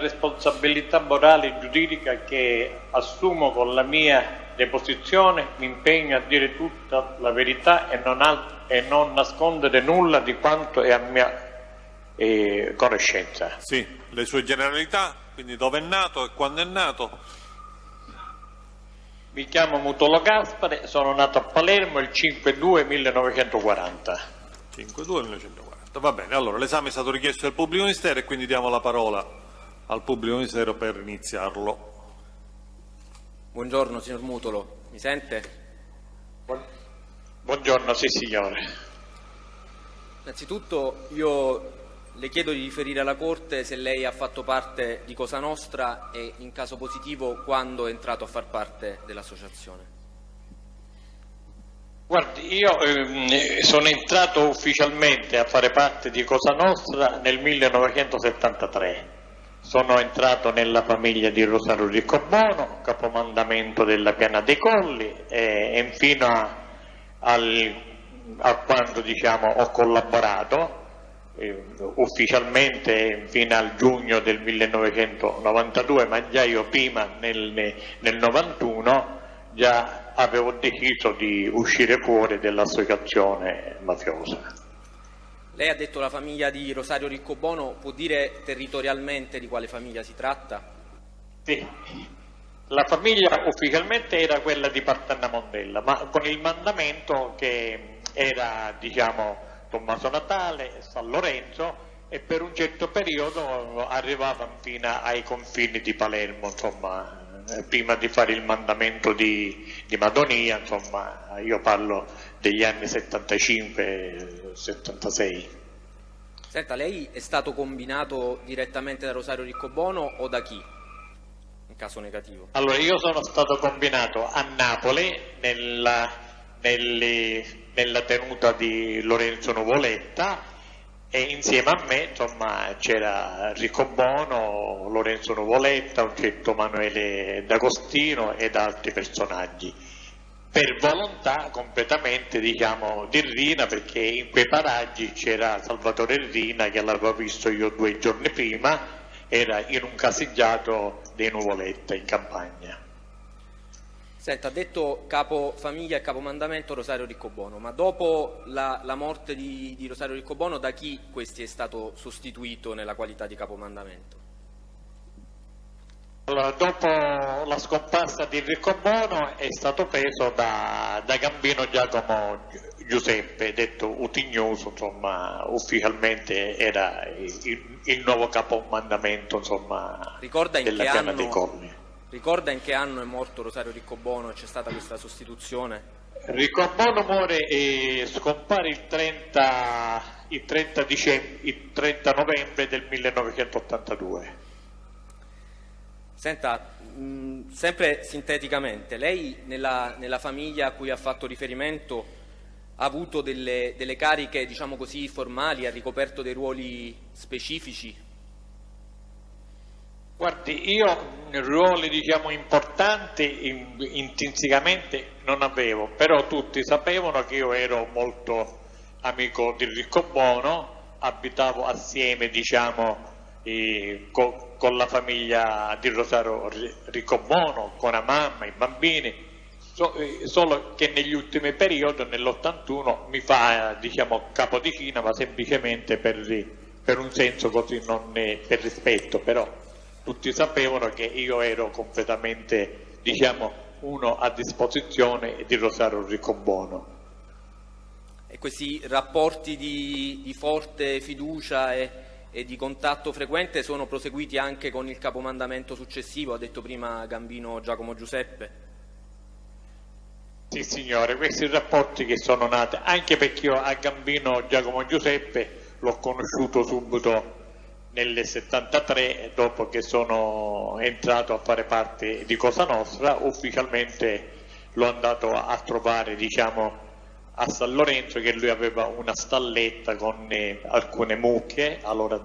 responsabilità morale e giuridica che assumo con la mia deposizione, mi impegno a dire tutta la verità e non nascondere nulla di quanto è a mia conoscenza. Sì, le sue generalità, quindi dove è nato e quando è nato. Mi chiamo Mutolo Gaspare, sono nato a Palermo il 5/2/1940. 5/2/1940, va bene. Allora, l'esame è stato richiesto dal pubblico ministero e quindi diamo la parola al pubblico ministero per iniziarlo. Buongiorno signor Mutolo, mi sente? Buongiorno, sì signore. Innanzitutto io le chiedo di riferire alla Corte se lei ha fatto parte di Cosa Nostra e, in caso positivo, quando è entrato a far parte dell'associazione. Guardi, io sono entrato ufficialmente a fare parte di Cosa Nostra nel 1973. Sono entrato nella famiglia di Rosario Riccobono, capomandamento della Piana dei Colli e fino a quando ho collaborato ufficialmente fino al giugno del 1992, ma già io prima nel 91 già avevo deciso di uscire fuori dell'associazione mafiosa. Lei ha detto la famiglia di Rosario Riccobono, può dire territorialmente di quale famiglia si tratta? Sì, la famiglia ufficialmente era quella di Partanna Montella, ma con il mandamento che era Tommaso Natale, San Lorenzo, e per un certo periodo arrivavano fino ai confini di Palermo, prima di fare il mandamento di Madonia, io parlo degli anni 75-76. Senta, lei è stato combinato direttamente da Rosario Riccobono o da chi, in caso negativo? Allora, io sono stato combinato a Napoli nella tenuta di Lorenzo Nuvoletta, e insieme a me c'era Riccobono, Lorenzo Nuvoletta, un certo Manuele D'Agostino ed altri personaggi, per volontà completamente di Rina, perché in quei paraggi c'era Salvatore Rina, che l'avevo visto io 2 giorni prima, era in un casiggiato dei Nuvoletta in campagna. Senta, ha detto capofamiglia e capomandamento Rosario Riccobono, ma dopo la morte di Rosario Riccobono, da chi questi è stato sostituito nella qualità di capomandamento? Allora, dopo la scomparsa di Riccobono è stato preso da Gambino Giacomo Giuseppe, detto Utignoso, ufficialmente era il nuovo capomandamento della Piana dei Colli. Ricorda in che anno è morto Rosario Riccobono e c'è stata questa sostituzione? Riccobono muore e scompare il 30 novembre del 1982. Senta, sempre sinteticamente, lei nella famiglia a cui ha fatto riferimento ha avuto delle cariche, formali, ha ricoperto dei ruoli specifici? Guardi, io ruoli importanti intrinsecamente non avevo, però tutti sapevano che io ero molto amico di Riccobono, abitavo assieme con la famiglia di Rosario Riccobono, con la mamma, i bambini, solo che negli ultimi periodi, nell'81, mi fa capo di Cina, ma semplicemente per un senso così, non per rispetto, però tutti sapevano che io ero completamente, uno a disposizione di Rosario Riccobono. E questi rapporti di forte fiducia e di contatto frequente sono proseguiti anche con il capomandamento successivo, ha detto prima Gambino Giacomo Giuseppe? Sì signore, questi rapporti che sono nati, anche perché io a Gambino Giacomo Giuseppe l'ho conosciuto subito nel 73, dopo che sono entrato a fare parte di Cosa Nostra. Ufficialmente l'ho andato a trovare a San Lorenzo, che lui aveva una stalletta con alcune mucche, allora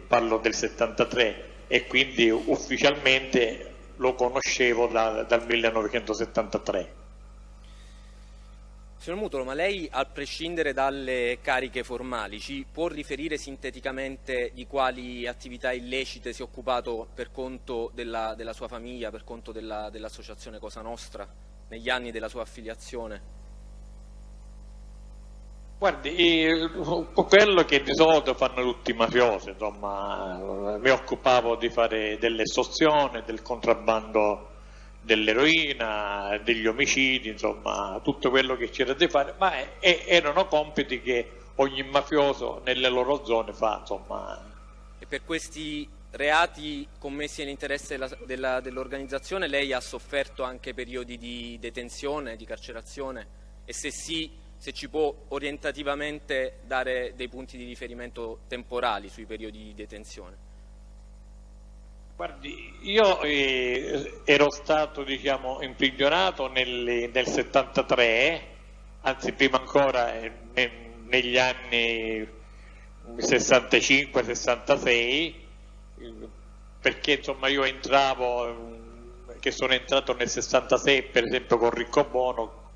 parlo del 73, e quindi ufficialmente lo conoscevo dal 1973. Signor Mutolo, ma lei, a prescindere dalle cariche formali, ci può riferire sinteticamente di quali attività illecite si è occupato per conto della sua famiglia, per conto dell'associazione Cosa Nostra, negli anni della sua affiliazione? Guardi, quello che di solito fanno tutti i mafiosi, insomma, mi occupavo di fare delle estorsioni, del contrabbando dell'eroina, degli omicidi, insomma, tutto quello che c'era da fare, ma erano compiti che ogni mafioso nelle loro zone fa, insomma. E per questi reati commessi nell'interesse dell'organizzazione lei ha sofferto anche periodi di detenzione, di carcerazione? E se sì, se ci può orientativamente dare dei punti di riferimento temporali sui periodi di detenzione? Guardi, io ero stato, diciamo, imprigionato nel 73, anzi prima ancora negli anni 65-66, perché insomma io sono entrato nel 66 per esempio con Riccobono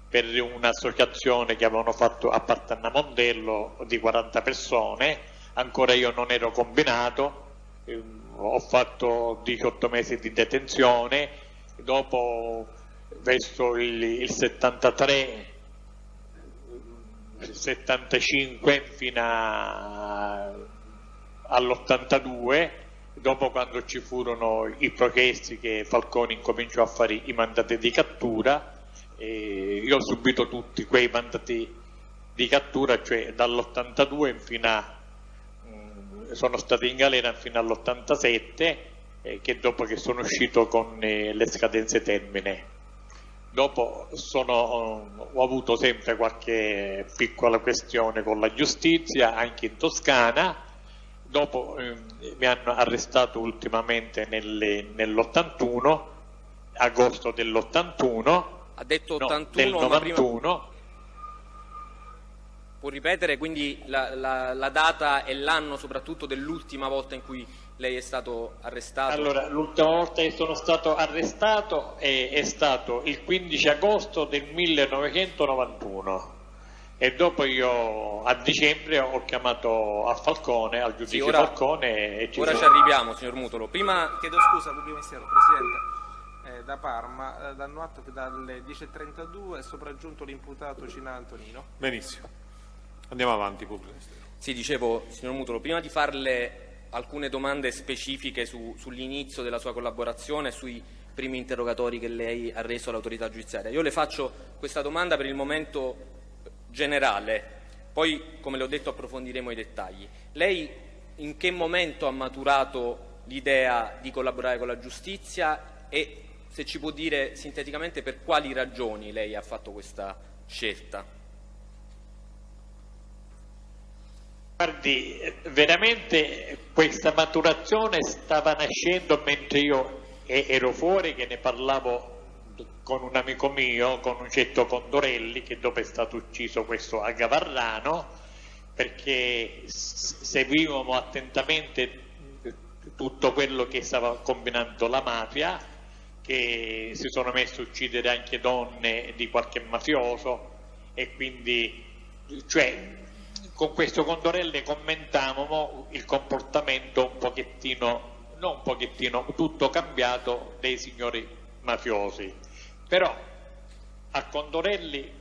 per un'associazione che avevano fatto a Partanna Mondello di 40 persone, ancora io non ero combinato. Ho fatto 18 mesi di detenzione, dopo verso il 73, 75 fino all'82, dopo quando ci furono i processi che Falcone incominciò a fare i mandati di cattura, io ho subito tutti quei mandati di cattura, cioè dall'82 fino a sono stato in galera fino all'87, che dopo che sono uscito con le scadenze termine. Dopo ho avuto sempre qualche piccola questione con la giustizia, anche in Toscana. Dopo mi hanno arrestato ultimamente nell'81, agosto dell'81. Ha detto 81, no, del 91. Prima... Può ripetere quindi la data e l'anno soprattutto dell'ultima volta in cui lei è stato arrestato? Allora, l'ultima volta che sono stato arrestato è stato il 15 agosto del 1991 e dopo io a dicembre ho chiamato a Falcone, al giudice sì, Falcone. E ci arriviamo, signor Mutolo. Prima... Chiedo scusa, pubblico ministero, Presidente. Da Parma danno atto che dalle 10:32 è sopraggiunto l'imputato Cina Antonino. Benissimo. Andiamo avanti, pubblico ministero. Sì, dicevo, signor Mutolo, prima di farle alcune domande specifiche sull'inizio della sua collaborazione, sui primi interrogatori che lei ha reso all'autorità giudiziaria, io le faccio questa domanda per il momento generale, poi, come le ho detto, approfondiremo i dettagli. Lei in che momento ha maturato l'idea di collaborare con la giustizia e se ci può dire sinteticamente per quali ragioni lei ha fatto questa scelta? Guardi, veramente questa maturazione stava nascendo mentre io ero fuori, che ne parlavo con un amico mio, con un certo Condorelli, che dopo è stato ucciso questo a Gavarrano, perché seguivamo attentamente tutto quello che stava combinando la mafia, che si sono messi a uccidere anche donne di qualche mafioso e quindi, cioè, con questo Condorelli commentavamo il comportamento un pochettino, non un pochettino, tutto cambiato dei signori mafiosi. Però a Condorelli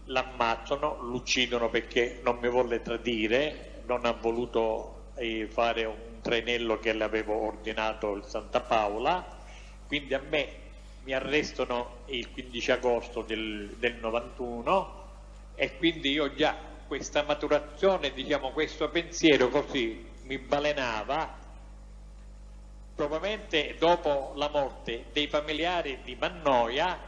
l'ammazzano, lo uccidono perché non mi volle tradire, non ha voluto fare un trainello che le avevo ordinato il Santa Paola, quindi a me mi arrestano il 15 agosto del 91 e quindi io già questa maturazione, diciamo, questo pensiero così mi balenava probabilmente dopo la morte dei familiari di Mannoia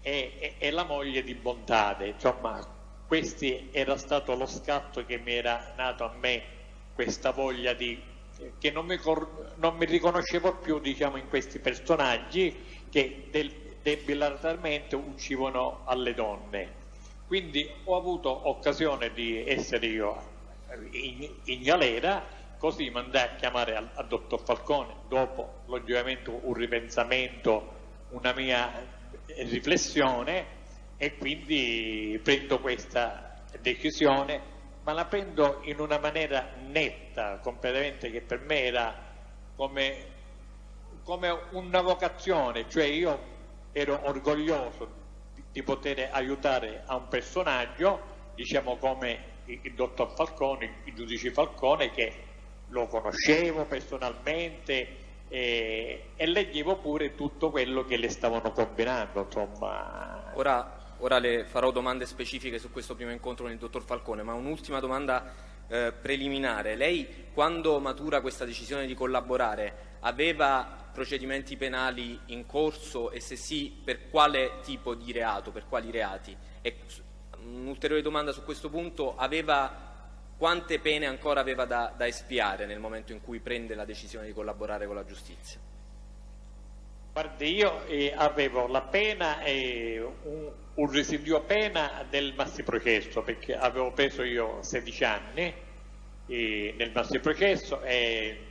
e la moglie di Bontade. Insomma, questo era stato lo scatto che mi era nato a me, questa voglia che non mi riconoscevo più, diciamo, in questi personaggi che bilateralmente uccidevano alle donne. Quindi ho avuto occasione di essere io in galera, così mandai a chiamare al dottor Falcone, dopo logicamente un ripensamento, una mia riflessione, e quindi prendo questa decisione, ma la prendo in una maniera netta, completamente, che per me era come una vocazione, cioè io ero orgoglioso di poter aiutare a un personaggio, diciamo come il dottor Falcone, il giudice Falcone, che lo conoscevo personalmente e leggevo pure tutto quello che le stavano combinando, insomma. Ora le farò domande specifiche su questo primo incontro con il dottor Falcone, ma un'ultima domanda preliminare. Lei, quando matura questa decisione di collaborare, aveva procedimenti penali in corso e se sì, per quale tipo di reato, per quali reati? E un'ulteriore domanda su questo punto: quante pene ancora aveva da espiare nel momento in cui prende la decisione di collaborare con la giustizia? Guardi, io avevo la pena un residuo pena del massiprocesso, perché avevo preso io 16 anni nel massiprocesso e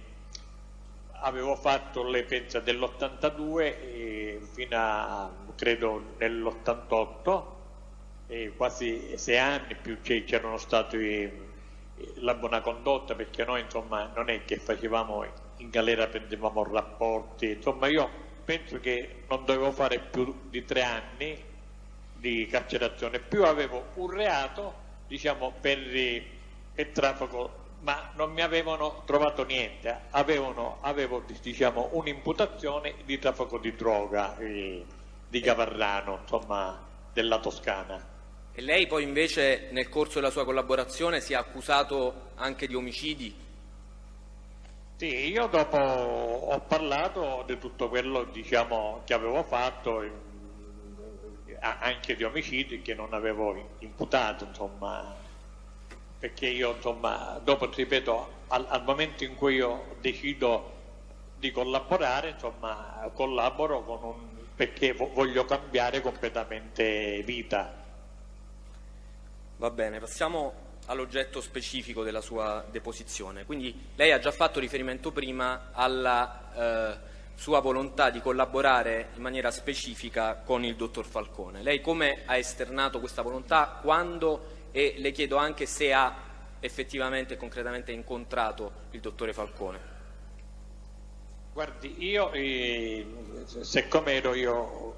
avevo fatto le pensa dell'82 fino a credo nell'88, quasi 6 anni, più c'erano stati la buona condotta, perché noi insomma non è che facevamo in galera, prendevamo rapporti, insomma io penso che non dovevo fare più di 3 anni di carcerazione, più avevo un reato, diciamo, per traffico, ma non mi avevano trovato niente, avevo diciamo un'imputazione di traffico di droga di Gavarrano, insomma, della Toscana. E lei poi invece nel corso della sua collaborazione si è accusato anche di omicidi? Sì, io dopo ho parlato di tutto quello, diciamo, che avevo fatto, anche di omicidi che non avevo imputato, insomma, perché io, insomma, dopo, ti ripeto, al momento in cui io decido di collaborare, insomma, collaboro perché voglio cambiare completamente vita. Va bene, passiamo all'oggetto specifico della sua deposizione. Quindi lei ha già fatto riferimento prima alla sua volontà di collaborare in maniera specifica con il dottor Falcone. Lei come ha esternato questa volontà, quando, e le chiedo anche se ha effettivamente e concretamente incontrato il dottore Falcone? Guardi, io, siccome ero io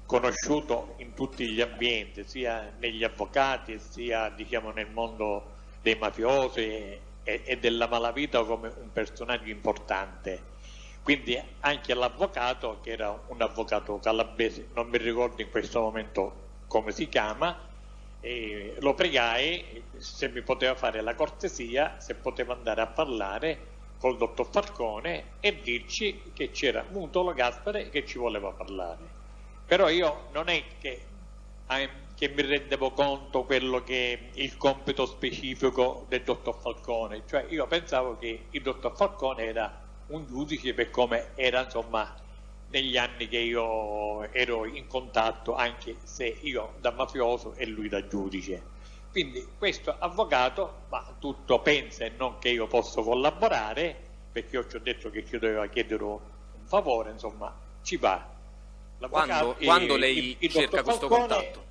conosciuto in tutti gli ambienti, sia negli avvocati sia, diciamo, nel mondo dei mafiosi e della malavita, come un personaggio importante, quindi anche l'avvocato, che era un avvocato calabrese, non mi ricordo in questo momento come si chiama, lo pregai se mi poteva fare la cortesia, se poteva andare a parlare col dottor Falcone e dirci che c'era Mutolo Gaspare che ci voleva parlare. Però io non è che mi rendevo conto quello che il compito specifico del dottor Falcone, cioè io pensavo che il dottor Falcone era un giudice per come era, insomma, negli anni che io ero in contatto, anche se io da mafioso e lui da giudice. Quindi questo avvocato, ma tutto pensa e non che io posso collaborare, perché io ci ho detto che ci doveva chiedere un favore, insomma, ci va. Quando lei cerca questo contatto?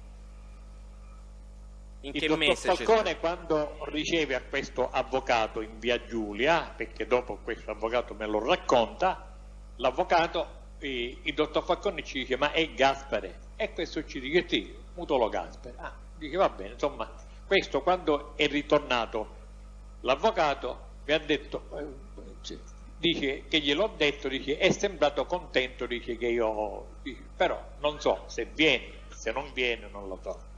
In che mese? Il dottor Falcone, quando riceve a questo avvocato in via Giulia, perché dopo questo avvocato me lo racconta, l'avvocato, il dottor Falcone ci dice: ma è Gaspare? E questo ci dice: sì, Mutolo Gaspare. Dice: va bene, insomma, questo quando è ritornato l'avvocato mi ha detto, dice che gliel'ho detto, dice è sembrato contento, dice che io, però non so se viene, se non viene non lo so.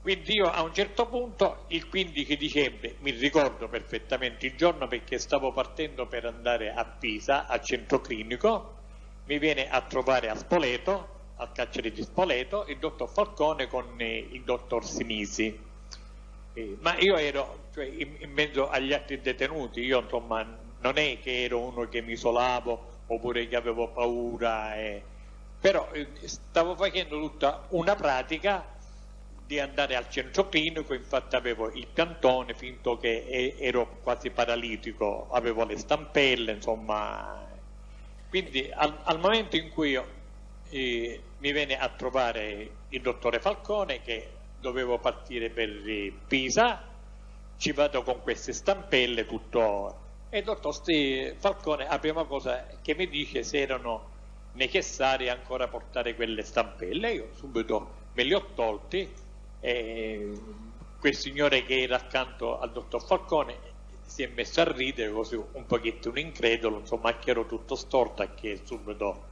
Quindi io a un certo punto, il 15 dicembre, mi ricordo perfettamente il giorno perché stavo partendo per andare a Pisa, al centro clinico, mi viene a trovare a Spoleto, al carcere di Spoleto, il dottor Falcone con il dottor Sinisi. Ma io ero, cioè, in mezzo agli altri detenuti, io insomma non è che ero uno che mi isolavo oppure che avevo paura, però stavo facendo tutta una pratica di andare al centro clinico, infatti avevo il piantone, finto che ero quasi paralitico, avevo le stampelle, insomma. Quindi al momento in cui io mi venne a trovare il dottore Falcone, che dovevo partire per Pisa, ci vado con queste stampelle, tutto, e il dottor Falcone la prima cosa che mi dice se erano necessarie ancora portare quelle stampelle. Io subito me li ho tolti, e quel signore che era accanto al dottor Falcone si è messo a ridere, così un pochettino incredulo, insomma, che ero tutto storto, che subito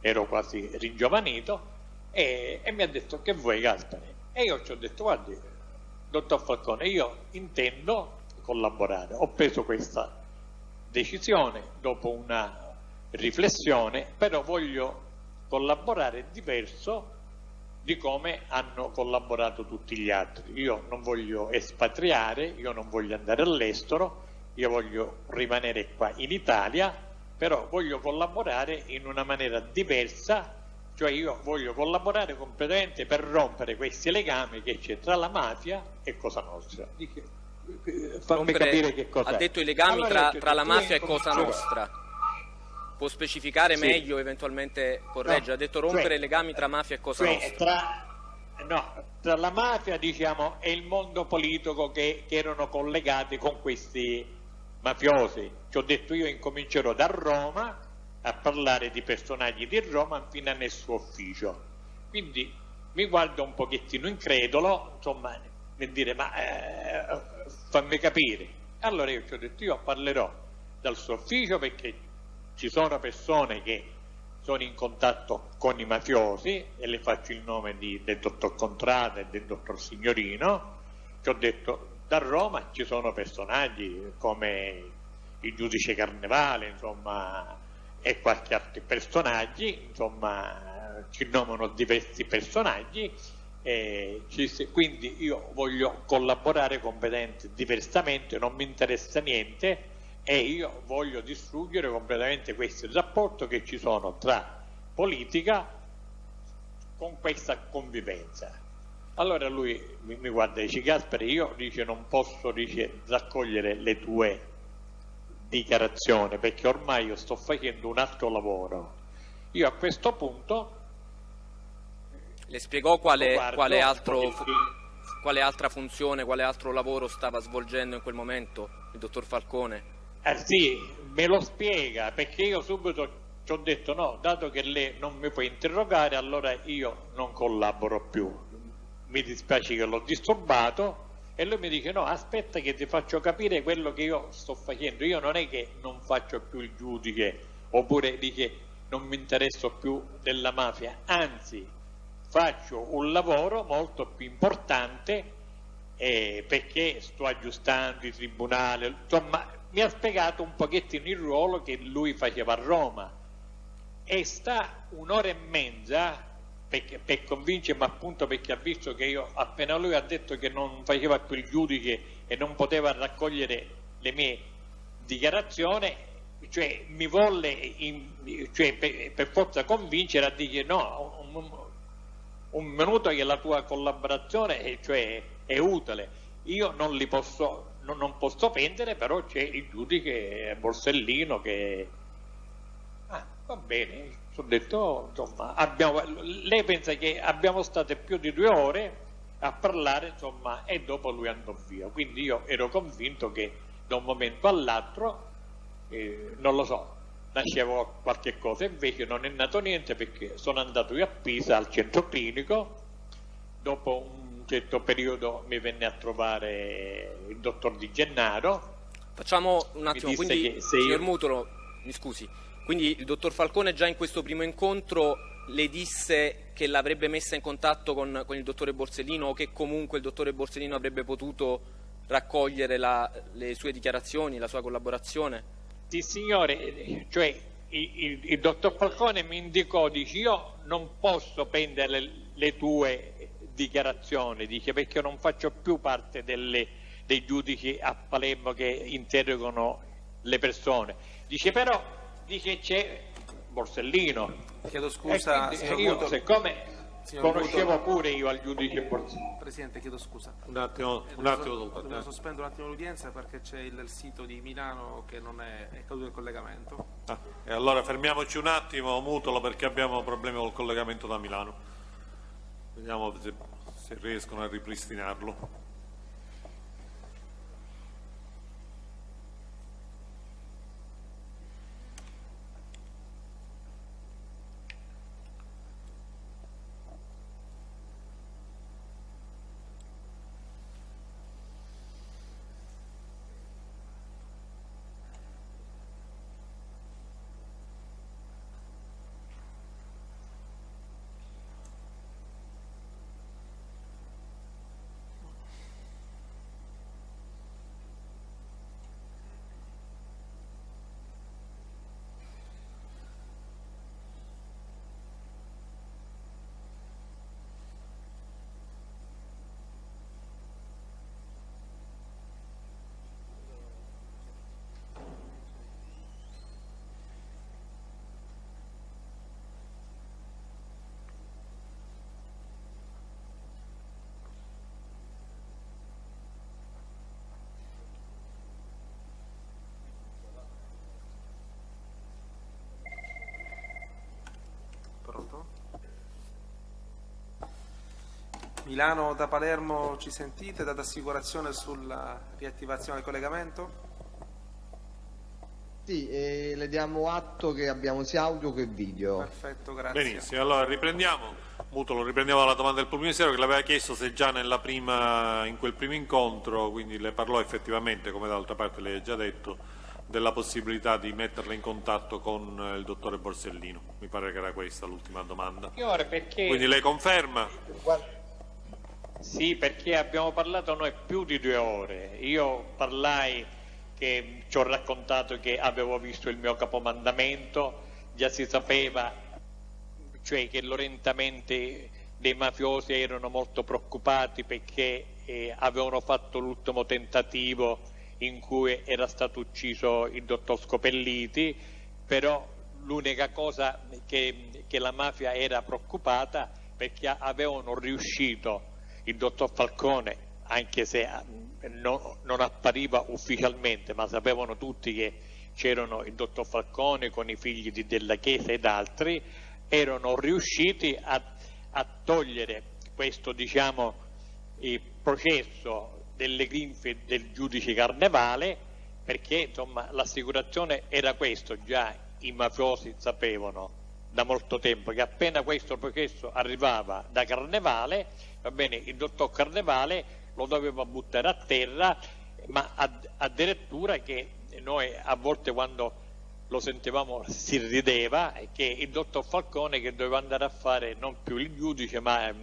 ero quasi ringiovanito, e mi ha detto: che vuoi, Gaspare? E io ci ho detto: guardi, dottor Falcone, io intendo collaborare, ho preso questa decisione dopo una riflessione, però voglio collaborare diverso di come hanno collaborato tutti gli altri. Io non voglio espatriare, io non voglio andare all'estero, io voglio rimanere qua in Italia, però voglio collaborare in una maniera diversa, cioè io voglio collaborare completamente per rompere questi legami che c'è tra la mafia e Cosa Nostra. Fammi capire che cosa. Ha detto i legami tra la mafia e Cosa Nostra. Può specificare meglio, eventualmente correggere? No, ha detto rompere i legami tra mafia e Cosa Nostra. Tra la mafia, diciamo, e il mondo politico che erano collegati con questi mafiosi. Ci ho detto: io incomincerò da Roma a parlare di personaggi di Roma fino nel suo ufficio. Quindi mi guarda un pochettino incredulo, insomma, nel dire: ma fammi capire. Allora io ci ho detto: io parlerò dal suo ufficio, perché ci sono persone che sono in contatto con i mafiosi, e le faccio il nome del dottor Contrada e del dottor Signorino. Ci ho detto: da Roma ci sono personaggi come il giudice Carnevale, insomma, e qualche altro personaggi, insomma, ci nomano diversi personaggi, quindi io voglio collaborare completamente diversamente, non mi interessa niente, e io voglio distruggere completamente questo rapporto che ci sono tra politica con questa convivenza. Allora lui mi guarda e dice: Gaspare, io non posso raccogliere le tue dichiarazioni, perché ormai io sto facendo un altro lavoro. Io a questo punto le spiegò quale altra funzione, quale altro lavoro stava svolgendo in quel momento il dottor Falcone? Sì, me lo spiega, perché io subito ci ho detto: no, dato che lei non mi può interrogare, allora io non collaboro più, mi dispiace che l'ho disturbato. E lui mi dice: no, aspetta che ti faccio capire quello che io sto facendo. Io non è che non faccio più il giudice, oppure dice non mi interesso più della mafia, anzi faccio un lavoro molto più importante, perché sto aggiustando i tribunali, insomma mi ha spiegato un pochettino il ruolo che lui faceva a Roma, e sta un'ora e mezza per convincermi, appunto, perché ha visto che io, appena lui ha detto che non faceva più il giudice e non poteva raccogliere le mie dichiarazioni, cioè mi volle per forza convincere a dire: no, un minuto, che la tua collaborazione è utile, io non posso prendere, però c'è il giudice Borsellino che... va bene. Ho detto, insomma, lei pensa che abbiamo state più di 2 ore a parlare, insomma, e dopo lui andò via. Quindi io ero convinto che da un momento all'altro, non lo so, nasceva qualche cosa. Invece non è nato niente, perché sono andato io a Pisa al centro clinico. Dopo un certo periodo mi venne a trovare il dottor Di Gennaro. Facciamo un attimo, quindi, signor Mutolo, mi scusi. Quindi il dottor Falcone già in questo primo incontro le disse che l'avrebbe messa in contatto con il dottore Borsellino, o che comunque il dottore Borsellino avrebbe potuto raccogliere le sue dichiarazioni, la sua collaborazione? Sì, signore, cioè il dottor Falcone mi indicò, dice: io non posso prendere le tue dichiarazioni, dice, perché non faccio più parte dei giudici a Palermo che interrogano le persone. Dice: però... dice c'è Borsellino. Chiedo scusa, io, siccome conoscevo pure io al giudice Borsellino. Presidente, chiedo scusa. Un attimo Dobbiamo sospendere un attimo l'udienza perché c'è il sito di Milano che non è caduto il collegamento. E allora fermiamoci un attimo, Mutolo, perché abbiamo problemi col collegamento da Milano. Vediamo se riescono a ripristinarlo. Milano da Palermo, ci sentite? Date assicurazione sulla riattivazione del collegamento? Sì, le diamo atto che abbiamo sia audio che video. Perfetto, grazie. Benissimo, allora riprendiamo. Mutolo, riprendiamo la domanda del pubblico ministero che l'aveva chiesto se già in quel primo incontro, quindi le parlò effettivamente, come d'altra parte lei ha già detto, della possibilità di metterla in contatto con il dottore Borsellino. Mi pare che era questa l'ultima domanda. Quindi lei conferma? Sì, perché abbiamo parlato noi più di 2 ore. Io parlai che ci ho raccontato che avevo visto il mio capomandamento, già si sapeva, cioè che l'orientamento dei mafiosi erano molto preoccupati perché avevano fatto l'ultimo tentativo in cui era stato ucciso il dottor Scopelliti, però l'unica cosa che la mafia era preoccupata perché avevano riuscito il dottor Falcone, anche se non appariva ufficialmente, ma sapevano tutti che c'erano il dottor Falcone con i figli di Della Chiesa ed altri, erano riusciti a togliere questo, diciamo, il processo delle grinfie del giudice Carnevale, perché insomma l'assicurazione era questo, già i mafiosi sapevano da molto tempo che appena questo processo arrivava da Carnevale, va bene, il dottor Carnevale lo doveva buttare a terra, ma addirittura che noi a volte quando lo sentivamo si rideva, che il dottor Falcone che doveva andare a fare non più il giudice ma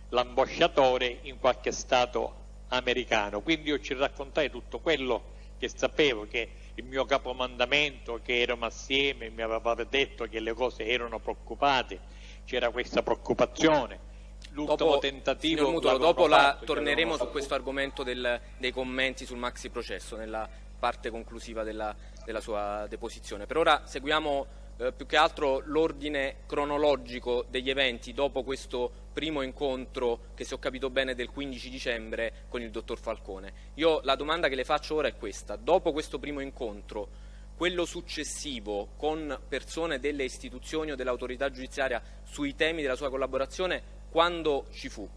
l'ambasciatore in qualche stato americano. Quindi io ci raccontai tutto quello che sapevo, che il mio capomandamento, che eravamo assieme, mi aveva detto che le cose erano preoccupate, c'era questa preoccupazione. L'ultimo tentativo, signor Mutolo, dopo torneremo su questo argomento dei commenti sul maxi processo nella parte conclusiva della sua deposizione. Per ora seguiamo più che altro l'ordine cronologico degli eventi dopo questo primo incontro, che se ho capito bene del 15 dicembre con il dottor Falcone. Io la domanda che le faccio ora è questa: dopo questo primo incontro, quello successivo con persone delle istituzioni o dell'autorità giudiziaria sui temi della sua collaborazione, quando ci fu?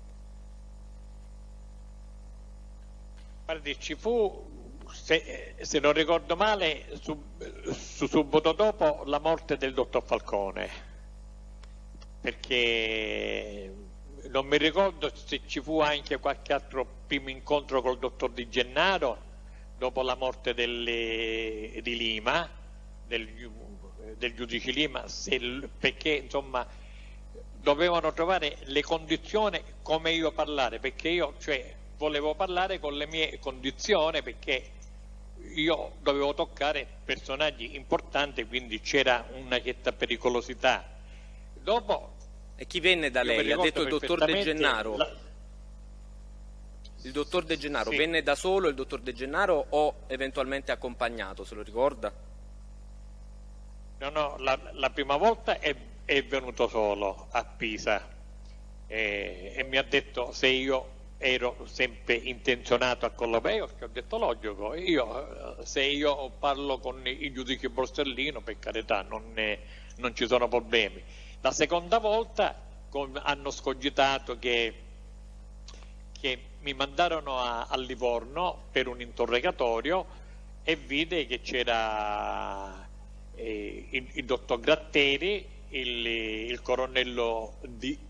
Guardi, ci fu, se non ricordo male, subito dopo la morte del dottor Falcone, perché non mi ricordo se ci fu anche qualche altro primo incontro col dottor Di Gennaro dopo la morte di Lima, del giudice Lima, perché insomma dovevano trovare le condizioni come io parlare, perché io volevo parlare con le mie condizioni, perché io dovevo toccare personaggi importanti, quindi c'era una certa pericolosità. Dopo, e chi venne da lei? Ha detto il dottor De Gennaro. Il dottor De Gennaro, sì. Venne da solo il dottor De Gennaro o eventualmente accompagnato, se lo ricorda? No, la prima volta è venuto solo a Pisa e mi ha detto se io ero sempre intenzionato a collaborare. Io ho detto logico, se io parlo con il giudice Borsellino, per carità, non ci sono problemi. La seconda volta hanno scogitato che mi mandarono a Livorno per un interrogatorio e vide che c'era il dottor Gratteri, il colonnello di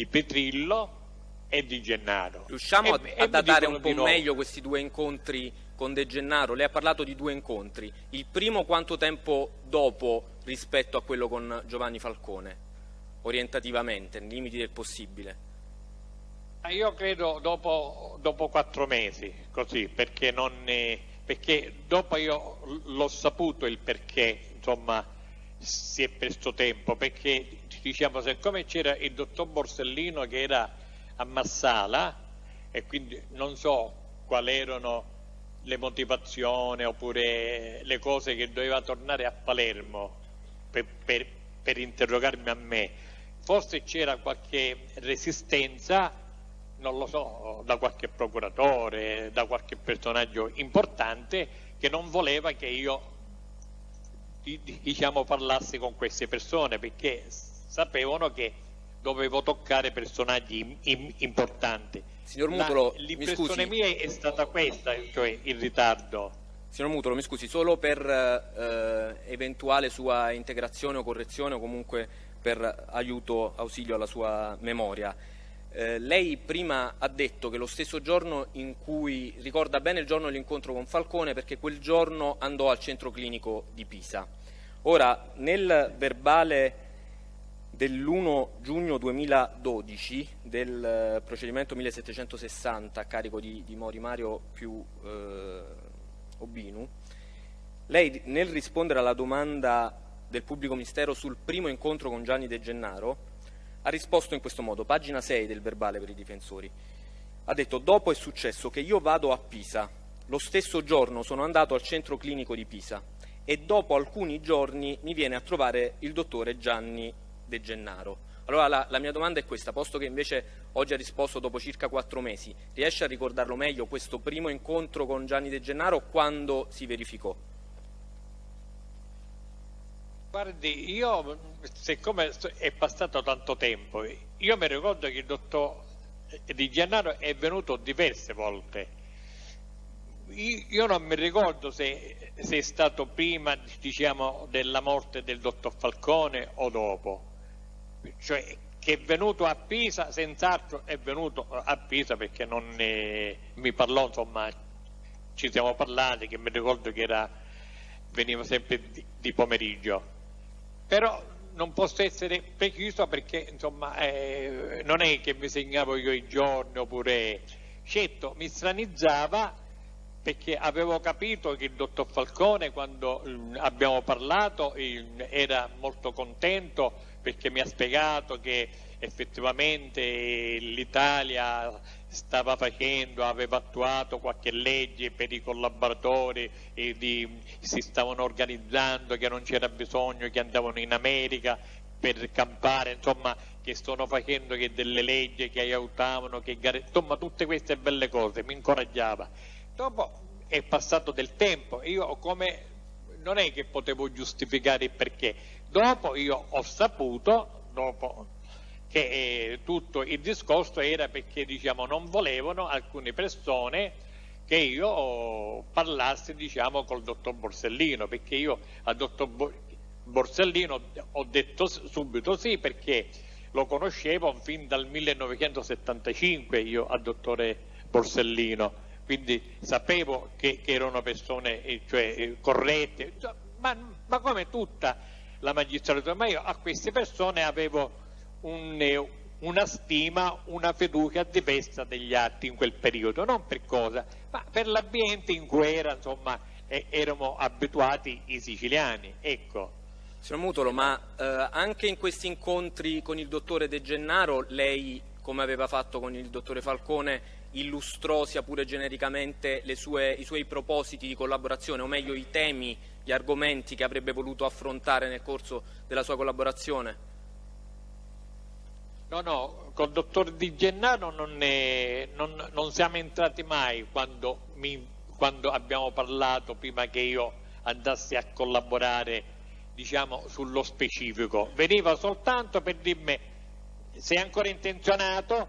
Petrillo e Di Gennaro. Riusciamo a datare un po' meglio questi due incontri con De Gennaro? Lei ha parlato di due incontri. Il primo quanto tempo dopo rispetto a quello con Giovanni Falcone? Orientativamente, nei limiti del possibile. Io credo dopo 4 mesi, così, perché dopo io l'ho saputo il perché, insomma, si è perso tempo, perché diciamo, siccome c'era il dottor Borsellino che era a Marsala e quindi non so quali erano le motivazioni oppure le cose che doveva tornare a Palermo per interrogarmi a me, forse c'era qualche resistenza, non lo so, da qualche procuratore, da qualche personaggio importante che non voleva che io diciamo parlassi con queste persone, perché sapevano che dovevo toccare personaggi importanti. Signor Mutolo, l'impressione mia è stata questa, cioè il ritardo. Signor Mutolo, mi scusi, solo per eventuale sua integrazione o correzione o comunque per ausilio alla sua memoria. Lei prima ha detto che lo stesso giorno in cui, ricorda bene il giorno dell'incontro con Falcone perché quel giorno andò al centro clinico di Pisa. Ora, nel verbale dell'1 giugno 2012 del procedimento 1760 a carico di Mori Mario più Obinu, lei nel rispondere alla domanda del pubblico ministero sul primo incontro con Gianni De Gennaro ha risposto in questo modo, pagina 6 del verbale per i difensori. Ha detto: dopo è successo che io vado a Pisa, lo stesso giorno sono andato al centro clinico di Pisa e dopo alcuni giorni mi viene a trovare il dottore Gianni De Gennaro. Allora la mia domanda è questa, posto che invece oggi ha risposto dopo circa 4 mesi, riesce a ricordarlo meglio questo primo incontro con Gianni De Gennaro, quando si verificò? Guardi, io, siccome è passato tanto tempo, io mi ricordo che il dottor Di Gennaro è venuto diverse volte. Io non mi ricordo se è stato prima, diciamo, della morte del dottor Falcone o dopo. Cioè, che è venuto a Pisa, senz'altro è venuto a Pisa perché non mi parlò, insomma, ci siamo parlati, che mi ricordo che veniva sempre di pomeriggio. Però non posso essere preciso perché, insomma, non è che mi segnavo io i giorni oppure... Certo, mi stranizzava perché avevo capito che il dottor Falcone, quando abbiamo parlato, era molto contento perché mi ha spiegato che effettivamente l'Italia stava facendo, aveva attuato qualche legge per i collaboratori si stavano organizzando, che non c'era bisogno, che andavano in America per campare, insomma, che stanno facendo che delle leggi che aiutavano, insomma, tutte queste belle cose, mi incoraggiava. Dopo è passato del tempo, io non è che potevo giustificare il perché, dopo io ho saputo, che tutto il discorso era perché, diciamo, non volevano alcune persone che io parlassi, diciamo, col dottor Borsellino, perché io al dottor Borsellino ho detto subito sì, perché lo conoscevo fin dal 1975 io al dottore Borsellino, quindi sapevo che erano persone corrette, ma come tutta la magistratura, ma io a queste persone avevo una stima, una fiducia diversa degli atti in quel periodo, non per cosa, ma per l'ambiente in cui eravamo abituati i siciliani, ecco. Signor Mutolo, ma anche in questi incontri con il dottore De Gennaro lei, come aveva fatto con il dottore Falcone, illustrò sia pure genericamente i suoi propositi di collaborazione, o meglio i temi, gli argomenti che avrebbe voluto affrontare nel corso della sua collaborazione? No, col dottor Di Gennaro non siamo entrati mai quando abbiamo parlato, prima che io andassi a collaborare, diciamo, sullo specifico. Veniva soltanto per dirmi sei ancora intenzionato,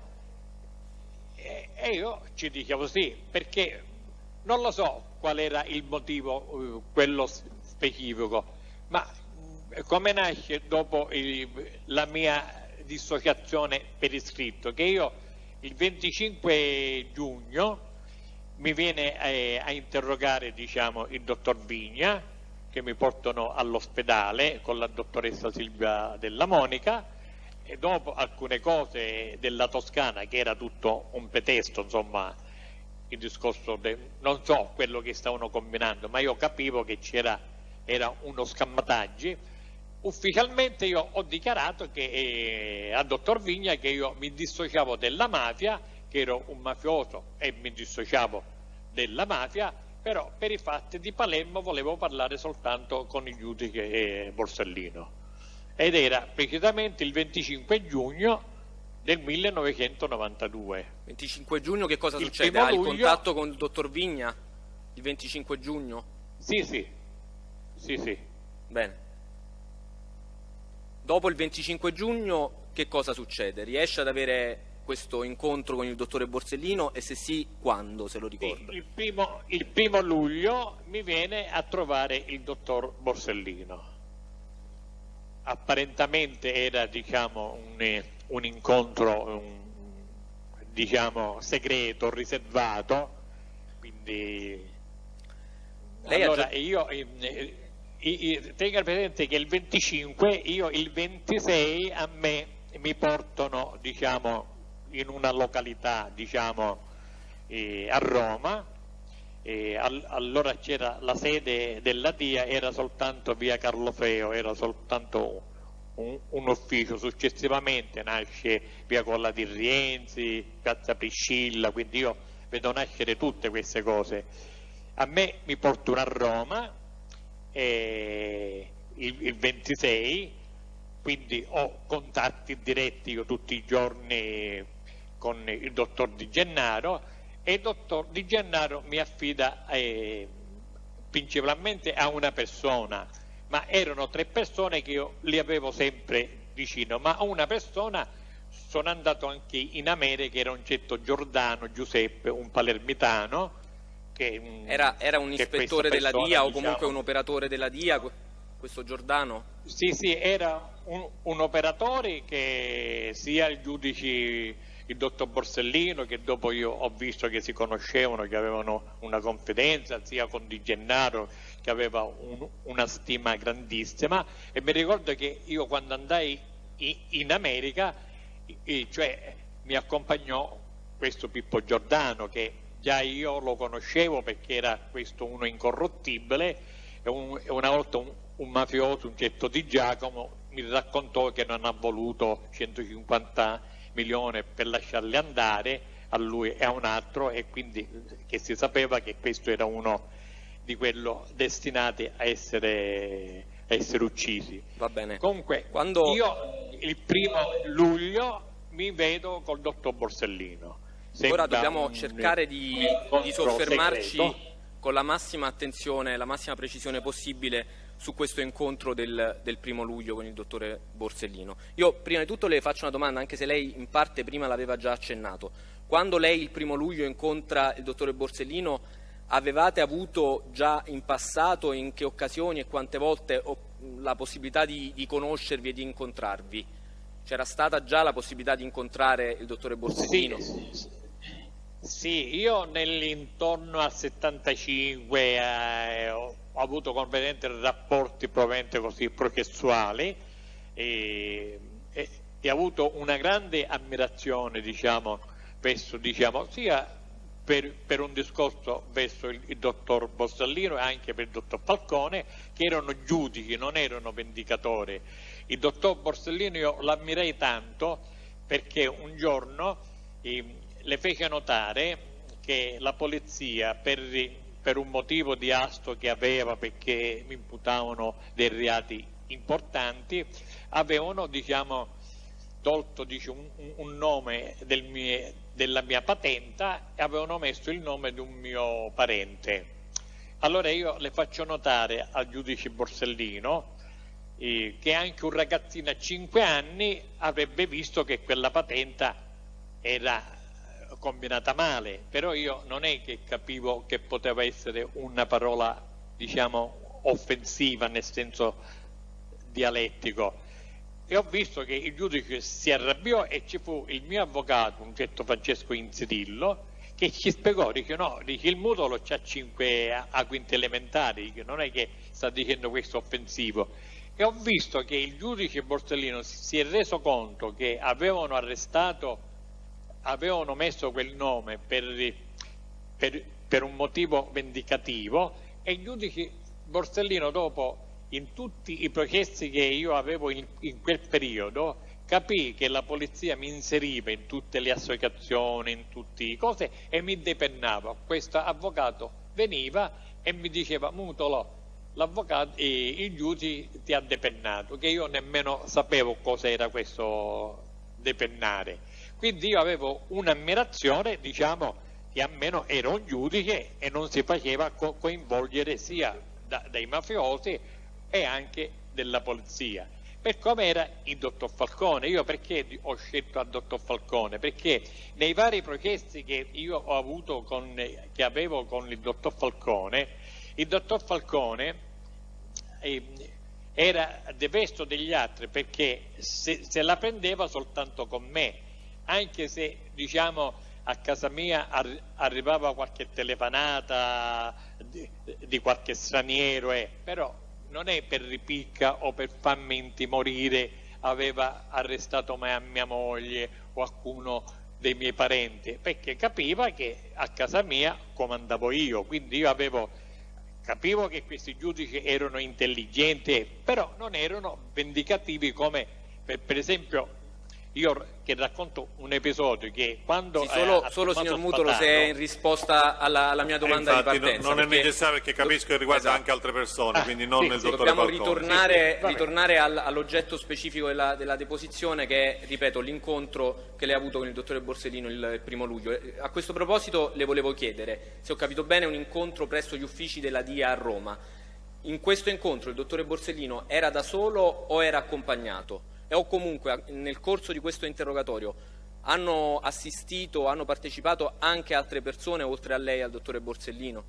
e io ci dicevo sì, perché non lo so qual era il motivo, quello specifico, ma come nasce dopo la mia dissociazione per iscritto, che io il 25 giugno mi viene a interrogare, diciamo, il dottor Vigna, che mi portano all'ospedale con la dottoressa Silvia Della Monica, e dopo alcune cose della Toscana, che era tutto un pretesto, insomma, il discorso non so quello che stavano combinando, ma io capivo che era uno scammataggio. Ufficialmente io ho dichiarato al dottor Vigna che io mi dissociavo dalla mafia, che ero un mafioso e mi dissociavo della mafia, però per i fatti di Palermo volevo parlare soltanto con il giudice Borsellino, ed era precisamente il 25 giugno del 1992. 25 giugno che cosa succede? Hai il contatto con il dottor Vigna il 25 giugno? Sì. Bene. Dopo il 25 giugno che cosa succede? Riesce ad avere questo incontro con il dottore Borsellino, e se sì, quando, se lo ricorda? Sì, il primo luglio mi viene a trovare il dottor Borsellino. Apparentemente era, diciamo, un incontro diciamo segreto, riservato, quindi allora io tenga presente che il 25, io il 26 a me mi portano, diciamo, in una località, diciamo, a Roma. Allora c'era la sede della DIA, era soltanto via Carlo Feo, era soltanto un ufficio. Successivamente nasce via Colla di Rienzi, piazza Priscilla, quindi io vedo nascere tutte queste cose. A me mi portano a Roma il 26, quindi ho contatti diretti io tutti i giorni con il dottor Di Gennaro, e il dottor Di Gennaro mi affida principalmente a una persona, ma erano 3 persone che io li avevo sempre vicino, ma a una persona sono andato anche in America, era un certo Giordano Giuseppe, un palermitano, che era un ispettore della DIA, o comunque diciamo, un operatore della DIA, questo Giordano? Sì, era un operatore che sia il giudice, il dottor Borsellino, che dopo io ho visto che si conoscevano, che avevano una confidenza, sia con Di Gennaro, che aveva una stima grandissima. E mi ricordo che io quando andai in America, cioè mi accompagnò questo Pippo Giordano, che già io lo conoscevo perché era questo uno incorruttibile, e una volta un mafioso, un certo Di Giacomo, mi raccontò che non ha voluto 150 milioni per lasciarli andare a lui e a un altro, e quindi che si sapeva che questo era uno di quello destinati a essere uccisi. Va bene. Comunque io il 1° luglio mi vedo col dottor Borsellino. Ora dobbiamo cercare di soffermarci segreto, con la massima attenzione, la massima precisione possibile su questo incontro del 1° luglio con il dottore Borsellino. Io prima di tutto le faccio una domanda, anche se lei in parte prima l'aveva già accennato. Quando lei il 1° luglio incontra il dottore Borsellino, avevate avuto già in passato, in che occasioni e quante volte, la possibilità di conoscervi e di incontrarvi? C'era stata già la possibilità di incontrare il dottore Borsellino? Sì, io nell'intorno al 75 ho avuto completamente rapporti provenienti così processuali, e ho avuto una grande ammirazione, diciamo, verso, diciamo, sia per un discorso verso il dottor Borsellino e anche per il dottor Falcone, che erano giudici, non erano vendicatori. Il dottor Borsellino io l'ammirai tanto perché un giorno le fece notare che la polizia, per un motivo di asto che aveva, perché mi imputavano dei reati importanti, avevano, diciamo, tolto un nome della mia patenta e avevano messo il nome di un mio parente. Allora io le faccio notare al giudice Borsellino che anche un ragazzino a 5 anni avrebbe visto che quella patenta era combinata male, però io non è che capivo che poteva essere una parola, diciamo, offensiva nel senso dialettico, e ho visto che il giudice si arrabbiò e ci fu il mio avvocato, un certo Francesco Inzidillo, che ci spiegò, dice no, dice, il Mutolo c'ha 5 a quinte elementari, dice, non è che sta dicendo questo offensivo. E ho visto che il giudice Borsellino si è reso conto che avevano messo quel nome per un motivo vendicativo, e il giudice Borsellino dopo, in tutti i processi che io avevo in quel periodo, capì che la polizia mi inseriva in tutte le associazioni, in tutte le cose, e mi depennava. Questo avvocato veniva e mi diceva Mutolo, il giudice ti ha depennato, che io nemmeno sapevo cos'era questo depennare. Quindi io avevo un'ammirazione, diciamo, che almeno era un giudice e non si faceva coinvolgere sia dai mafiosi e anche della polizia. Per come era il dottor Falcone. Io perché ho scelto il dottor Falcone? Perché nei vari processi che io ho avuto che avevo con il dottor Falcone era diverso degli altri, perché se la prendeva soltanto con me, anche se, diciamo, a casa mia arrivava qualche telefonata di qualche straniero, però non è per ripicca o per farmi intimorire aveva arrestato mia moglie o qualcuno dei miei parenti, perché capiva che a casa mia comandavo io, quindi io capivo che questi giudici erano intelligenti, però non erano vendicativi come per esempio io che racconto un episodio che quando... Sì, solo signor Mutolo, se è in risposta alla mia domanda di partenza. Non è necessario, perché capisco che riguarda anche altre persone, quindi non il dottore Dobbiamo Falcone. ritornare all'oggetto specifico della deposizione, che è, ripeto, l'incontro che lei ha avuto con il dottore Borsellino il 1° luglio. A questo proposito le volevo chiedere, se ho capito bene, un incontro presso gli uffici della DIA a Roma. In questo incontro il dottore Borsellino era da solo o era accompagnato? O comunque nel corso di questo interrogatorio hanno partecipato anche altre persone oltre a lei e al dottore Borsellino?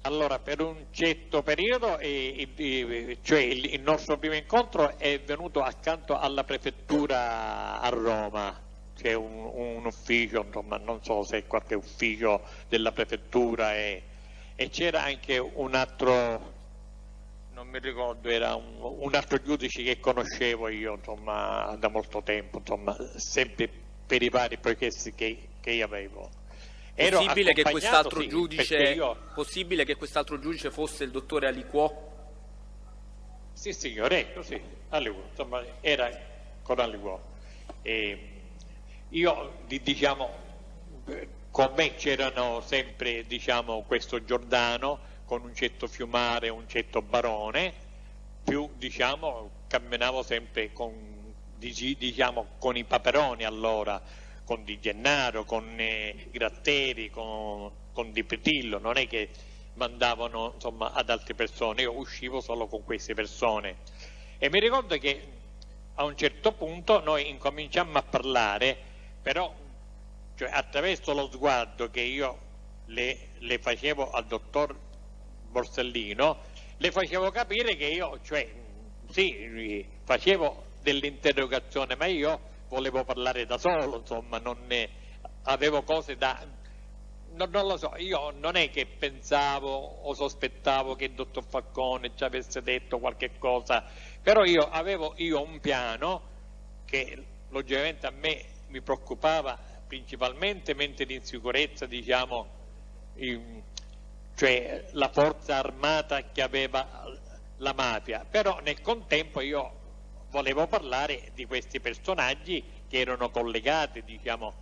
Allora, per un certo periodo, cioè il nostro primo incontro è venuto accanto alla prefettura a Roma, c'è un ufficio, insomma, non so se è qualche ufficio della prefettura, e c'era anche un altro, non mi ricordo, era un altro giudice che conoscevo io, insomma, da molto tempo, insomma, sempre per i vari processi che io avevo. Possibile che quest'altro sì, giudice fosse il dottore Aliquò? Sì, signore, sì, Aliquò, insomma, era con Aliquò. Io, diciamo, con me c'erano sempre, diciamo, questo Giordano, con un certo Fiumare, un certo Barone, più, diciamo, camminavo sempre con i Paperoni allora, con Di Gennaro, con Gratteri, con Di Petillo, non è che mandavano, insomma, ad altre persone, io uscivo solo con queste persone. E mi ricordo che a un certo punto noi incominciammo a parlare, però, cioè, attraverso lo sguardo che io le facevo al dottor Borsellino, le facevo capire che io, cioè, sì, facevo dell'interrogazione, ma io volevo parlare da solo, insomma, non avevo cose da... Non lo so, io non è che pensavo o sospettavo che il dottor Falcone ci avesse detto qualche cosa, però io avevo un piano che logicamente a me mi preoccupava principalmente mente di insicurezza, diciamo, cioè la forza armata che aveva la mafia, però nel contempo io volevo parlare di questi personaggi che erano collegati, diciamo,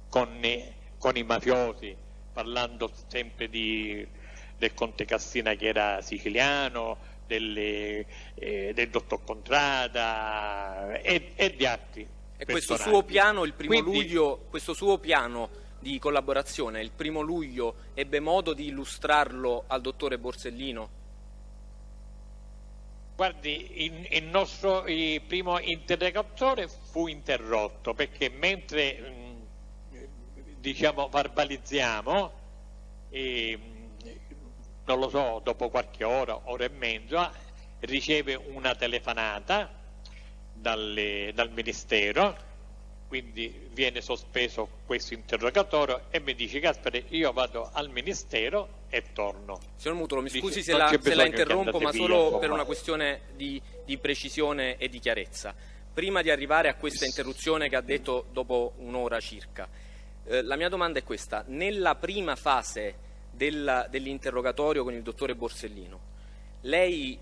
con i mafiosi, parlando sempre del Conte Cassina che era siciliano, del dottor Contrada e di altri. E questo suo piano, il 1° luglio, questo suo piano di collaborazione, il 1° luglio, ebbe modo di illustrarlo al dottore Borsellino? Guardi, il nostro primo interrogatore fu interrotto perché mentre diciamo verbalizziamo, non lo so, dopo qualche ora e mezza, riceve una telefonata dal Ministero, quindi viene sospeso questo interrogatorio e mi dice: Gaspare, io vado al Ministero e torno. Signor Mutolo, mi scusi Dice, se la interrompo, ma via, solo insomma, per una questione di precisione e di chiarezza. Prima di arrivare a questa interruzione che ha detto dopo un'ora circa, la mia domanda è questa: nella prima fase dell'interrogatorio con il dottore Borsellino, lei,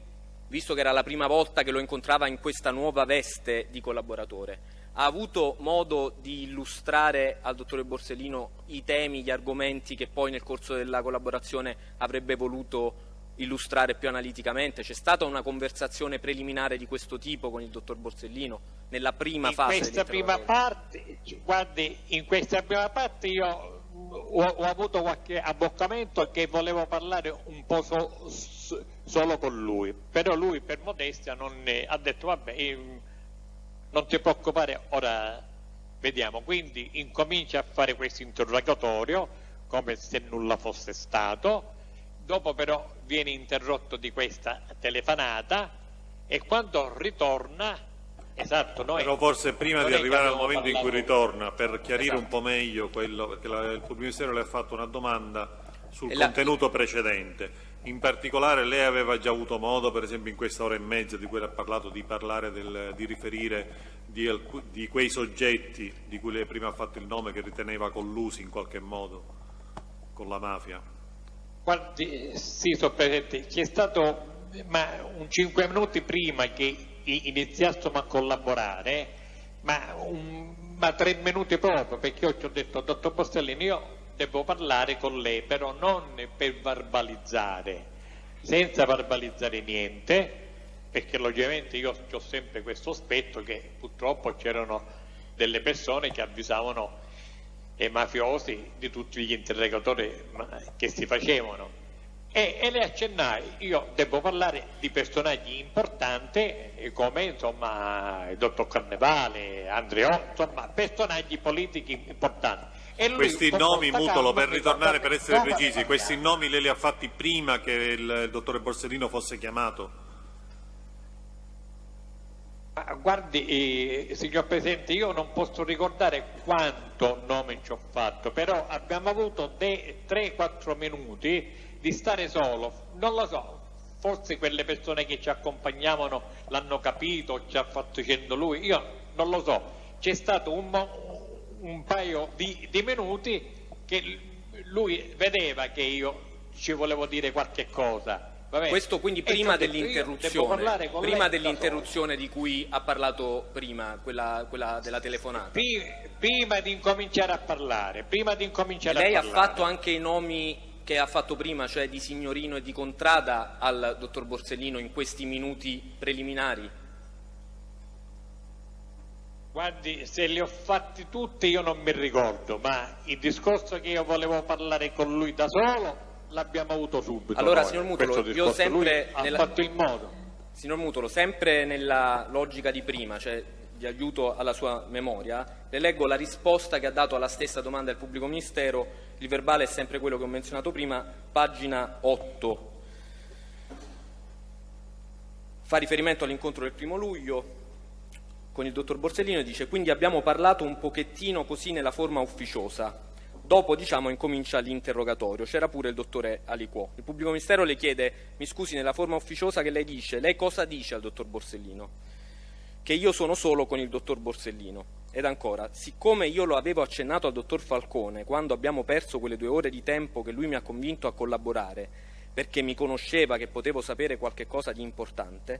visto che era la prima volta che lo incontrava in questa nuova veste di collaboratore, ha avuto modo di illustrare al dottore Borsellino i temi, gli argomenti che poi nel corso della collaborazione avrebbe voluto illustrare più analiticamente? C'è stata una conversazione preliminare di questo tipo con il dottor Borsellino nella prima fase dell'interrogatorio? Guardi, in questa prima parte io ho avuto qualche abboccamento che volevo parlare un po' solo con lui, però lui per modestia ha detto vabbè, non ti preoccupare, ora vediamo. Quindi incomincia a fare questo interrogatorio come se nulla fosse stato, dopo però viene interrotto di questa telefonata e quando ritorna, esatto, noi... Però forse prima di arrivare al momento in cui ritorna, per chiarire esatto un po' meglio quello, perché il Pubblico Ministero le ha fatto una domanda sul contenuto precedente. In particolare lei aveva già avuto modo, per esempio in questa ora e mezza di cui ha parlato, di parlare di riferire di quei soggetti di cui lei prima ha fatto il nome, che riteneva collusi in qualche modo con la mafia? Guardi, sì, sono presente. C'è stato, ma un 5 minuti prima che iniziassimo a collaborare, ma 3 minuti proprio, perché io ci ho detto: dottor Borsellino, io devo parlare con lei, però non per verbalizzare, senza verbalizzare niente, perché logicamente io ho sempre questo aspetto che purtroppo c'erano delle persone che avvisavano i mafiosi di tutti gli interrogatori che si facevano e le accennai: io devo parlare di personaggi importanti come insomma il dottor Carnevale, Andreotti, insomma personaggi politici importanti. Questi nomi, Mutolo, per ritornare, per essere precisi, questi nomi lei li ha fatti prima che il dottore Borsellino fosse chiamato? Guardi, signor Presidente, io non posso ricordare quanto nome ci ho fatto, però abbiamo avuto 3-4 minuti di stare solo, non lo so, forse quelle persone che ci accompagnavano l'hanno capito, ci ha fatto dicendo lui, io non lo so, c'è stato un paio di minuti che lui vedeva che io ci volevo dire qualche cosa. Vabbè. Questo quindi prima dell'interruzione di cui ha parlato prima, quella della telefonata. Prima di incominciare a parlare, Lei ha fatto anche i nomi che ha fatto prima, cioè di Signorino e di Contrada, al dottor Borsellino in questi minuti preliminari? Guardi, se li ho fatti tutti io non mi ricordo, ma il discorso che io volevo parlare con lui da solo l'abbiamo avuto subito. Allora, noi, signor Mutolo, io sempre ha fatto il modo. Signor Mutolo, sempre nella logica di prima, cioè di aiuto alla sua memoria, le leggo la risposta che ha dato alla stessa domanda del Pubblico Ministero. Il verbale è sempre quello che ho menzionato prima, pagina 8. Fa riferimento all'incontro del 1° luglio con il dottor Borsellino e dice: quindi abbiamo parlato un pochettino così nella forma ufficiosa. Dopo, incomincia l'interrogatorio. C'era pure il dottore Aliquò. Il Pubblico Ministero le chiede: mi scusi, nella forma ufficiosa che lei dice, lei cosa dice al dottor Borsellino? Che io sono solo con il dottor Borsellino. Ed ancora: siccome io lo avevo accennato al dottor Falcone quando abbiamo perso quelle 2 ore di tempo che lui mi ha convinto a collaborare, perché mi conosceva che potevo sapere qualche cosa di importante,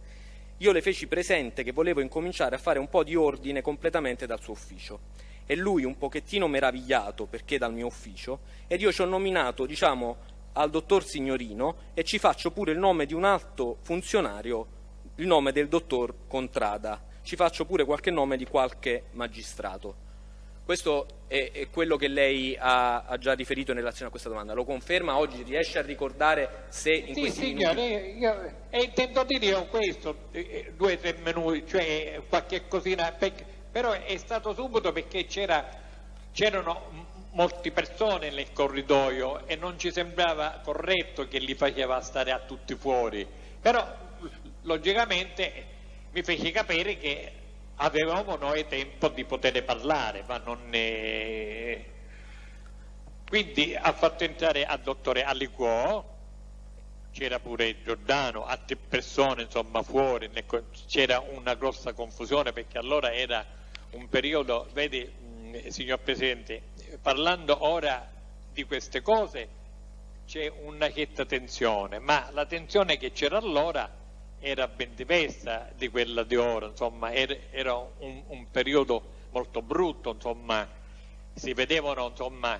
io le feci presente che volevo incominciare a fare un po' di ordine completamente dal suo ufficio. E lui, un pochettino meravigliato perché dal mio ufficio, ed io ci ho nominato, al dottor Signorino e ci faccio pure il nome di un alto funzionario, il nome del dottor Contrada, ci faccio pure qualche nome di qualche magistrato. Questo è quello che lei ha già riferito in relazione a questa domanda. Lo conferma oggi? Riesce a ricordare se in Sì, questi signore, minuti... intendo dire io questo, 2 o 3 minuti, cioè qualche cosina, però è stato subito perché c'erano molte persone nel corridoio e non ci sembrava corretto che li faceva stare a tutti fuori, però logicamente mi fece capire che avevamo noi tempo di poter parlare, ma non ne... Quindi ha fatto entrare al dottore Aliquò, c'era pure Giordano, altre persone insomma fuori, c'era una grossa confusione perché allora era un periodo, vedi signor Presidente, parlando ora di queste cose c'è una certa tensione, ma la tensione che c'era allora era ben diversa di quella di ora, insomma era un periodo molto brutto, insomma si vedevano insomma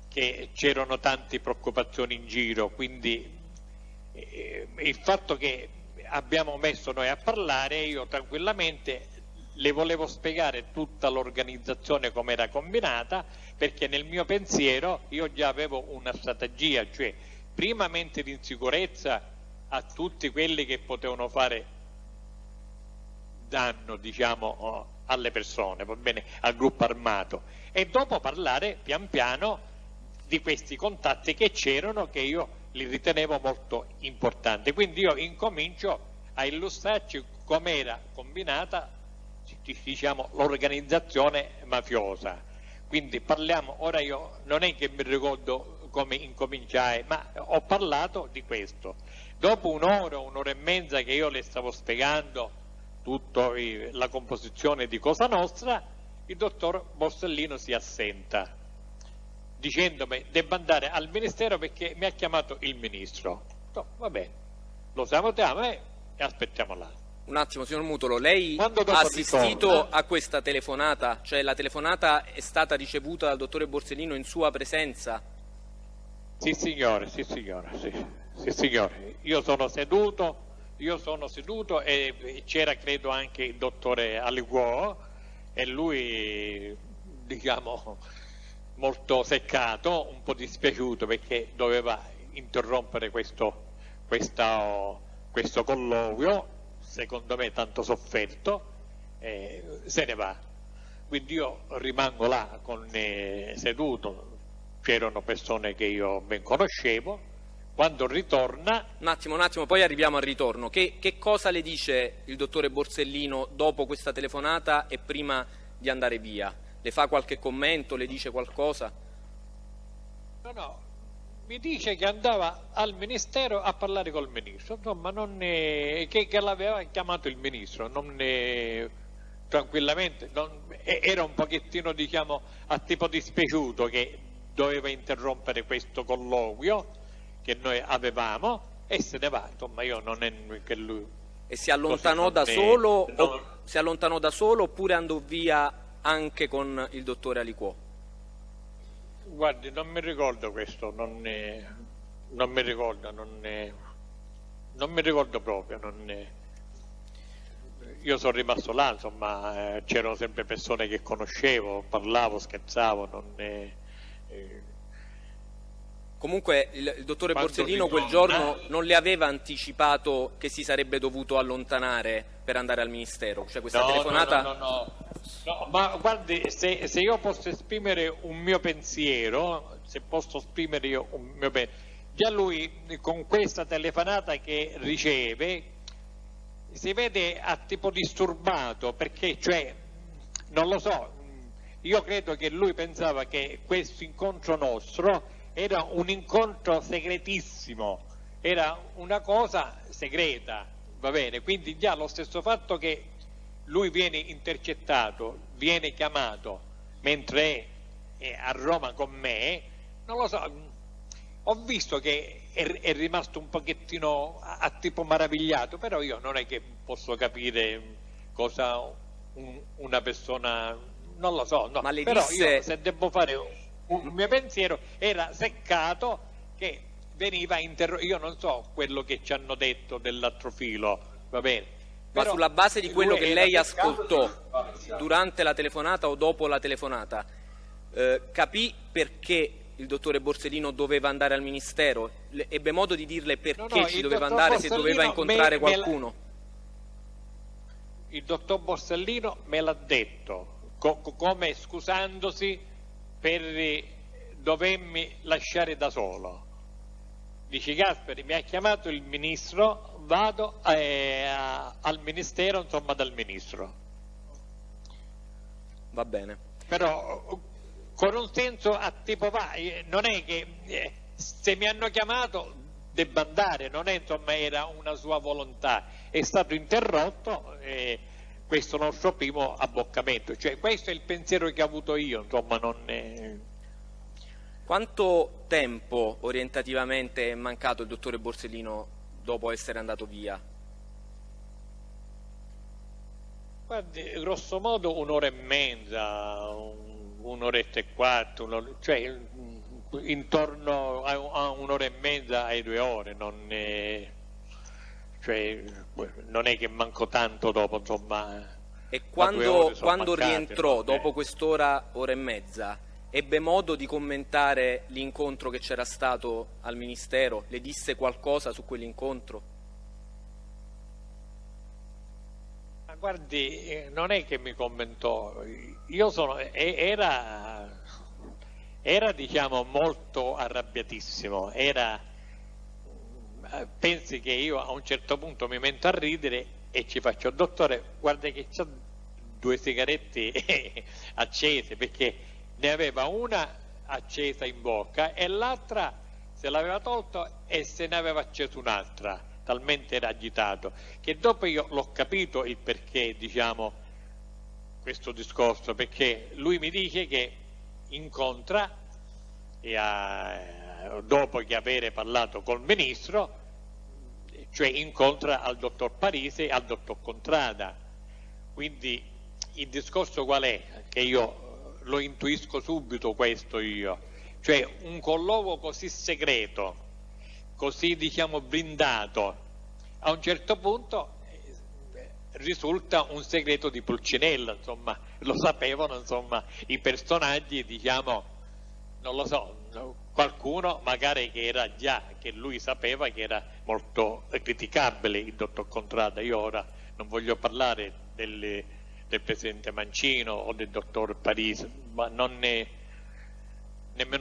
che c'erano tante preoccupazioni in giro, quindi il fatto che abbiamo messo noi a parlare, io tranquillamente le volevo spiegare tutta l'organizzazione come era combinata, perché nel mio pensiero io già avevo una strategia, cioè prima mente di insicurezza a tutti quelli che potevano fare danno, diciamo, alle persone, va bene, al gruppo armato, e dopo parlare pian piano di questi contatti che c'erano, che io li ritenevo molto importanti. Quindi io incomincio a illustrarci com'era combinata, diciamo, l'organizzazione mafiosa. Quindi parliamo, ora io non è che mi ricordo come incominciai, ma ho parlato di questo. Dopo un'ora e mezza che io le stavo spiegando tutta la composizione di Cosa Nostra, il dottor Borsellino si assenta, dicendomi devo andare al Ministero perché mi ha chiamato il Ministro. No, va bene, lo salutiamo e aspettiamo là. Un attimo, signor Mutolo, lei ha assistito ritorna a questa telefonata? Cioè la telefonata è stata ricevuta dal dottore Borsellino in sua presenza? Sì signore, sì signore, sì signore. Io sono seduto e c'era credo anche il dottore Aliquò e lui, diciamo, molto seccato, un po' dispiaciuto perché doveva interrompere questo colloquio, secondo me tanto sofferto, se ne va. Quindi io rimango là seduto, c'erano persone che io ben conoscevo. Quando ritorna... Un attimo, poi arriviamo al ritorno. Che cosa le dice il dottore Borsellino dopo questa telefonata e prima di andare via? Le fa qualche commento, le dice qualcosa? No, mi dice che andava al Ministero a parlare col Ministro, insomma che l'aveva chiamato il Ministro, tranquillamente, era un pochettino, diciamo, a tipo dispiaciuto che doveva interrompere questo colloquio che noi avevamo e se ne va, insomma io non è che lui... E si allontanò da solo si allontanò da solo oppure andò via anche con il dottore Aliquò? Guardi, non mi ricordo questo, non mi ricordo, non mi ricordo proprio, io sono rimasto là, insomma, c'erano sempre persone che conoscevo, parlavo, scherzavo, Comunque il dottore Borsellino quel giorno non le aveva anticipato che si sarebbe dovuto allontanare per andare al Ministero? Cioè questa telefonata... No, ma guardi, se io posso esprimere un mio pensiero, già lui con questa telefonata che riceve si vede a tipo disturbato, perché cioè, non lo so, io credo che lui pensava che questo incontro nostro era un incontro segretissimo, era una cosa segreta, va bene? Quindi già lo stesso fatto che lui viene intercettato, viene chiamato mentre è a Roma con me, non lo so, ho visto che è rimasto un pochettino a tipo maravigliato, però io non è che posso capire cosa una persona, non lo so, no. Ma le però disse... io se devo fare un mio pensiero era seccato che veniva interrogato, io non so quello che ci hanno detto dell'altro filo, va bene. Ma Però sulla base di quello che lei ascoltò di... durante la telefonata o dopo la telefonata, capì perché il dottore Borsellino doveva andare al Ministero? Ebbe modo di dirle perché ci doveva andare, se doveva incontrare qualcuno? Il dottor Borsellino me l'ha detto, come scusandosi per dovermi lasciare da solo. Dice: Gasperi, mi ha chiamato il ministro, vado al ministero, insomma dal ministro. Va bene. Però con un senso a tipo va, non è che se mi hanno chiamato debba andare, non è, insomma, era una sua volontà, è stato interrotto questo nostro primo abboccamento, cioè questo è il pensiero che ho avuto io, insomma. Non è... Quanto tempo orientativamente è mancato il dottore Borsellino dopo essere andato via? Guardi, grosso modo un'ora e mezza, un'oretta e quarto, cioè intorno a un'ora e mezza ai 2 ore, non è che manco tanto dopo, insomma. E quando mancate, rientrò, dopo quest'ora, ora e mezza, ebbe modo di commentare l'incontro che c'era stato al Ministero? Le disse qualcosa su quell'incontro? Ma guardi, non è che mi commentò, era diciamo molto arrabbiatissimo, pensi che io a un certo punto mi metto a ridere e ci faccio: dottore, guarda che c'ho 2 sigarette accese, perché ne aveva una accesa in bocca e l'altra se l'aveva tolto e se ne aveva acceso un'altra, talmente era agitato, che dopo io l'ho capito il perché, diciamo, questo discorso, perché lui mi dice che incontra, dopo che avere parlato col ministro, cioè incontra al dottor Parisi e al dottor Contrada. Quindi il discorso qual è? Che io lo intuisco subito questo io, cioè un colloquio così segreto, così diciamo blindato, a un certo punto risulta un segreto di Pulcinella, insomma, lo sapevano, insomma, i personaggi, diciamo, non lo so, qualcuno magari che era già, che lui sapeva che era molto criticabile il dottor Contrada. Io ora non voglio parlare del presidente Mancino o del dottor Parisi, ma nemmeno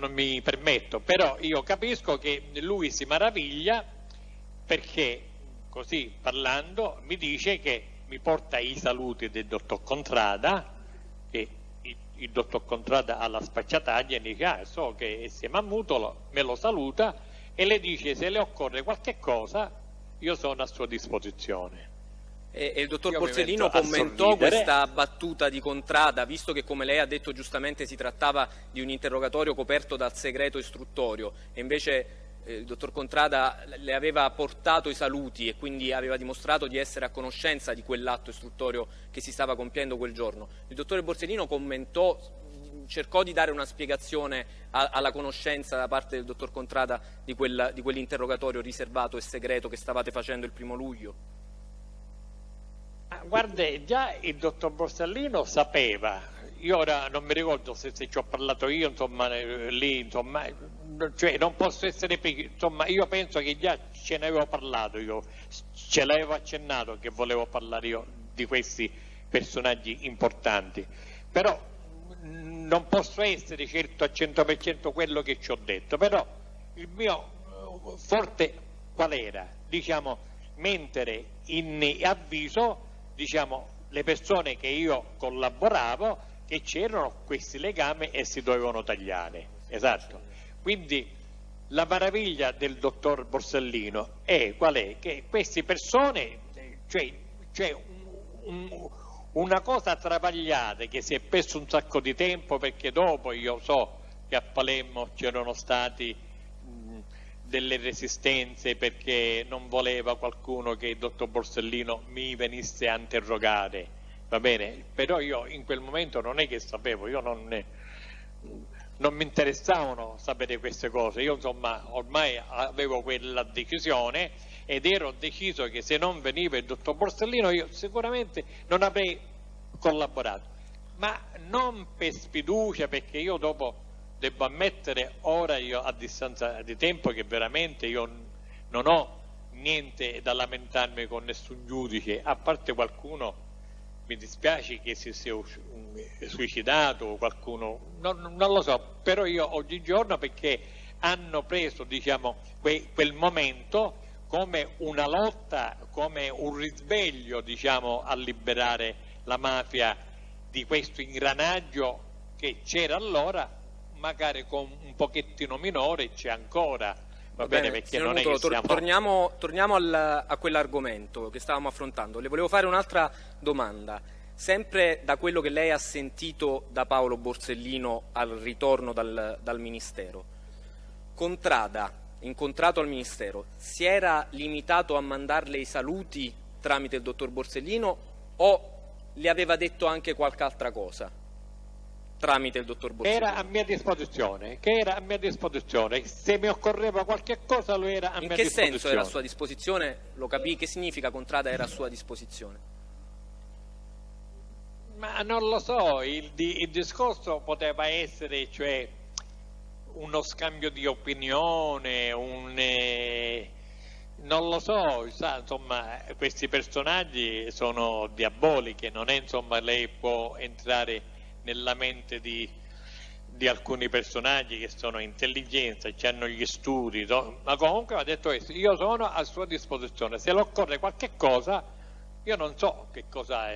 mi permetto, però io capisco che lui si meraviglia perché così parlando mi dice che mi porta i saluti del dottor Contrada, che il dottor Contrada ha la sfacciataglia e dice: so che insieme a Mutolo, me lo saluta e le dice: se le occorre qualche cosa io sono a sua disposizione. E il dottor Borsellino commentò questa battuta di Contrada, visto che, come lei ha detto giustamente, si trattava di un interrogatorio coperto dal segreto istruttorio e invece il dottor Contrada le aveva portato i saluti e quindi aveva dimostrato di essere a conoscenza di quell'atto istruttorio che si stava compiendo quel giorno. Il dottore Borsellino commentò, cercò di dare una spiegazione alla conoscenza da parte del dottor Contrada di quell'interrogatorio riservato e segreto che stavate facendo il 1° luglio. Guarda, già il dottor Borsellino sapeva, io ora non mi ricordo se ci ho parlato io, insomma, lì, insomma, cioè non posso essere, insomma, io penso che già ce ne avevo parlato, io ce l'avevo accennato che volevo parlare io di questi personaggi importanti, però non posso essere certo al 100% quello che ci ho detto, però il mio forte qual era? Diciamo, mentre in avviso, diciamo, le persone che io collaboravo che c'erano questi legami e si dovevano tagliare, esatto. Quindi la meraviglia del dottor Borsellino è qual è? Che queste persone, cioè una cosa travagliata che si è perso un sacco di tempo, perché dopo io so che a Palermo c'erano stati delle resistenze perché non voleva qualcuno che il dottor Borsellino mi venisse a interrogare, va bene? Però io in quel momento non è che sapevo, io non non mi interessavano sapere queste cose. Io insomma ormai avevo quella decisione ed ero deciso che se non veniva il dottor Borsellino io sicuramente non avrei collaborato, ma non per sfiducia, perché io dopo devo ammettere ora, io a distanza di tempo, che veramente io non ho niente da lamentarmi con nessun giudice, a parte qualcuno, mi dispiace che si sia suicidato o qualcuno, non lo so, però io oggigiorno, perché hanno preso, diciamo, quel momento come una lotta, come un risveglio, diciamo, a liberare la mafia di questo ingranaggio che c'era allora, magari con un pochettino minore, c'è ancora. Va bene, perché non è che siamo... Torniamo a quell'argomento che stavamo affrontando. Le volevo fare un'altra domanda, sempre da quello che lei ha sentito da Paolo Borsellino al ritorno dal Ministero. Contrada, incontrato al Ministero, si era limitato a mandarle i saluti tramite il dottor Borsellino o le aveva detto anche qualche altra cosa tramite il dottor Borsellino? Era a mia disposizione, se mi occorreva qualche cosa lo era a mia disposizione. In che senso era a sua disposizione? Lo capì? Che significa Contrada era a sua disposizione? Ma non lo so, il discorso poteva essere, cioè, uno scambio di opinione, non lo so, sa, insomma, questi personaggi sono diabolici, non è, insomma, lei può entrare nella mente di alcuni personaggi che sono intelligenza, che hanno gli studi, no? Ma comunque ha detto questo: io sono a sua disposizione, se le occorre qualche cosa, io non so che cosa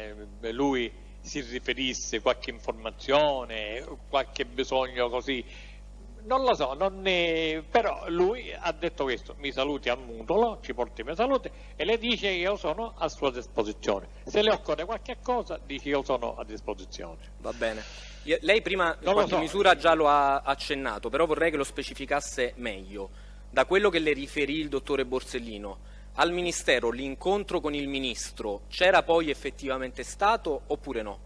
lui si riferisse, qualche informazione, qualche bisogno così, non lo so, però lui ha detto questo: mi saluti al Mutolo, ci porti i miei saluti e le dice che io sono a sua disposizione, se le occorre qualche cosa dice io sono a disposizione. Va bene. Lei prima in qualche misura già lo ha accennato, però vorrei che lo specificasse meglio. Da quello che le riferì il dottore Borsellino, al Ministero l'incontro con il Ministro c'era poi effettivamente stato oppure no?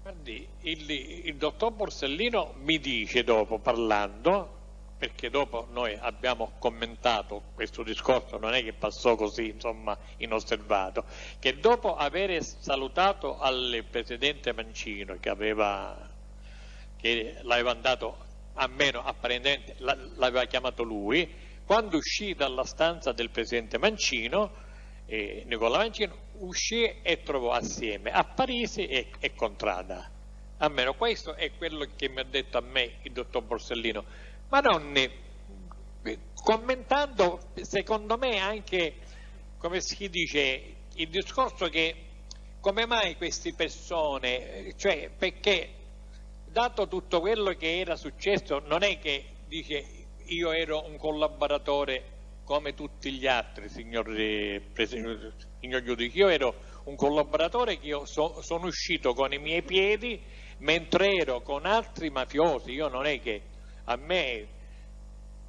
Guardi, il dottor Borsellino mi dice dopo, parlando, perché dopo noi abbiamo commentato questo discorso, non è che passò così, insomma, inosservato, che dopo aver salutato al presidente Mancino, che l'aveva andato, almeno apparentemente l'aveva chiamato lui, quando uscì dalla stanza del presidente Mancino, Nicola Mancino uscì e trovò assieme a Parisi e Contrada. Almeno questo è quello che mi ha detto a me il dottor Borsellino, ma non commentando, secondo me, anche, come si dice, il discorso che come mai queste persone, cioè, perché dato tutto quello che era successo, non è che dice io ero un collaboratore come tutti gli altri, signor giudice, io ero un collaboratore che io sono uscito con i miei piedi mentre ero con altri mafiosi. Io non è che a me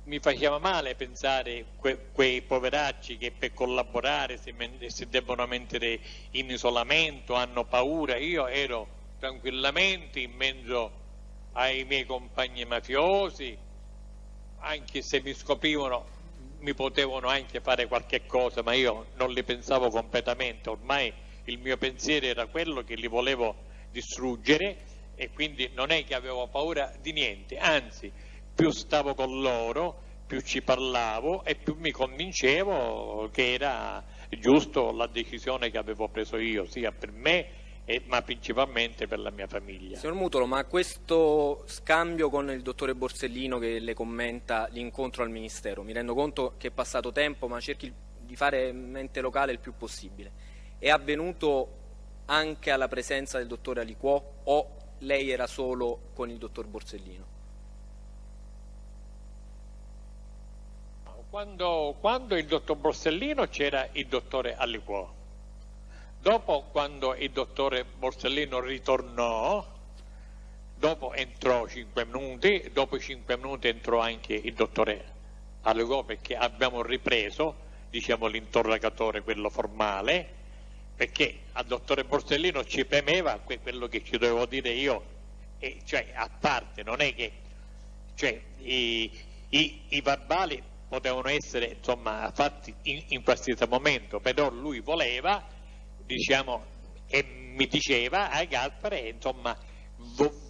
mi faceva male pensare quei poveracci che per collaborare si debbono mettere in isolamento, hanno paura. Io ero tranquillamente in mezzo ai miei compagni mafiosi, anche se mi scoprivano mi potevano anche fare qualche cosa, ma io non li pensavo completamente. Ormai il mio pensiero era quello che li volevo distruggere e quindi non è che avevo paura di niente, anzi più stavo con loro, più ci parlavo e più mi convincevo che era giusto la decisione che avevo preso io, sia per me ma principalmente per la mia famiglia. Signor Mutolo, ma questo scambio con il dottore Borsellino che le commenta l'incontro al Ministero, mi rendo conto che è passato tempo, ma cerchi di fare mente locale il più possibile, è avvenuto anche alla presenza del dottore Aliquò o lei era solo con il dottor Borsellino? Quando il dottor Borsellino c'era il dottore Aliquò. Dopo, quando il dottore Borsellino ritornò, dopo entrò 5 minuti, dopo 5 minuti entrò anche il dottore Aliquò, perché abbiamo ripreso, diciamo, l'interrogatore, quello formale, perché al dottore Borsellino ci premeva quello che ci dovevo dire io cioè a parte, non è che cioè, i verbali potevano essere insomma fatti in qualsiasi momento, però lui voleva, diciamo, e mi diceva a Gaspare, insomma,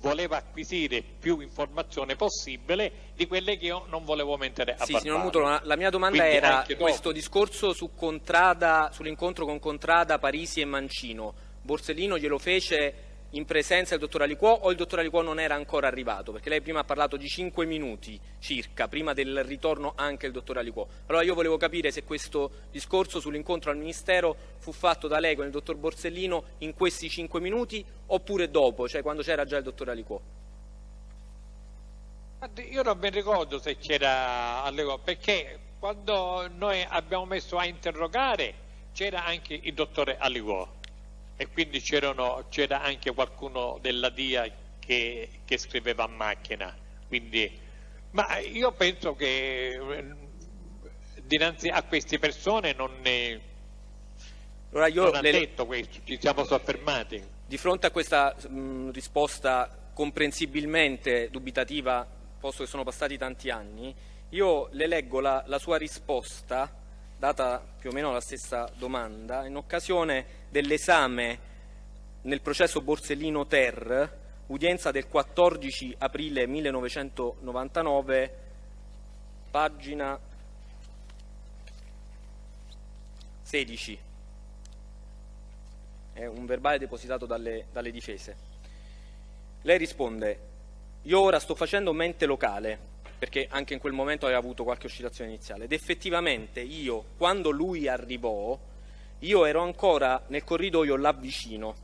voleva acquisire più informazione possibile di quelle che io non volevo mettere a verbale. Signor Mutolo, la mia domanda Quindi era questo discorso su Contrada, sull'incontro con Contrada, Parisi e Mancino. Borsellino glielo fece in presenza del dottor Aliquò o il dottor Aliquò non era ancora arrivato? Perché lei prima ha parlato di 5 minuti circa, prima del ritorno anche il dottor Aliquò. Allora io volevo capire se questo discorso sull'incontro al Ministero fu fatto da lei con il dottor Borsellino in questi 5 minuti oppure dopo, cioè quando c'era già il dottor Aliquò. Io non mi ricordo se c'era Aliquò, perché quando noi abbiamo messo a interrogare c'era anche il dottore Aliquò. E quindi c'era anche qualcuno della DIA che scriveva a macchina. Quindi, ma io penso che dinanzi a queste persone non ha detto questo, ci siamo soffermati. Di fronte a questa risposta comprensibilmente dubitativa, posto che sono passati tanti anni, io le leggo la sua risposta data più o meno la stessa domanda, in occasione dell'esame nel processo Borsellino Ter, udienza del 14 aprile 1999, pagina 16. È un verbale depositato dalle difese. Lei risponde: io ora sto facendo mente locale, perché anche in quel momento aveva avuto qualche oscillazione iniziale, ed effettivamente io, quando lui arrivò, io ero ancora nel corridoio là vicino,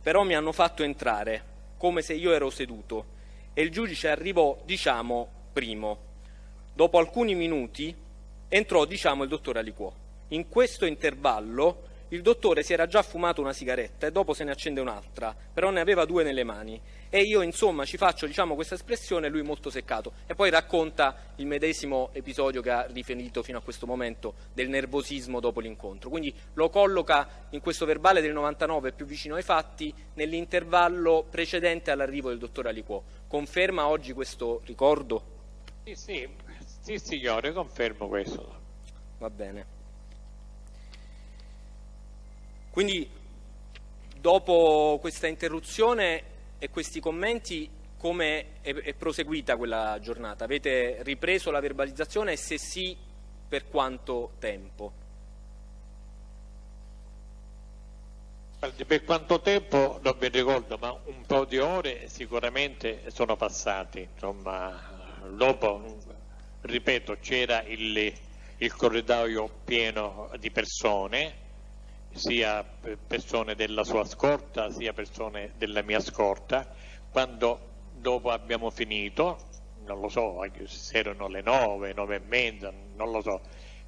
però mi hanno fatto entrare, come se io ero seduto, e il giudice arrivò, diciamo, primo. Dopo alcuni minuti entrò, diciamo, il dottore Aliquò. In questo intervallo il dottore si era già fumato una sigaretta e dopo se ne accende un'altra, però ne aveva 2 nelle mani. E io insomma ci faccio, diciamo, questa espressione, lui molto seccato, e poi racconta il medesimo episodio che ha riferito fino a questo momento del nervosismo dopo l'incontro. Quindi lo colloca in questo verbale del 99 più vicino ai fatti, nell'intervallo precedente all'arrivo del dottor Aliquò. Conferma oggi questo ricordo? Sì, signore, confermo questo. Va bene. Quindi dopo questa interruzione e questi commenti, come è proseguita quella giornata? Avete ripreso la verbalizzazione e se sì, per quanto tempo? Per quanto tempo non mi ricordo, ma un po' di ore sicuramente sono passati. Insomma, dopo, ripeto, c'era il corridoio pieno di persone, sia persone della sua scorta sia persone della mia scorta. Quando dopo abbiamo finito, non lo so se erano le 9, 9:30, non lo so,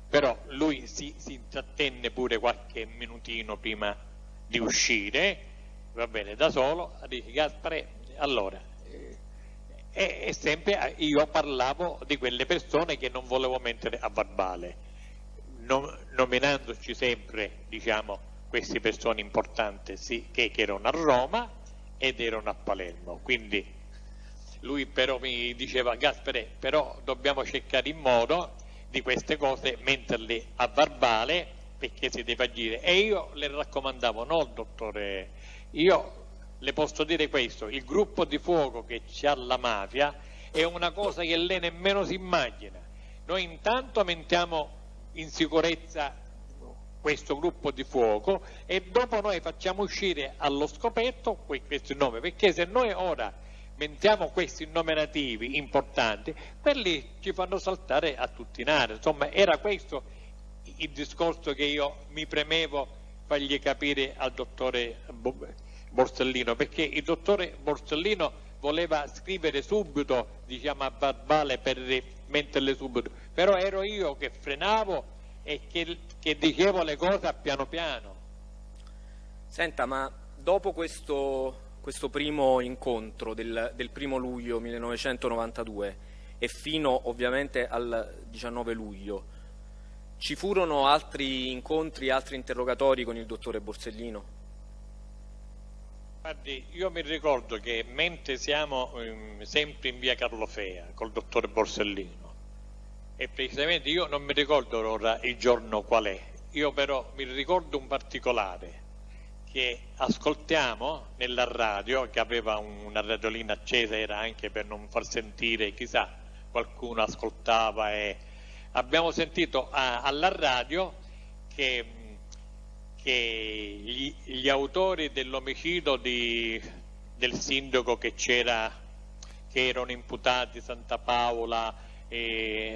però lui si intrattenne pure qualche minutino prima di uscire, va bene, da solo. Dice: Gaspare, allora, e sempre io parlavo di quelle persone che non volevo mettere a verbale, nominandoci sempre, diciamo, queste persone importanti, sì, che erano a Roma ed erano a Palermo. Quindi lui però mi diceva: Gaspare, però dobbiamo cercare in modo di queste cose metterle a verbale, perché si deve agire. E io le raccomandavo: no, dottore, io le posso dire questo, il gruppo di fuoco che c'ha la mafia è una cosa che lei nemmeno si immagina. Noi intanto mettiamo in sicurezza questo gruppo di fuoco e dopo noi facciamo uscire allo scoperto questi nomi, perché se noi ora mettiamo questi nominativi importanti, quelli ci fanno saltare a tutti in aria. Insomma, era questo il discorso che io mi premevo fargli capire al dottore Borsellino, perché il dottore Borsellino voleva scrivere subito, diciamo, a verbale per metterle subito, però ero io che frenavo e che dicevo le cose piano piano. Senta, ma dopo questo primo incontro del 1° luglio 1992 e fino ovviamente al 19 luglio, ci furono altri incontri, altri interrogatori con il dottore Borsellino? Guardi, io mi ricordo che mentre siamo sempre in via Carlofea col dottore Borsellino, e precisamente io non mi ricordo ora il giorno qual è, io però mi ricordo un particolare, che ascoltiamo nella radio, che aveva una radiolina accesa, era anche per non far sentire, chissà, qualcuno ascoltava, e abbiamo sentito alla radio che gli autori dell'omicidio del sindaco che erano imputati, Santa Paola,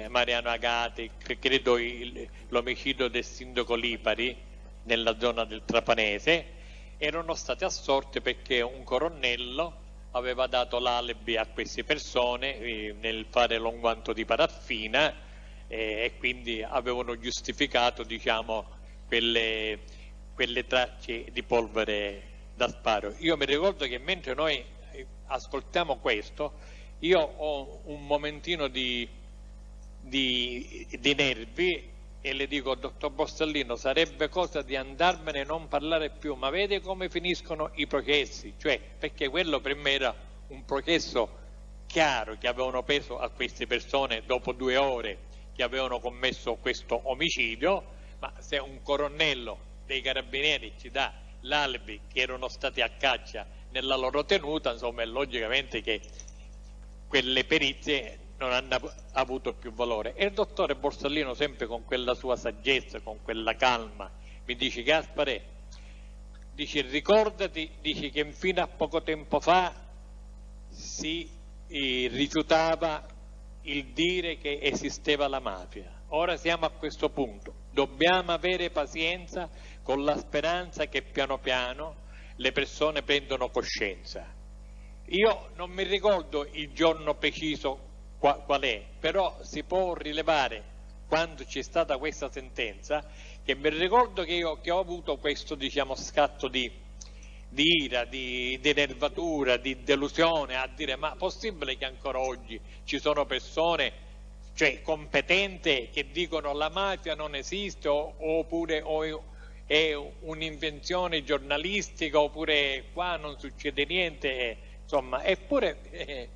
Mariano Agati, credo l'omicidio del sindaco Lipari nella zona del Trapanese, erano stati assolti perché un colonnello aveva dato l'alibi a queste persone nel fare l'unguanto di paraffina, e quindi avevano giustificato, diciamo, quelle tracce di polvere da sparo. Io mi ricordo che mentre noi ascoltiamo questo, io ho un momentino di nervi e le dico: dottor Borsellino, sarebbe cosa di andarmene e non parlare più, ma vede come finiscono i processi, cioè, perché quello per me era un processo chiaro, che avevano preso a queste persone dopo 2 ore che avevano commesso questo omicidio, ma se un colonnello dei carabinieri ci dà l'alibi che erano stati a caccia nella loro tenuta, insomma è logicamente che quelle perizie non hanno avuto più valore. E il dottore Borsellino, sempre con quella sua saggezza, con quella calma, mi dice: Gaspare, dice, ricordati, dice, che fino a poco tempo fa si rifiutava il dire che esisteva la mafia. Ora siamo a questo punto, dobbiamo avere pazienza con la speranza che piano piano le persone prendono coscienza. Io non mi ricordo il giorno preciso qual è, però si può rilevare, quando c'è stata questa sentenza, che mi ricordo che ho avuto questo, diciamo, scatto di ira, di nervatura, di delusione, a dire: ma possibile che ancora oggi ci sono persone, cioè competenti, che dicono la mafia non esiste, oppure è un'invenzione giornalistica, oppure qua non succede niente, insomma, eppure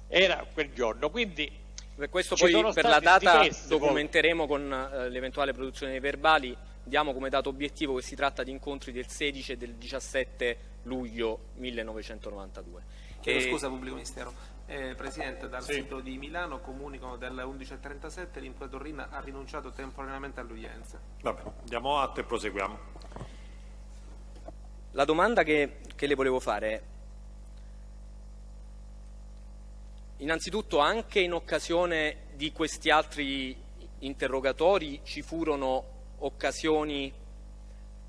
era quel giorno. Quindi per questo poi per la data documenteremo con l'eventuale produzione dei verbali. Diamo come dato obiettivo che si tratta di incontri del 16 e del 17 luglio 1992. Scusa, Pubblico Ministero. Presidente, dal sito di Milano comunicano delle 11:37 l'imputato Riina ha rinunciato temporaneamente all'udienza. Vabbè, diamo atto e proseguiamo. La domanda che le volevo fare: innanzitutto, anche in occasione di questi altri interrogatori ci furono occasioni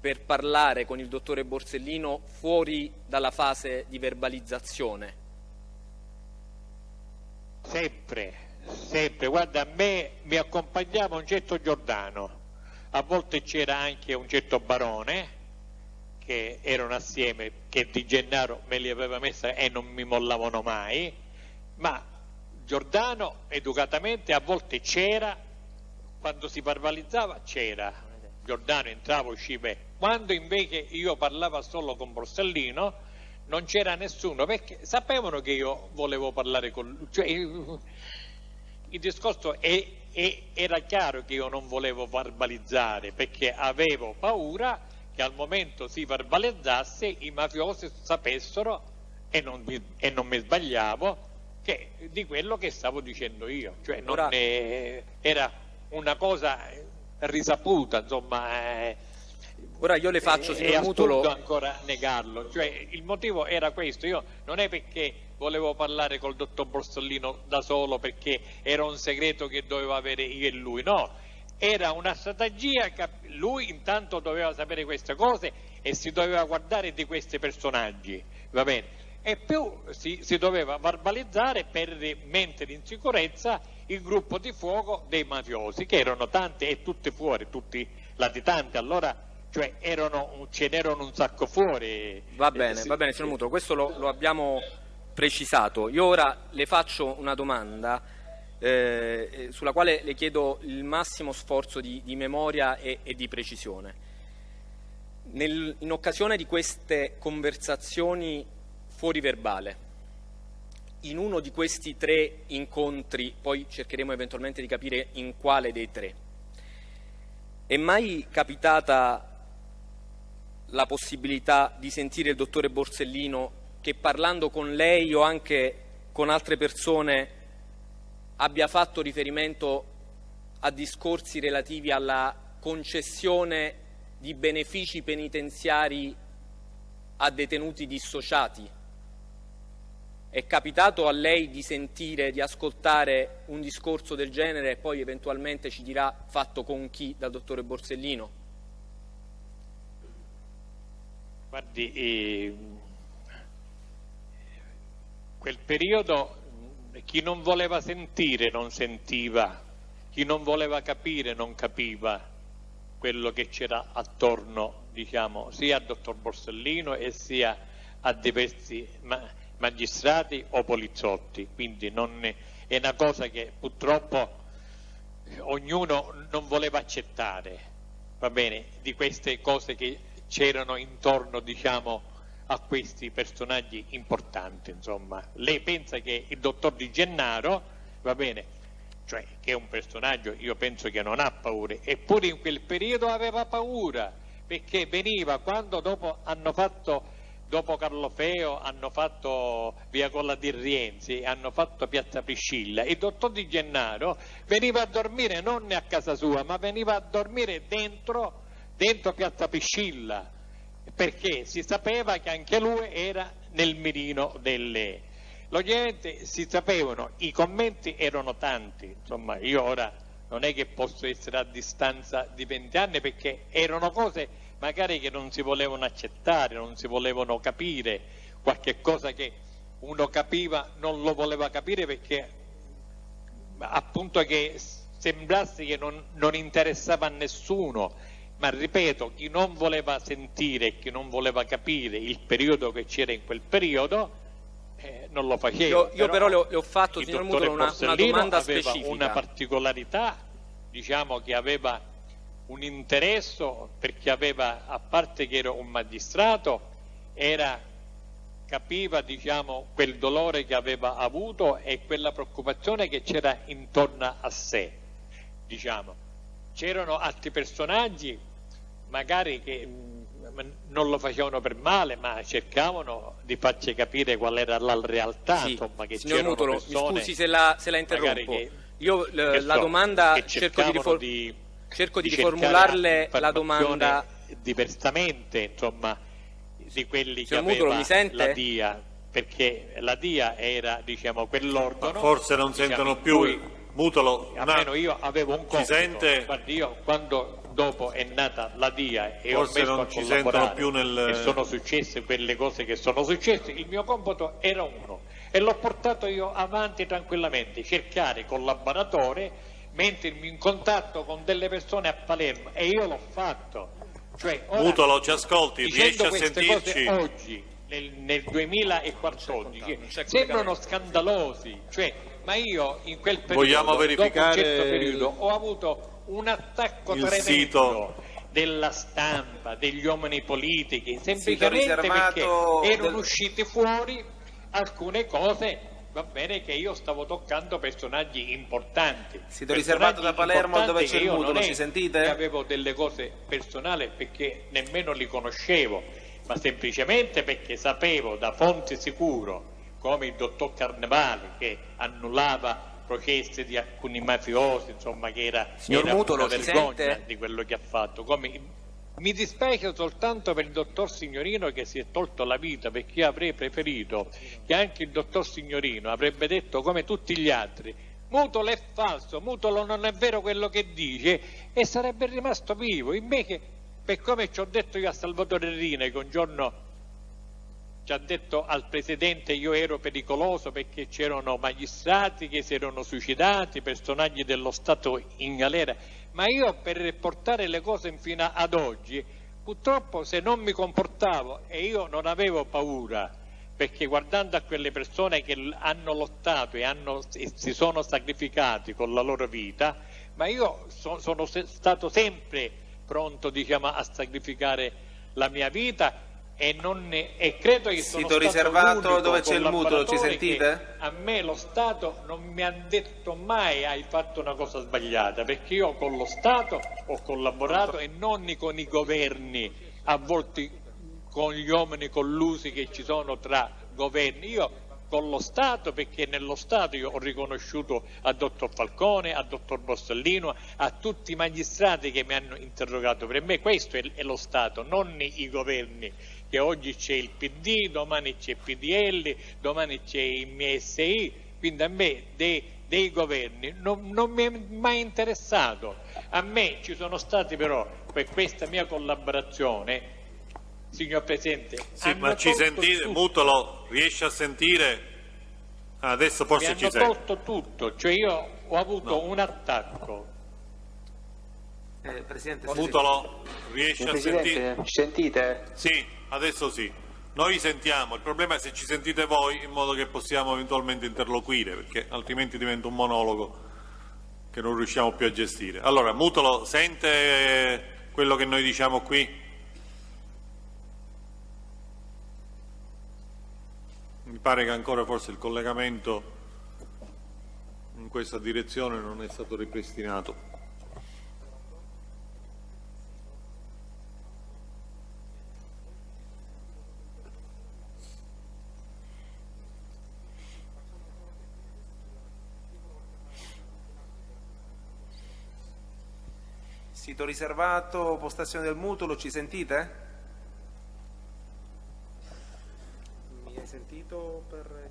per parlare con il dottore Borsellino fuori dalla fase di verbalizzazione? Sempre, guarda, a me mi accompagnava un certo Giordano, a volte c'era anche un certo Barone, che erano assieme, che Di Gennaro me li aveva messa e non mi mollavano mai, ma Giordano educatamente a volte c'era, quando si verbalizzava c'era, Giordano entrava, usciva. Quando invece io parlavo solo con Borsellino non c'era nessuno, perché sapevano che io volevo parlare con lui, cioè, il discorso era chiaro che io non volevo verbalizzare, perché avevo paura che al momento si verbalizzasse i mafiosi sapessero, e non mi sbagliavo, che di quello che stavo dicendo io, cioè non era una cosa risaputa, insomma. Ora io le faccio, signor Mutolo, ancora negarlo, cioè il motivo era questo. Io non è perché volevo parlare col dottor Borsellino da solo, perché era un segreto che dovevo avere io e lui, no, era una strategia che lui intanto doveva sapere queste cose e si doveva guardare di questi personaggi, va bene? E più si doveva verbalizzare per mettere in sicurezza il gruppo di fuoco dei mafiosi, che erano tanti e tutti fuori, tutti latitanti, allora, cioè ce n'erano un sacco fuori. Va bene, signor Mutolo, questo lo abbiamo precisato. Io ora le faccio una domanda sulla quale le chiedo il massimo sforzo di memoria e di precisione. In occasione di queste conversazioni fuori verbale, in uno di questi 3 incontri, poi cercheremo eventualmente di capire in quale dei 3, è mai capitata la possibilità di sentire il dottore Borsellino che, parlando con lei o anche con altre persone, abbia fatto riferimento a discorsi relativi alla concessione di benefici penitenziari a detenuti dissociati? È capitato a lei di sentire, di ascoltare un discorso del genere e poi eventualmente ci dirà fatto con chi dal dottore Borsellino? Guardi, quel periodo chi non voleva sentire non sentiva, chi non voleva capire non capiva quello che c'era attorno, diciamo, sia al dottor Borsellino e sia a diversi magistrati o poliziotti. Quindi è una cosa che purtroppo ognuno non voleva accettare, va bene, di queste cose che c'erano intorno, diciamo, a questi personaggi importanti. Insomma, lei pensa che il dottor Di Gennaro, va bene, cioè che è un personaggio, io penso che non ha paure, eppure in quel periodo aveva paura, perché veniva quando dopo Carlo Feo hanno fatto Via Colla di Rienzi, hanno fatto Piazza Priscilla, il dottor Di Gennaro veniva a dormire non a casa sua, ma veniva a dormire dentro Piazza Priscilla, perché si sapeva che anche lui era nel mirino delle... Logicamente si sapevano, i commenti erano tanti, insomma io ora non è che posso essere a distanza di 20 anni, perché erano cose magari che non si volevano accettare, non si volevano capire, qualche cosa che uno capiva non lo voleva capire perché appunto che sembrasse che non interessava a nessuno. Ma ripeto, chi non voleva sentire, chi non voleva capire il periodo che c'era in quel periodo, non lo faceva. Io però le ho fatto, signor Mutolo, una domanda aveva specifica. Una particolarità, diciamo che aveva un interesse, perché aveva, a parte che era un magistrato, capiva, diciamo, quel dolore che aveva avuto e quella preoccupazione che c'era intorno a sé, diciamo. C'erano altri personaggi magari che non lo facevano per male, ma cercavano di farci capire qual era la realtà. Sì. Insomma, che signor Mutolo, mi scusi se la interrompo. Io la domanda cerco di riformularle la domanda diversamente, insomma, di quelli che Mutolo, aveva la DIA, perché la DIA era, diciamo, quell'organo. Forse non sentono più. Mutolo, almeno io avevo un compito. Ci sente? Guardi, io quando dopo è nata la DIA e forse ho messo non a ci sentono più e sono successe quelle cose che sono successe, il mio compito era uno e l'ho portato io avanti tranquillamente, cercare collaboratori, mettermi in contatto con delle persone a Palermo, e io l'ho fatto. Cioè, ora, Mutolo, ci ascolti, riesci a Cose sentirci? oggi, nel 2014, sembrano scandalosi, cioè, ma io in quel periodo, vogliamo verificare dopo un certo periodo, ho avuto un attacco tremendo sito della stampa, degli uomini politici, semplicemente perché erano uscite fuori alcune cose, va bene, che io stavo toccando personaggi importanti. Sito riservato da Palermo, dove c'è il Mutolo, ci sentite? Avevo delle cose personali perché nemmeno li conoscevo, ma semplicemente perché sapevo da fonte sicuro, come il dottor Carnevali, che annullava processi di alcuni mafiosi, insomma, che era Mutolo, una vergogna di quello che ha fatto. Mi dispiace soltanto per il dottor Signorino che si è tolto la vita, perché io avrei preferito che anche il dottor Signorino avrebbe detto come tutti gli altri: Mutolo è falso, Mutolo non è vero quello che dice, e sarebbe rimasto vivo. Invece, per come ci ho detto io a Salvatore Rina, che un giorno ci ha detto al Presidente io ero pericoloso perché c'erano magistrati che si erano suicidati, personaggi dello Stato in galera, ma io per portare le cose fino ad oggi, purtroppo se non mi comportavo, e io non avevo paura, perché guardando a quelle persone che hanno lottato e si sono sacrificati con la loro vita, ma io sono stato sempre pronto, diciamo, a sacrificare la mia vita e credo che sono Sito stato riservato l'unico dove c'è il mutuo, ci collaboratore sentite? che a me lo Stato non mi ha detto mai hai fatto una cosa sbagliata, perché io con lo Stato ho collaborato e non con i governi, a volte con gli uomini collusi che ci sono tra governi. Io con lo Stato, perché nello Stato io ho riconosciuto a dottor Falcone, a dottor Borsellino, a tutti i magistrati che mi hanno interrogato. Per me questo è lo Stato, non i governi, che oggi c'è il PD, domani c'è il PDL, domani c'è il MSI, quindi a me dei governi non mi è mai interessato. A me ci sono stati però, per questa mia collaborazione, signor Presidente, sì, ma ci sentite? tutto. Mutolo, riesce a sentire? Adesso forse ci Mi sei. hanno tolto tutto, cioè io ho avuto un attacco. Presidente, Mutolo, riesce a sentire? Presidente, ci sentite? Sì, adesso sì. Noi sentiamo, il problema è se ci sentite voi in modo che possiamo eventualmente interloquire, perché altrimenti diventa un monologo che non riusciamo più a gestire. Allora, Mutolo, sente quello che noi diciamo qui? Mi pare che ancora forse il collegamento in questa direzione non è stato ripristinato. Sito riservato, postazione del mutuo, ci sentite? Mi hai sentito per...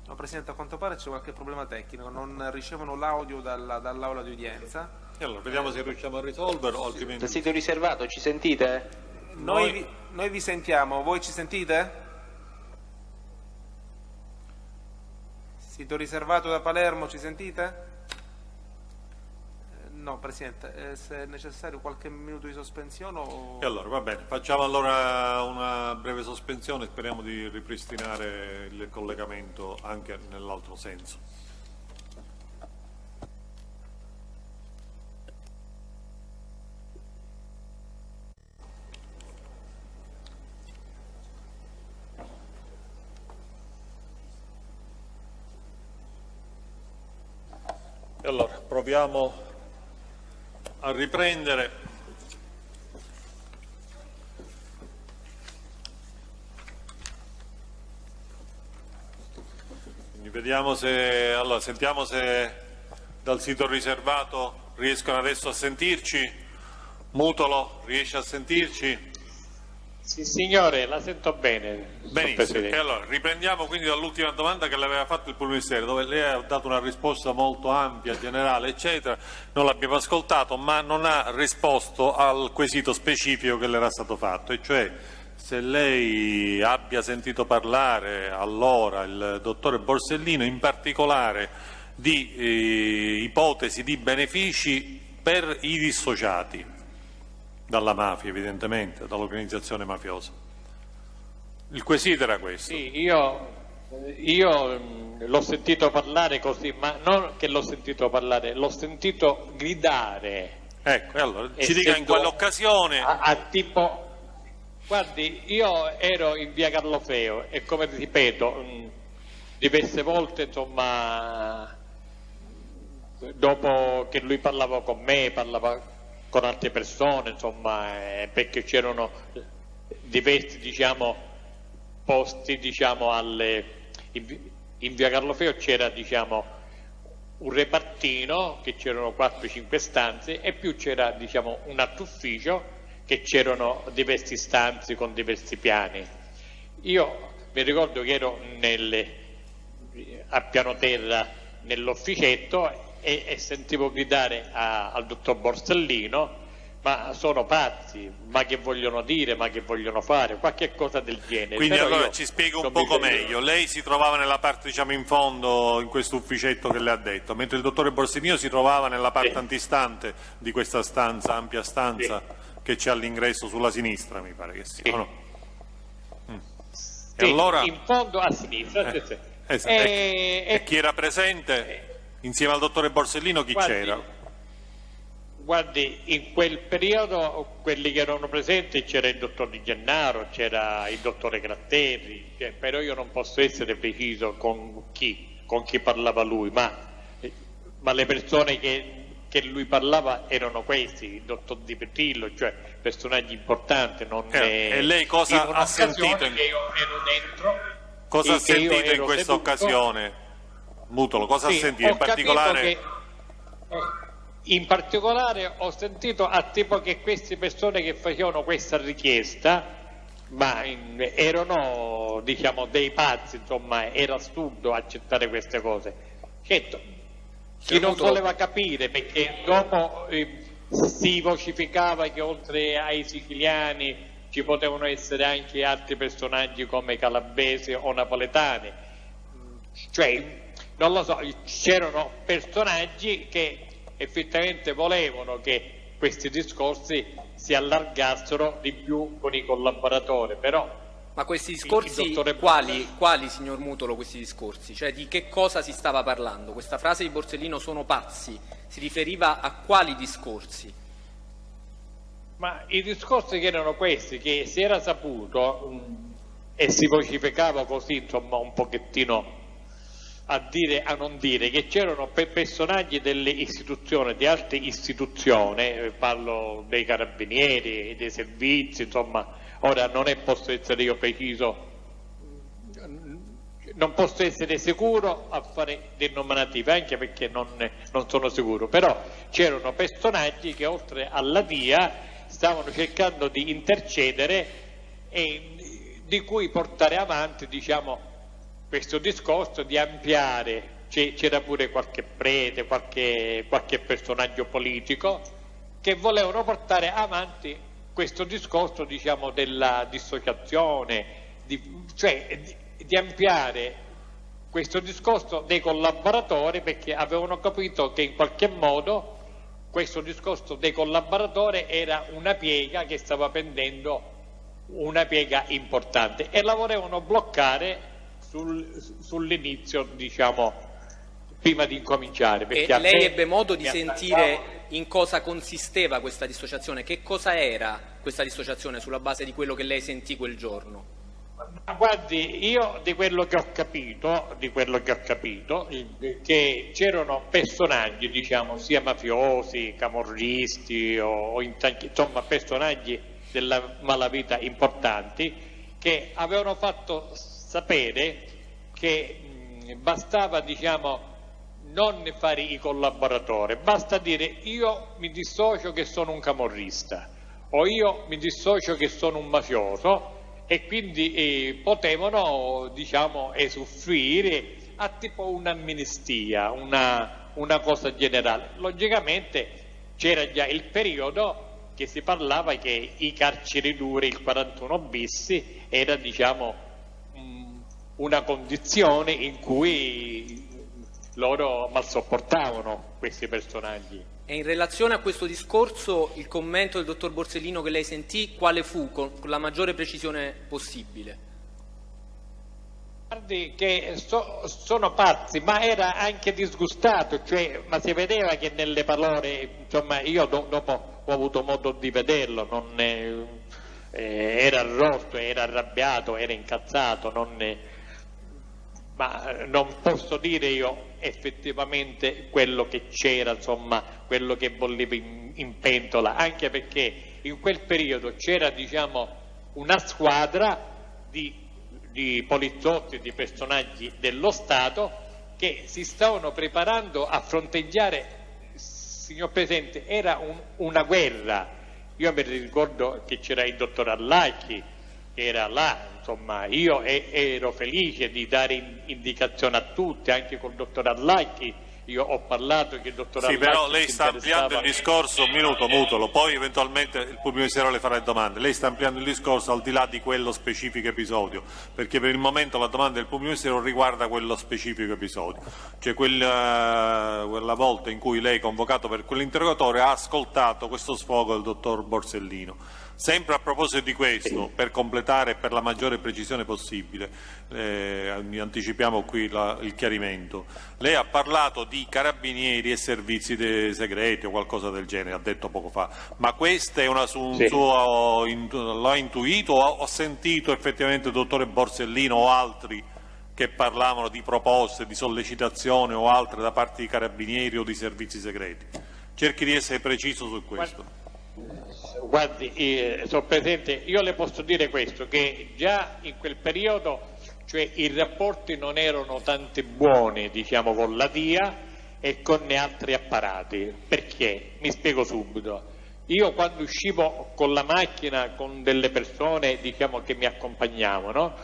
No, Presidente, a quanto pare c'è qualche problema tecnico, non ricevono l'audio dall'aula di udienza. E allora, vediamo se riusciamo a risolverlo, altrimenti... Il sito riservato, ci sentite? Noi vi sentiamo, voi ci sentite? Sito riservato da Palermo, ci sentite? No, Presidente, se è necessario qualche minuto di sospensione o... E allora, va bene, facciamo allora una breve sospensione, speriamo di ripristinare il collegamento anche nell'altro senso. E allora, proviamo a riprendere. Quindi vediamo se, allora, sentiamo se dal sito riservato riescono adesso a sentirci. Mutolo, riesce a sentirci? Sì, signore, la sento bene. Benissimo, e allora riprendiamo quindi dall'ultima domanda che le aveva fatto il Ministero, dove lei ha dato una risposta molto ampia, generale, eccetera, non l'abbiamo ascoltato, ma non ha risposto al quesito specifico che le era stato fatto, e cioè se lei abbia sentito parlare allora il dottore Borsellino, in particolare di ipotesi di benefici per i dissociati dalla mafia, evidentemente, dall'organizzazione mafiosa. Il quesito era questo. Sì, io l'ho sentito parlare così, ma non che l'ho sentito parlare, l'ho sentito gridare. Ecco, e allora ci dica in quell'occasione. Tipo, guardi, io ero in via Carlofeo e, come ripeto, diverse volte, insomma, dopo che lui parlava con me, parlava con altre persone, insomma, perché c'erano diversi, diciamo, posti, diciamo, in via Carlofeo c'era, diciamo, un repartino che c'erano 4-5 stanze e più c'era, diciamo, un altro ufficio che c'erano diversi stanze con diversi piani. Io mi ricordo che ero a piano terra nell'ufficetto e sentivo gridare al dottor Borsellino: ma sono pazzi, ma che vogliono dire, ma che vogliono fare, qualche cosa del genere. Quindi però allora ci spiega un poco meglio. Lei si trovava nella parte, diciamo, in fondo, in questo ufficetto che le ha detto, mentre il dottore Borsellino si trovava nella parte antistante di questa stanza, ampia stanza, che c'è all'ingresso sulla sinistra, mi pare che sia. Sì. No? Sì, e allora... in fondo a sinistra. E chi era presente insieme al dottore Borsellino, chi guardi, c'era? Guardi, in quel periodo quelli che erano presenti c'era il dottor Di Gennaro, c'era il dottore Gratterri, però io non posso essere preciso con chi parlava lui, ma le persone che lui parlava erano questi, il dottor Di Petrillo, cioè personaggi importanti. E lei cosa ha sentito? Che io ero dentro. Cosa ha sentito in questa occasione? Mutolo, cosa ha sentito in particolare? In particolare ho sentito a tipo che queste persone che facevano questa richiesta, erano dei pazzi, insomma, era assurdo accettare queste cose. Certo, chi non voleva capire, perché dopo si vocificava che oltre ai siciliani ci potevano essere anche altri personaggi come calabresi o napoletani, cioè non lo so, c'erano personaggi che effettivamente volevano che questi discorsi si allargassero di più con i collaboratori, però... Ma questi discorsi quali, signor Mutolo, questi discorsi? Cioè di che cosa si stava parlando? Questa frase di Borsellino, sono pazzi, si riferiva a quali discorsi? Ma i discorsi che erano questi, che si era saputo e si vocificava così, insomma, un pochettino a dire a non dire, che c'erano personaggi delle istituzioni, di altre istituzioni, parlo dei carabinieri, dei servizi, insomma, ora non posso essere io preciso, non posso essere sicuro a fare dei nominativi, anche perché non sono sicuro, però c'erano personaggi che oltre alla DIA stavano cercando di intercedere e di cui portare avanti, diciamo, questo discorso di ampliare. C'era pure qualche prete, qualche personaggio politico che volevano portare avanti questo discorso, diciamo, della dissociazione, cioè di ampliare questo discorso dei collaboratori, perché avevano capito che in qualche modo questo discorso dei collaboratori era una piega che stava pendendo, una piega importante, e la volevano bloccare sull'inizio, diciamo, prima di incominciare. E lei ebbe modo di sentire in cosa consisteva questa dissociazione? Che cosa era questa dissociazione sulla base di quello che lei sentì quel giorno? Ma guardi, io di quello che ho capito, che c'erano personaggi, diciamo, sia mafiosi, camorristi o insomma personaggi della malavita importanti, che avevano fatto sapere che bastava, diciamo, non fare i collaboratori, basta dire io mi dissocio che sono un camorrista o io mi dissocio che sono un mafioso, e quindi potevano, diciamo, esuffrire a tipo un'amnistia, una cosa generale. Logicamente c'era già il periodo che si parlava che i carceri duri, il 41 bis, era, diciamo, una condizione in cui loro mal sopportavano questi personaggi. E in relazione a questo discorso, il commento del dottor Borsellino che lei sentì, quale fu, con la maggiore precisione possibile? Guardi che sono pazzi, ma era anche disgustato, cioè, ma si vedeva che nelle parole, insomma, io dopo ho avuto modo di vederlo, era arrosto, era arrabbiato, era incazzato, ma non posso dire io effettivamente quello che c'era, insomma, quello che bolliva in pentola, anche perché in quel periodo c'era, diciamo, una squadra di poliziotti, di personaggi dello Stato che si stavano preparando a fronteggiare, signor Presidente, era una guerra. Io mi ricordo che c'era il dottor Allacchi che era là, insomma, io ero felice di dare indicazione a tutti, anche col dottor Allacchi. Io ho parlato che il dottor Allacchi... Sì, però lei sta ampliando il discorso, un minuto, Mutolo, poi eventualmente il pubblico ministero le farà le domande. Lei sta ampliando il discorso al di là di quello specifico episodio, perché per il momento la domanda del pubblico ministero riguarda quello specifico episodio, cioè quella volta in cui lei, convocato per quell'interrogatorio, ha ascoltato questo sfogo del dottor Borsellino. Sempre a proposito di questo, per completare e per la maggiore precisione possibile, mi anticipiamo qui il chiarimento, lei ha parlato di carabinieri e servizi segreti o qualcosa del genere, ha detto poco fa, ma questo è l'ha intuito o ho sentito effettivamente il dottore Borsellino o altri che parlavano di proposte, di sollecitazione o altre da parte di carabinieri o di servizi segreti? Cerchi di essere preciso su questo. Guardi, sono presente, io le posso dire questo, che già in quel periodo, cioè, i rapporti non erano tanto buoni, diciamo, con la DIA e con altri apparati. Perché? Mi spiego subito. Io quando uscivo con la macchina con delle persone, diciamo, che mi accompagnavano,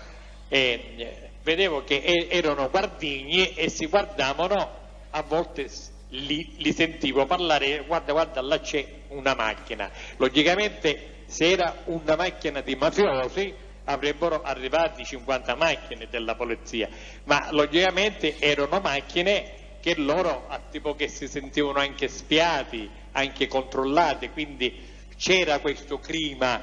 vedevo che erano guardigni e si guardavano, a volte li sentivo parlare, guarda là c'è una macchina. Logicamente se era una macchina di mafiosi avrebbero arrivati 50 macchine della polizia, ma logicamente erano macchine che loro tipo che si sentivano anche spiati, anche controllati, quindi c'era questo clima,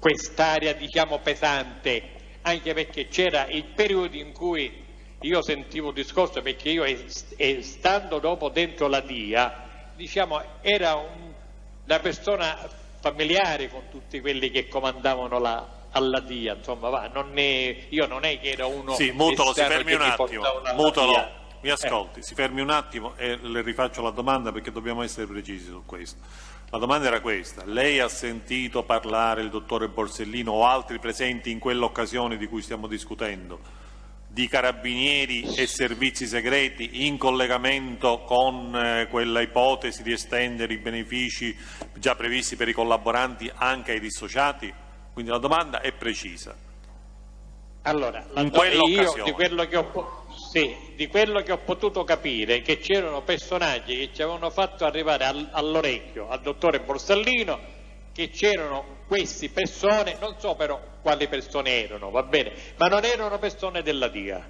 quest'area, diciamo, pesante, anche perché c'era il periodo in cui io sentivo un discorso, perché io stando dopo dentro la DIA, diciamo, era una persona familiare con tutti quelli che comandavano alla DIA, insomma, io non è che era uno... Sì, Mutolo, si fermi un attimo, Mutolo, mi ascolti, si fermi un attimo e le rifaccio la domanda perché dobbiamo essere precisi su questo. La domanda era questa: lei ha sentito parlare il dottore Borsellino o altri presenti in quell'occasione di cui stiamo discutendo di carabinieri e servizi segreti in collegamento con quella ipotesi di estendere i benefici già previsti per i collaboranti anche ai dissociati? Quindi la domanda è precisa. Allora, io di quello che ho potuto capire, che c'erano personaggi che ci avevano fatto arrivare all'orecchio al dottore Borsellino che c'erano queste persone, non so però quali persone erano, va bene, ma non erano persone della DIA,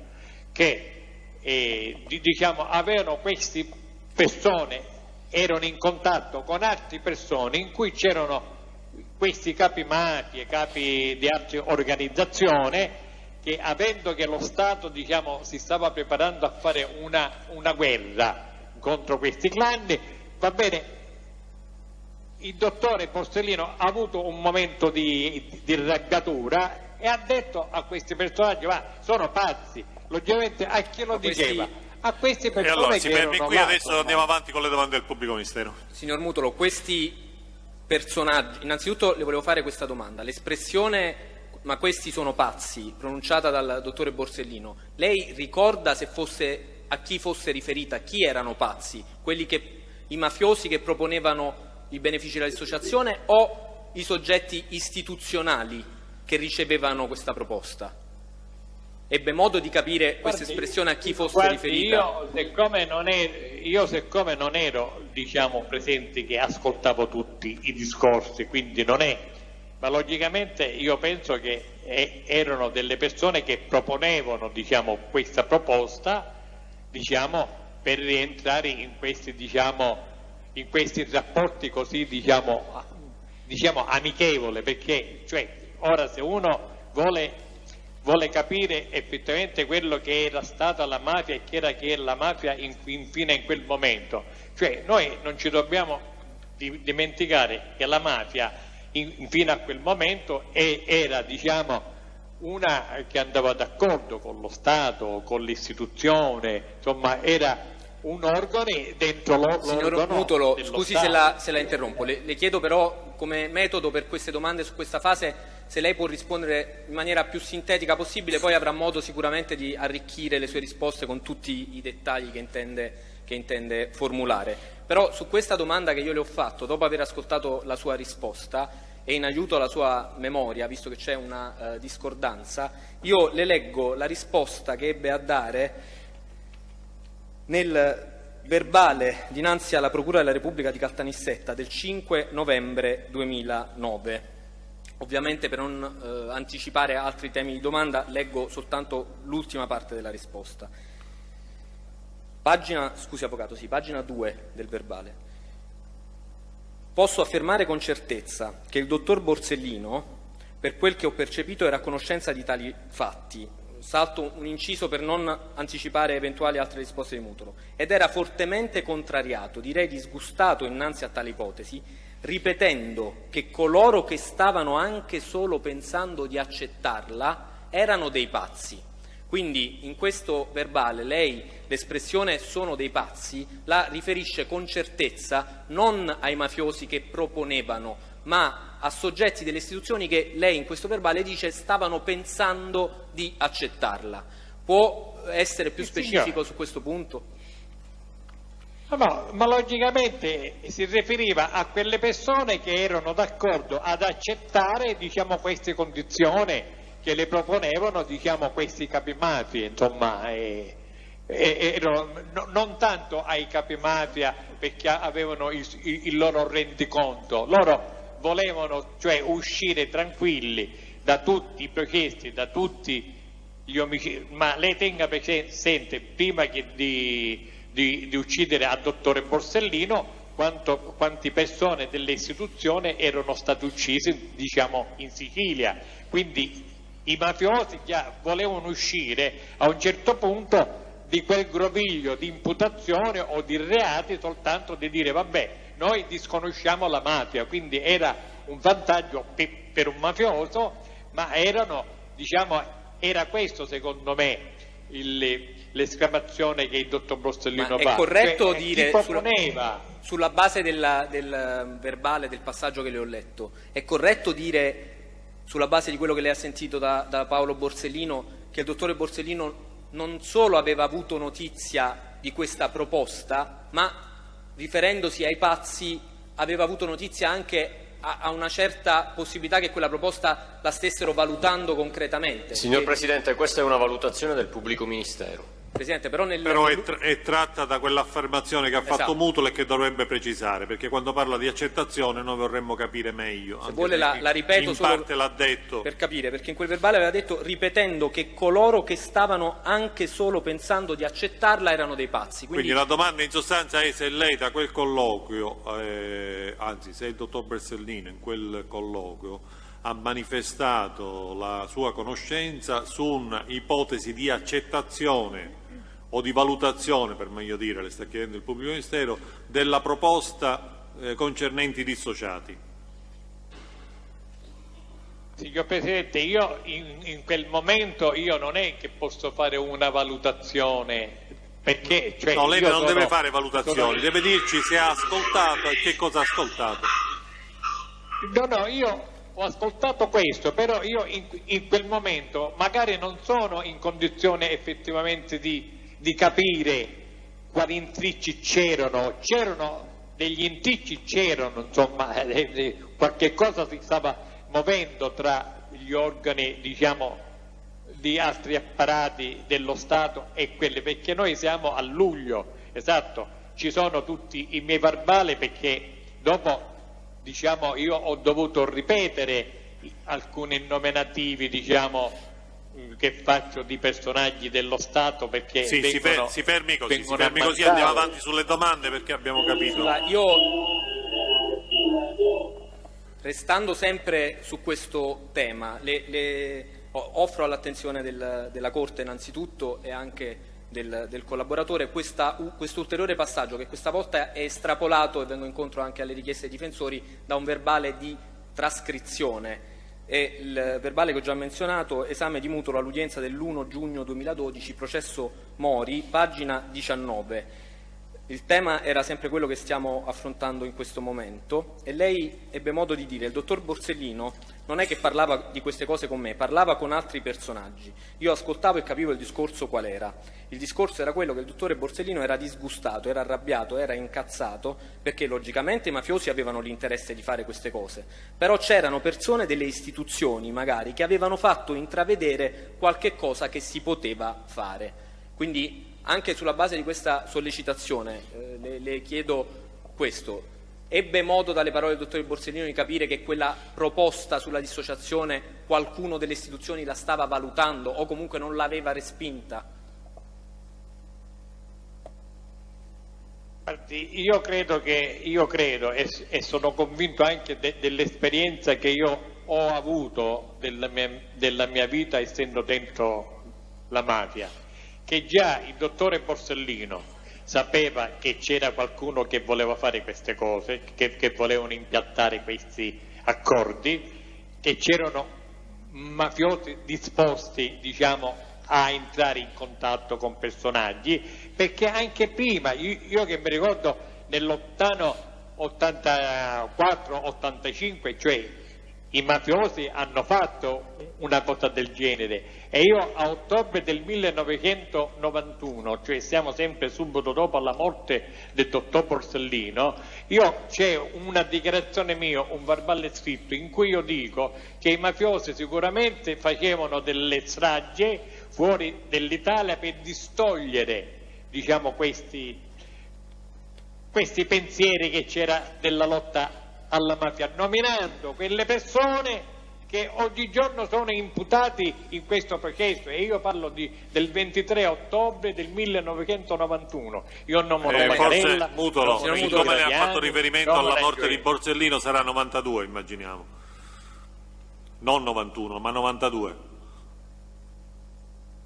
che diciamo avevano queste persone, erano in contatto con altre persone in cui c'erano questi capi mafie, capi di altre organizzazioni, che avendo che lo Stato, diciamo, si stava preparando a fare una guerra contro questi clan, va bene, il dottore Borsellino ha avuto un momento di arrabbiatura e ha detto a questi personaggi: sono pazzi. Logicamente a chi lo diceva? A questi persone. E allora si che fermi qui, adesso no? andiamo avanti con le domande del pubblico ministero. Signor Mutolo, questi personaggi, innanzitutto le volevo fare questa domanda: l'espressione "ma questi sono pazzi", pronunciata dal dottore Borsellino, lei ricorda a chi fosse riferita, chi erano pazzi? I mafiosi che proponevano i benefici dell'associazione o i soggetti istituzionali che ricevevano questa proposta? Ebbe modo di capire questa espressione a chi fosse riferita? Io siccome non ero, diciamo, presente, che ascoltavo tutti i discorsi, quindi non è, ma logicamente io penso che erano delle persone che proponevano, diciamo, questa proposta, diciamo, per rientrare in questi, diciamo, in questi rapporti così, diciamo amichevole, perché, cioè, ora se uno vuole capire effettivamente quello che era stata la mafia e che è la mafia infine in quel momento, cioè noi non ci dobbiamo dimenticare che la mafia fino a quel momento era, diciamo, una che andava d'accordo con lo Stato, con l'istituzione, insomma era un organo dentro l'organo. Signor Mutolo, scusi se la interrompo, le chiedo però come metodo per queste domande su questa fase se lei può rispondere in maniera più sintetica possibile, poi avrà modo sicuramente di arricchire le sue risposte con tutti i dettagli che intende formulare. Però su questa domanda che io le ho fatto, dopo aver ascoltato la sua risposta e in aiuto alla sua memoria, visto che c'è una discordanza, io le leggo la risposta che ebbe a dare nel verbale dinanzi alla Procura della Repubblica di Caltanissetta del 5 novembre 2009. Ovviamente per non anticipare altri temi di domanda leggo soltanto l'ultima parte della risposta. Pagina 2 del verbale. posso affermare con certezza che il dottor Borsellino, per quel che ho percepito, era a conoscenza di tali fatti. Salto un inciso per non anticipare eventuali altre risposte di Mutolo. Ed era fortemente contrariato, direi disgustato innanzi a tale ipotesi, ripetendo che coloro che stavano anche solo pensando di accettarla erano dei pazzi. Quindi in questo verbale lei l'espressione "sono dei pazzi" la riferisce con certezza non ai mafiosi che proponevano, ma a soggetti delle istituzioni che lei in questo verbale dice stavano pensando di accettarla. Può essere più specifico su questo punto? No, ma logicamente si riferiva a quelle persone che erano d'accordo ad accettare, diciamo, queste condizioni che le proponevano, diciamo, questi capimafia, insomma, non tanto ai capimafia perché avevano il loro rendiconto, loro volevano cioè uscire tranquilli da tutti i processi, da tutti gli omicidi, ma lei tenga presente, prima che di uccidere al dottore Borsellino, quante persone delle istituzioni erano state uccise, diciamo, in Sicilia. Quindi i mafiosi già volevano uscire a un certo punto di quel groviglio di imputazione o di reati, soltanto di dire vabbè, noi disconosciamo la mafia, quindi era un vantaggio per un mafioso, ma era questo secondo me l'esclamazione che il dottor Borsellino fa. È corretto dire, sulla base del verbale, del passaggio che le ho letto, è corretto dire, sulla base di quello che lei ha sentito da Paolo Borsellino, che il dottore Borsellino non solo aveva avuto notizia di questa proposta, ma riferendosi ai pazzi aveva avuto notizia anche a una certa possibilità che quella proposta la stessero valutando concretamente. Signor Presidente, questa è una valutazione del pubblico ministero. Presidente, però è tratta da quell'affermazione che ha fatto Mutolo e che dovrebbe precisare, perché quando parla di accettazione noi vorremmo capire meglio. Se vuole la ripeto in solo parte l'ha detto. Per capire, perché in quel verbale aveva detto ripetendo che coloro che stavano anche solo pensando di accettarla erano dei pazzi. Quindi la domanda in sostanza è se lei da quel colloquio, anzi se il dottor Borsellino in quel colloquio ha manifestato la sua conoscenza su un'ipotesi di accettazione o di valutazione, per meglio dire, le sta chiedendo il pubblico ministero, della proposta concernenti i dissociati. Signor Presidente, io in quel momento non è che posso fare una valutazione, perché no, lei non deve fare valutazioni, deve dirci se ha ascoltato e che cosa ha ascoltato. No, io ho ascoltato questo, però io in quel momento magari non sono in condizione effettivamente di capire quali intricci c'erano degli intricci, insomma, qualche cosa si stava muovendo tra gli organi, diciamo, di altri apparati dello Stato e quelli, perché noi siamo a luglio, esatto, ci sono tutti i miei verbali, perché dopo, diciamo, io ho dovuto ripetere alcuni nominativi, diciamo, che faccio di personaggi dello Stato, perché si fermi così, andiamo avanti sulle domande, perché abbiamo capito. Io, restando sempre su questo tema, offro all'attenzione della Corte innanzitutto e anche del collaboratore questo ulteriore passaggio, che questa volta è estrapolato, e vengo incontro anche alle richieste dei difensori, da un verbale di trascrizione. E il verbale che ho già menzionato, esame di Mutolo all'udienza dell'1 giugno 2012, processo Mori, pagina 19. Il tema era sempre quello che stiamo affrontando in questo momento, e lei ebbe modo di dire: il dottor Borsellino non è che parlava di queste cose con me, parlava con altri personaggi. Io ascoltavo e capivo il discorso qual era. Il discorso era quello che il dottore Borsellino era disgustato, era arrabbiato, era incazzato, perché logicamente i mafiosi avevano l'interesse di fare queste cose, però c'erano persone delle istituzioni magari che avevano fatto intravedere qualche cosa che si poteva fare. Quindi anche sulla base di questa sollecitazione le chiedo questo: ebbe modo dalle parole del dottore Borsellino di capire che quella proposta sulla dissociazione qualcuno delle istituzioni la stava valutando o comunque non l'aveva respinta? Guardi, io credo e sono convinto anche dell'esperienza che io ho avuto della mia vita essendo dentro la mafia, che già il dottore Borsellino sapeva che c'era qualcuno che voleva fare queste cose, che volevano impiattare questi accordi, che c'erano mafiosi disposti, diciamo, a entrare in contatto con personaggi, perché anche prima, io che mi ricordo nell'84-85, cioè i mafiosi hanno fatto una cosa del genere, e io a ottobre del 1991, cioè siamo sempre subito dopo la morte del dottor Borsellino, c'è una dichiarazione mia, un verbale scritto, in cui io dico che i mafiosi sicuramente facevano delle stragi fuori dell'Italia per distogliere, diciamo, questi pensieri che c'era della lotta alla mafia, nominando quelle persone che oggigiorno sono imputati in questo processo, e io parlo del 23 ottobre del 1991. Io nomino Bagarella, forse Mutolo, come le ha fatto riferimento alla morte di Borsellino, sarà 92, immaginiamo, non 91 ma 92.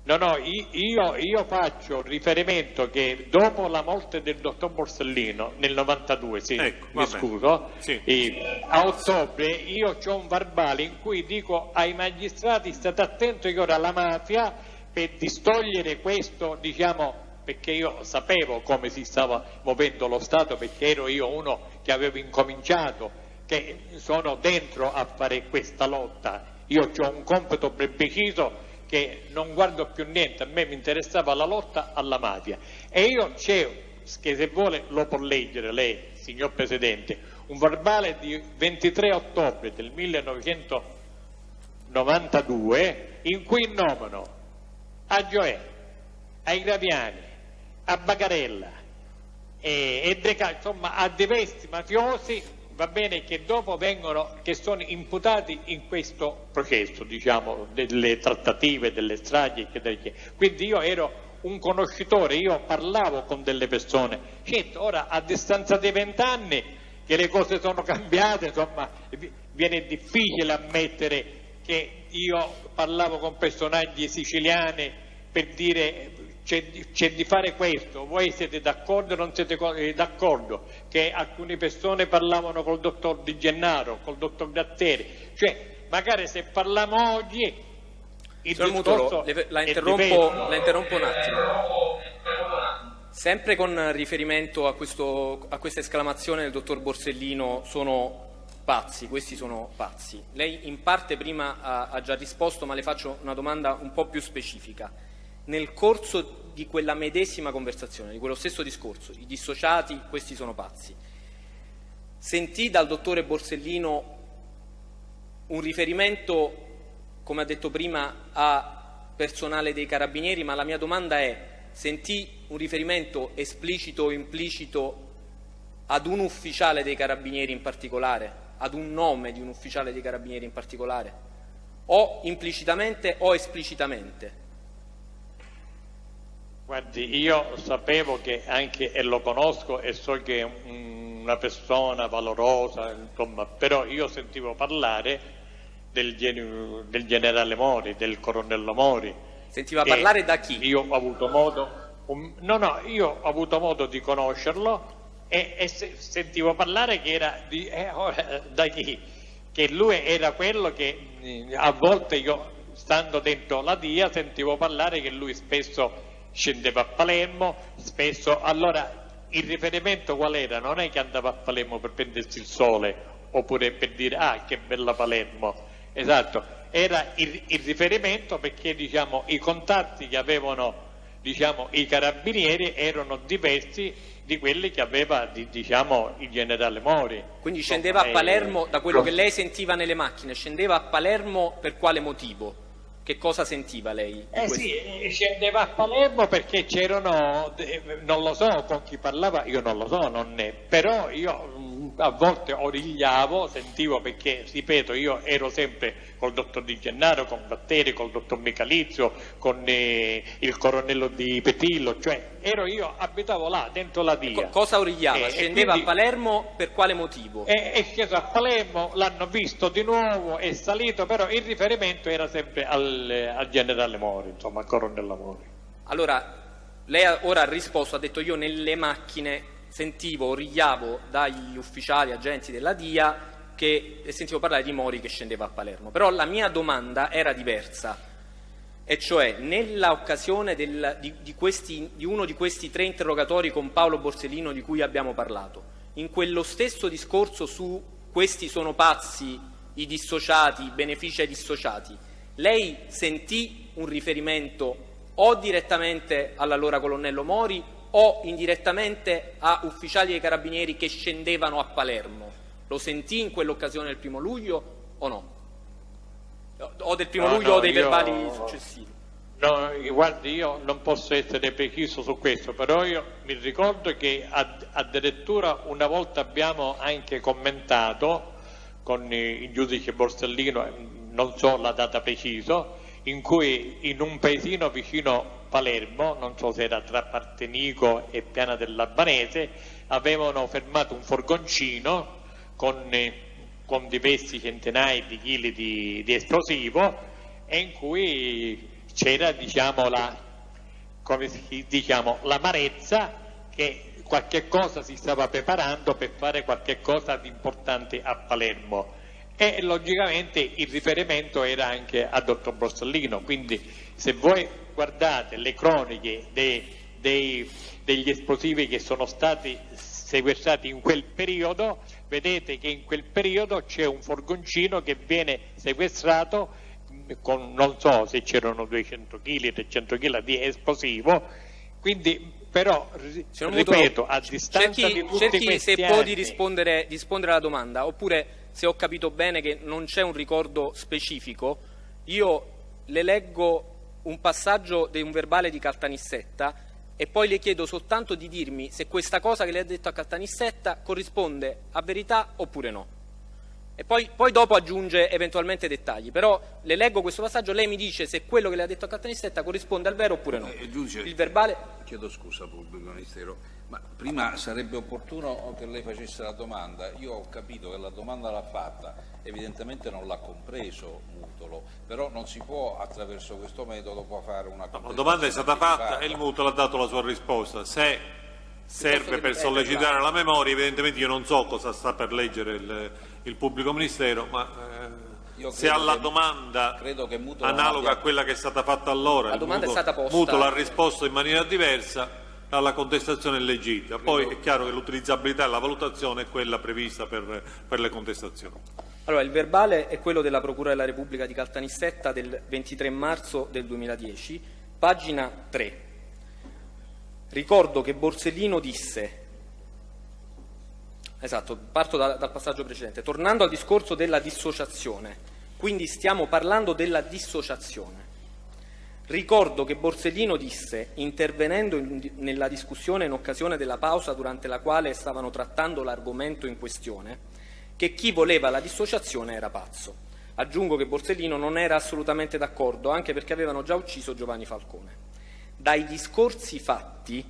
No, io faccio riferimento che dopo la morte del dottor Borsellino nel 92, sì, ecco, mi scuso, sì. A ottobre io ho un verbale in cui dico ai magistrati: state attenti che ora la mafia, per distogliere questo, diciamo, perché io sapevo come si stava muovendo lo Stato, perché ero io uno che avevo incominciato, che sono dentro a fare questa lotta. Io ho un compito ben preciso, che non guardo più niente, a me mi interessava la lotta alla mafia, e io che se vuole lo può leggere lei, signor Presidente, un verbale di 23 ottobre del 1992 in cui nomino a Gioè, ai Graviani, a Bagarella e insomma a diversi mafiosi, va bene, che dopo che sono imputati in questo processo, diciamo, delle trattative, delle stragi, quindi io ero un conoscitore, io parlavo con delle persone. Certo, ora a distanza di 20 anni che le cose sono cambiate, insomma, viene difficile ammettere che io parlavo con personaggi siciliani per dire c'è di fare questo, voi siete d'accordo o non siete d'accordo, che alcune persone parlavano col dottor Di Gennaro, col dottor Gratteri, cioè magari se parliamo oggi il discorso la interrompo un attimo. Sempre con riferimento a questa esclamazione del dottor Borsellino, sono pazzi, questi sono pazzi. Lei in parte prima ha già risposto, ma le faccio una domanda un po' più specifica. Nel corso di quella medesima conversazione, di quello stesso discorso, i dissociati, questi sono pazzi, sentì dal dottore Borsellino un riferimento, come ha detto prima, a personale dei Carabinieri, ma la mia domanda è: sentì un riferimento esplicito o implicito ad un ufficiale dei Carabinieri in particolare, ad un nome di un ufficiale dei Carabinieri in particolare, o implicitamente o esplicitamente? Guardi, io sapevo che anche, e lo conosco e so che è una persona valorosa, insomma, però io sentivo parlare del generale Mori, del colonnello Mori. Sentiva parlare da chi? Io ho avuto modo, io ho avuto modo di conoscerlo e sentivo parlare che era da chi? Che lui era quello che a volte io, stando dentro la DIA, sentivo parlare che lui spesso scendeva a Palermo, spesso. Allora il riferimento qual era? Non è che andava a Palermo per prendersi il sole oppure per dire che bella Palermo, esatto, era il riferimento perché, diciamo, i contatti che avevano, diciamo, i Carabinieri erano diversi di quelli che aveva, diciamo, il generale Mori. Quindi scendeva a Palermo, da quello che lei sentiva nelle macchine, scendeva a Palermo per quale motivo? Che cosa sentiva lei? Sì, scendeva a Palermo perché c'erano, non lo so con chi parlava, io non lo so, però io a volte origliavo, sentivo, perché ripeto, io ero sempre col dottor Di Gennaro, con Batteri, col dottor Michalizio, con il colonnello Di Petillo, cioè abitavo là dentro la DIA. Cosa origliava? Scendeva quindi, a Palermo per quale motivo? È sceso a Palermo, l'hanno visto di nuovo, è salito, però il riferimento era sempre al generale Mori, insomma al colonnello Mori. Allora, lei ora ha risposto, ha detto: io nelle macchine sentivo, origliavo dagli ufficiali, agenti della DIA, e sentivo parlare di Mori che scendeva a Palermo. Però la mia domanda era diversa, e cioè nella occasione di uno di questi 3 interrogatori con Paolo Borsellino di cui abbiamo parlato, in quello stesso discorso su questi sono pazzi, i dissociati, i benefici ai dissociati, lei sentì un riferimento o direttamente all'allora colonnello Mori o indirettamente a ufficiali dei carabinieri che scendevano a Palermo? Lo sentì in quell'occasione del 1° luglio o no? O del 1° luglio o dei verbali successivi? No, guardi, io non posso essere preciso su questo, però io mi ricordo che addirittura una volta abbiamo anche commentato con il giudice Borsellino, non so la data precisa, in cui in un paesino vicino Palermo, non so se era tra Partenico e Piana dell'Albanese, avevano fermato un furgoncino con diversi centinaia di chili di esplosivo, e in cui c'era l'amarezza che qualche cosa si stava preparando per fare qualche cosa di importante a Palermo, e logicamente il riferimento era anche a dottor Borsellino. Quindi se voi guardate le croniche degli esplosivi che sono stati sequestrati in quel periodo, vedete che in quel periodo c'è un furgoncino che viene sequestrato con, non so se c'erano 200 kg, 300 kg di esplosivo. Quindi però, ripeto, a distanza di tutti questi se anni... può di rispondere alla domanda, oppure se ho capito bene che non c'è un ricordo specifico, io le leggo un passaggio di un verbale di Caltanissetta e poi le chiedo soltanto di dirmi se questa cosa che lei ha detto a Caltanissetta corrisponde a verità oppure no. E poi dopo aggiunge eventualmente dettagli, però le leggo questo passaggio, lei mi dice se quello che le ha detto a Caltanissetta corrisponde al vero oppure no. Giudice, il verbale... Chiedo scusa, pubblico ministero, ma prima sarebbe opportuno che lei facesse la domanda. Io ho capito che la domanda l'ha fatta, evidentemente non l'ha compreso Mutolo, però non si può attraverso questo metodo fare una contestazione. La domanda è stata fatta e il Mutolo ha dato la sua risposta. Se serve per sollecitare la memoria, evidentemente io non so cosa sta per leggere il pubblico ministero, ma se alla domanda analoga a quella che è stata fatta allora, la domanda è stata posta, Mutolo ha risposto in maniera diversa, la contestazione è legittima. Poi è chiaro che l'utilizzabilità e la valutazione è quella prevista per le contestazioni. Allora, il verbale è quello della Procura della Repubblica di Caltanissetta del 23 marzo del 2010, pagina 3. Ricordo che Borsellino disse, esatto, parto dal passaggio precedente, tornando al discorso della dissociazione, quindi stiamo parlando della dissociazione. Ricordo che Borsellino disse, intervenendo nella discussione in occasione della pausa durante la quale stavano trattando l'argomento in questione, che chi voleva la dissociazione era pazzo. Aggiungo che Borsellino non era assolutamente d'accordo, anche perché avevano già ucciso Giovanni Falcone. Dai discorsi fatti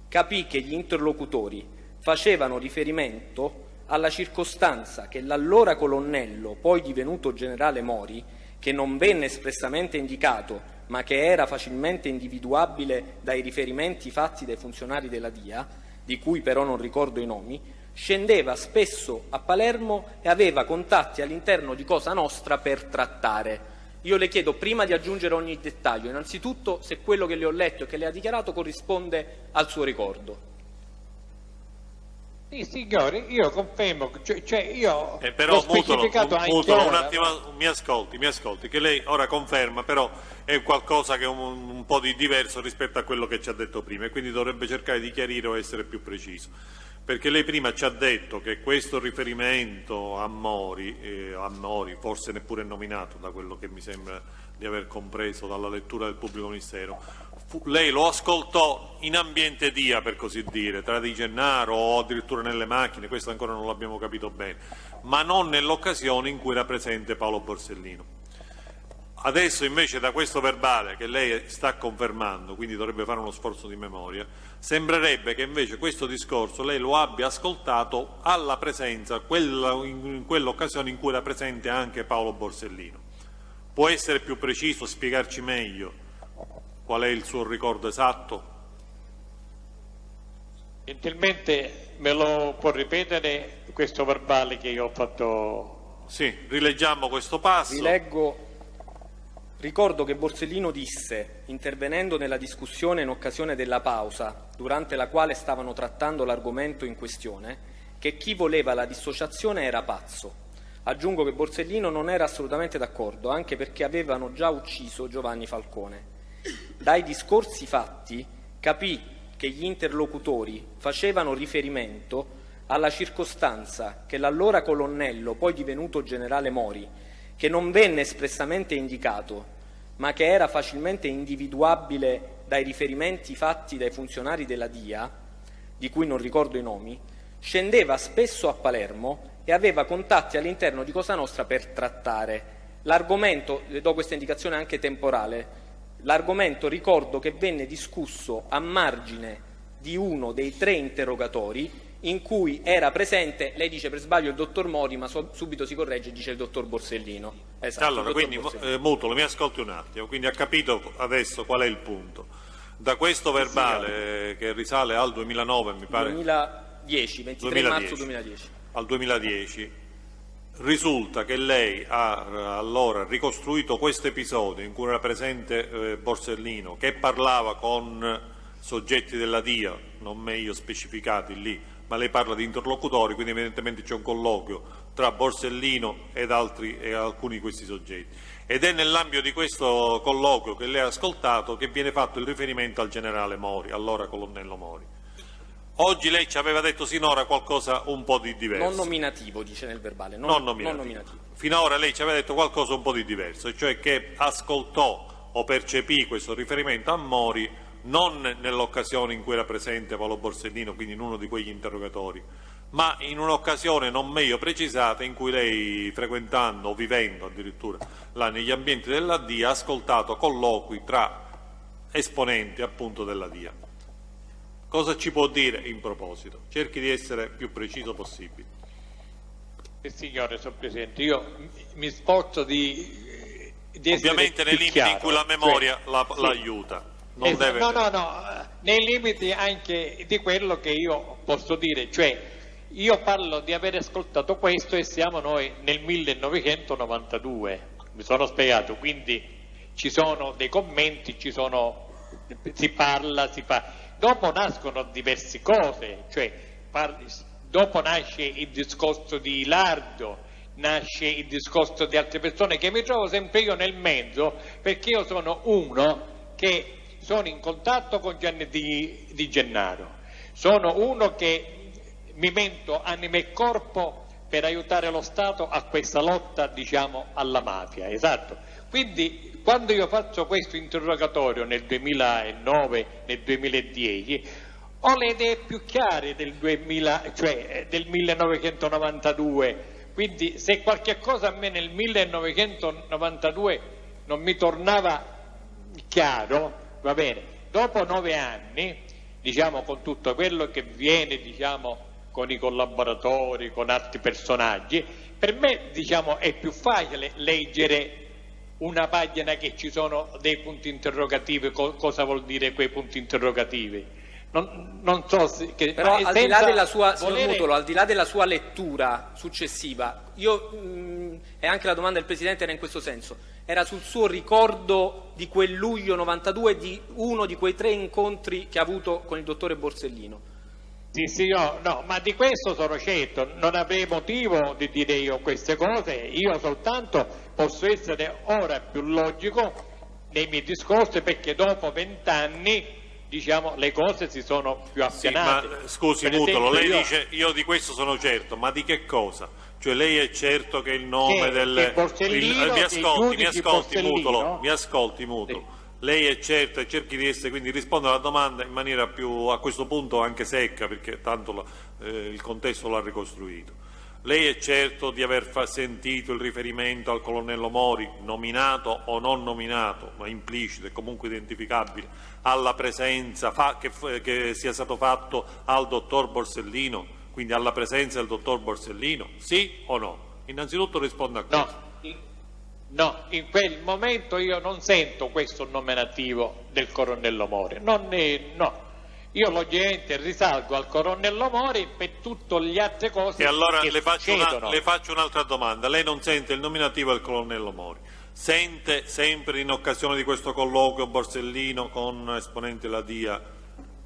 capì che gli interlocutori facevano riferimento alla circostanza che l'allora colonnello, poi divenuto generale Mori, che non venne espressamente indicato ma che era facilmente individuabile dai riferimenti fatti dai funzionari della DIA, di cui però non ricordo i nomi, scendeva spesso a Palermo e aveva contatti all'interno di Cosa Nostra per trattare. Io le chiedo, prima di aggiungere ogni dettaglio, innanzitutto se quello che le ho letto e che le ha dichiarato corrisponde al suo ricordo. Sì, signore, io confermo, cioè io però l'ho specificato Mutolo, un attimo, mi ascolti, che lei ora conferma, però è qualcosa che è un po' di diverso rispetto a quello che ci ha detto prima, e quindi dovrebbe cercare di chiarire o essere più preciso. Perché lei prima ci ha detto che questo riferimento a Mori, forse neppure nominato da quello che mi sembra di aver compreso dalla lettura del pubblico ministero, lei lo ascoltò in ambiente dia, per così dire, tra Di Gennaro o addirittura nelle macchine, questo ancora non l'abbiamo capito bene, ma non nell'occasione in cui era presente Paolo Borsellino. Adesso invece da questo verbale che lei sta confermando, quindi dovrebbe fare uno sforzo di memoria, sembrerebbe che invece questo discorso lei lo abbia ascoltato alla presenza, in quell'occasione in cui era presente anche Paolo Borsellino. Può essere più preciso, spiegarci meglio qual è il suo ricordo esatto? Gentilmente me lo può ripetere questo verbale che io ho fatto? Sì, rileggiamo questo passo. Rileggo. Ricordo che Borsellino disse, intervenendo nella discussione in occasione della pausa, durante la quale stavano trattando l'argomento in questione, che chi voleva la dissociazione era pazzo. Aggiungo che Borsellino non era assolutamente d'accordo, anche perché avevano già ucciso Giovanni Falcone. Dai discorsi fatti capì che gli interlocutori facevano riferimento alla circostanza che l'allora colonnello, poi divenuto generale Mori, che non venne espressamente indicato, ma che era facilmente individuabile dai riferimenti fatti dai funzionari della DIA, di cui non ricordo i nomi, scendeva spesso a Palermo e aveva contatti all'interno di Cosa Nostra per trattare. L'argomento, le do questa indicazione anche temporale, l'argomento ricordo che venne discusso a margine di uno dei 3 interrogatori in cui era presente, lei dice per sbaglio il dottor Mori, ma subito si corregge e dice il dottor Borsellino. Esatto, allora, quindi Mutolo, mi ascolti un attimo, quindi ha capito adesso qual è il punto. Da questo verbale che risale al 2009, mi pare 2010, 23 marzo 2010. Al 2010 risulta che lei ha allora ricostruito questo episodio in cui era presente Borsellino, che parlava con soggetti della DIA, non meglio specificati lì, ma lei parla di interlocutori, quindi evidentemente c'è un colloquio tra Borsellino ed alcuni di questi soggetti. Ed è nell'ambito di questo colloquio che lei ha ascoltato che viene fatto il riferimento al generale Mori, allora colonnello Mori. Oggi lei ci aveva detto sinora qualcosa un po' di diverso. Non nominativo, dice nel verbale. Non nominativo. Finora lei ci aveva detto qualcosa un po' di diverso, cioè che ascoltò o percepì questo riferimento a Mori non nell'occasione in cui era presente Paolo Borsellino, quindi in uno di quegli interrogatori, ma in un'occasione non meglio precisata in cui lei, frequentando o vivendo addirittura là negli ambienti della DIA, ha ascoltato colloqui tra esponenti appunto della DIA. Cosa ci può dire in proposito? Cerchi di essere più preciso possibile. Signore, signor Presidente, io mi sforzo di ovviamente nei limiti chiaro, in cui la memoria sì. l'aiuta. No, nei limiti anche di quello che io posso dire, cioè io parlo di aver ascoltato questo e siamo noi nel 1992, mi sono spiegato, quindi ci sono dei commenti, si parla, si fa, dopo nascono diverse cose, cioè dopo nasce il discorso di Ilardo, nasce il discorso di altre persone che mi trovo sempre io nel mezzo, perché io sono uno che sono in contatto con Gianni Di Gennaro, sono uno che mi metto anima e corpo per aiutare lo Stato a questa lotta, diciamo, alla mafia, esatto. Quindi quando io faccio questo interrogatorio nel 2009, nel 2010, ho le idee più chiare del 1992, quindi se qualche cosa a me nel 1992 non mi tornava chiaro, va bene, dopo 9 anni, diciamo, con tutto quello che viene, diciamo, con i collaboratori, con altri personaggi, per me, diciamo, è più facile leggere una pagina che ci sono dei punti interrogativi, cosa vuol dire quei punti interrogativi. Non so se, però al di là della sua, signor Mutolo, al di là della sua lettura successiva, e anche la domanda del Presidente era in questo senso, era sul suo ricordo di quel luglio 92, di uno di quei 3 incontri che ha avuto con il dottore Borsellino. Sì, no, ma di questo sono certo, non avrei motivo di dire io queste cose, io soltanto posso essere ora più logico nei miei discorsi, perché dopo 20 anni, diciamo, le cose si sono più appianate. Sì, ma scusi Mutolo, lei dice io di questo sono certo, ma di che cosa? Cioè lei è certo che il nome del... Borsellino, mi ascolti Mutolo, sì. Lei è certo e cerchi di essere, quindi risponde alla domanda in maniera più, a questo punto, anche secca, perché tanto il contesto l'ha ricostruito. Lei è certo di aver sentito il riferimento al colonnello Mori, nominato o non nominato, ma implicito e comunque identificabile, alla presenza che sia stato fatto al dottor Borsellino, quindi alla presenza del dottor Borsellino, sì o no? Innanzitutto risponda a questo. No, in quel momento io non sento questo nominativo del colonnello Mori, no. Io logicamente risalgo al colonnello Mori per tutte le altre cose e allora che le succedono. le faccio un'altra domanda. Lei non sente il nominativo del colonnello Mori? Sente sempre in occasione di questo colloquio Borsellino con esponenti della DIA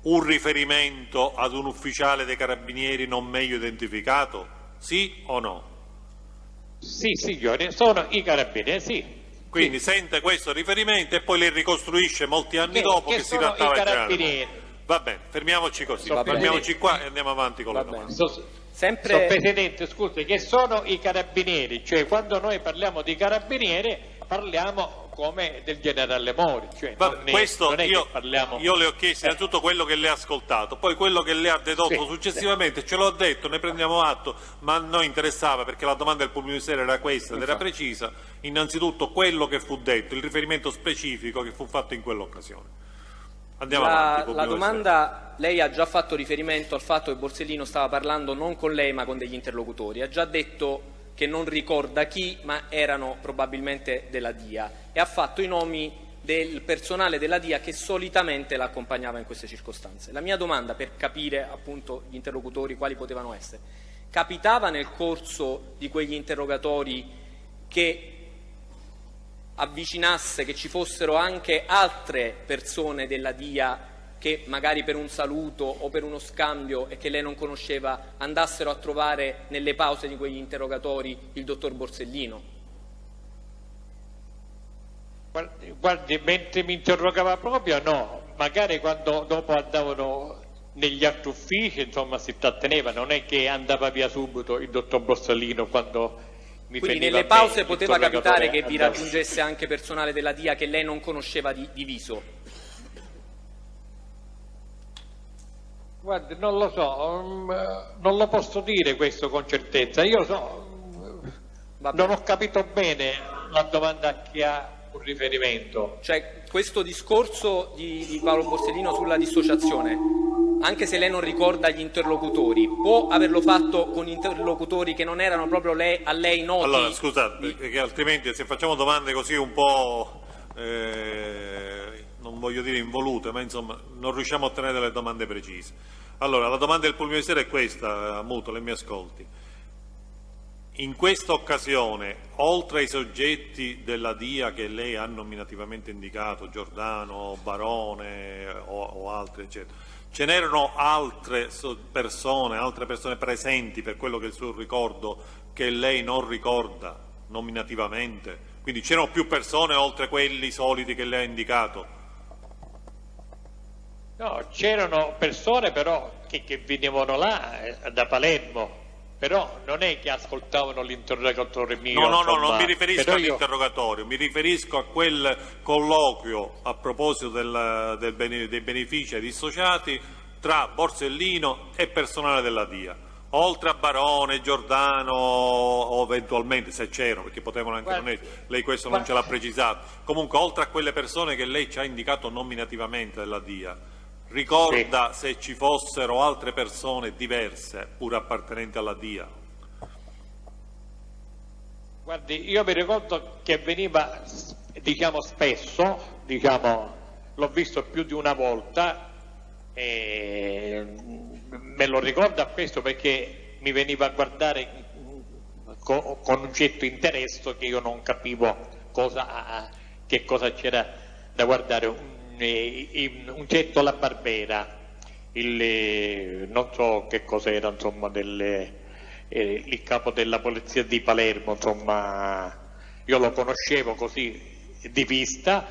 un riferimento ad un ufficiale dei carabinieri non meglio identificato? Sì o no? Sì, signore, sono i carabinieri, sì. Quindi sì. Sente questo riferimento e poi le ricostruisce molti anni dopo che si sono trattava i di carabinieri. Va bene, fermiamoci così, Va bene. fermiamoci qua e andiamo avanti con Va le domande. Sempre... Presidente, scusi, che sono i carabinieri, cioè quando noi parliamo di carabinieri parliamo come del generale Mori, cioè questo non è che parliamo... io le ho chiesto innanzitutto quello che lei ha ascoltato, poi quello che lei ha dedotto successivamente, ce l'ho detto, ne prendiamo atto, ma a noi interessava, perché la domanda del pubblico ministero era questa ed era precisa, innanzitutto quello che fu detto, il riferimento specifico che fu fatto in quell'occasione. Andiamo avanti. La domanda, lei ha già fatto riferimento al fatto che Borsellino stava parlando non con lei ma con degli interlocutori, ha già detto che non ricorda chi, ma erano probabilmente della DIA, e ha fatto i nomi del personale della DIA che solitamente l'accompagnava in queste circostanze. La mia domanda, per capire appunto gli interlocutori quali potevano essere: capitava nel corso di quegli interrogatori che avvicinasse, che ci fossero anche altre persone della DIA che magari per un saluto o per uno scambio e che lei non conosceva andassero a trovare nelle pause di quegli interrogatori il dottor Borsellino? Guardi, mentre mi interrogava proprio no, magari quando dopo andavano negli altri uffici, insomma, si tratteneva, non è che andava via subito il dottor Borsellino quando mi Quindi veniva nelle pause il poteva capitare che vi andava. raggiungesse anche personale della DIA che lei non conosceva di viso? Guardi, non lo so, non lo posso dire questo con certezza. Io non ho capito bene la domanda a chi ha un riferimento. Cioè, questo discorso di Paolo Borsellino sulla dissociazione, anche se lei non ricorda gli interlocutori, può averlo fatto con interlocutori che non erano proprio a lei noti? Allora, scusate, perché altrimenti se facciamo domande così un po', non voglio dire involute, ma insomma non riusciamo a ottenere delle domande precise. Allora, la domanda del pubblico ministero è questa, Muto, le mi ascolti. In questa occasione, oltre ai soggetti della DIA che lei ha nominativamente indicato, Giordano, Barone o altri, eccetera, ce n'erano altre persone presenti, per quello che è il suo ricordo, che lei non ricorda nominativamente? Quindi c'erano più persone oltre quelli soliti che lei ha indicato? No, c'erano persone però che venivano là da Palermo, però non è che ascoltavano l'interrogatorio mio. No, insomma, non mi riferisco all'interrogatorio, mi riferisco a quel colloquio a proposito dei benefici ai dissociati tra Borsellino e personale della DIA, oltre a Barone, Giordano o eventualmente, se c'erano, perché potevano anche non essere, lei questo non ce l'ha precisato, comunque oltre a quelle persone che lei ci ha indicato nominativamente della DIA, ricorda se ci fossero altre persone diverse, pur appartenenti alla DIA? Guardi, io mi ricordo che veniva, diciamo, spesso, l'ho visto più di una volta, e me lo ricordo a questo perché mi veniva a guardare con un certo interesse che io non capivo che cosa c'era da guardare. Un certo La Barbera, non so che cos'era, insomma, il capo della polizia di Palermo, insomma, io lo conoscevo così di vista,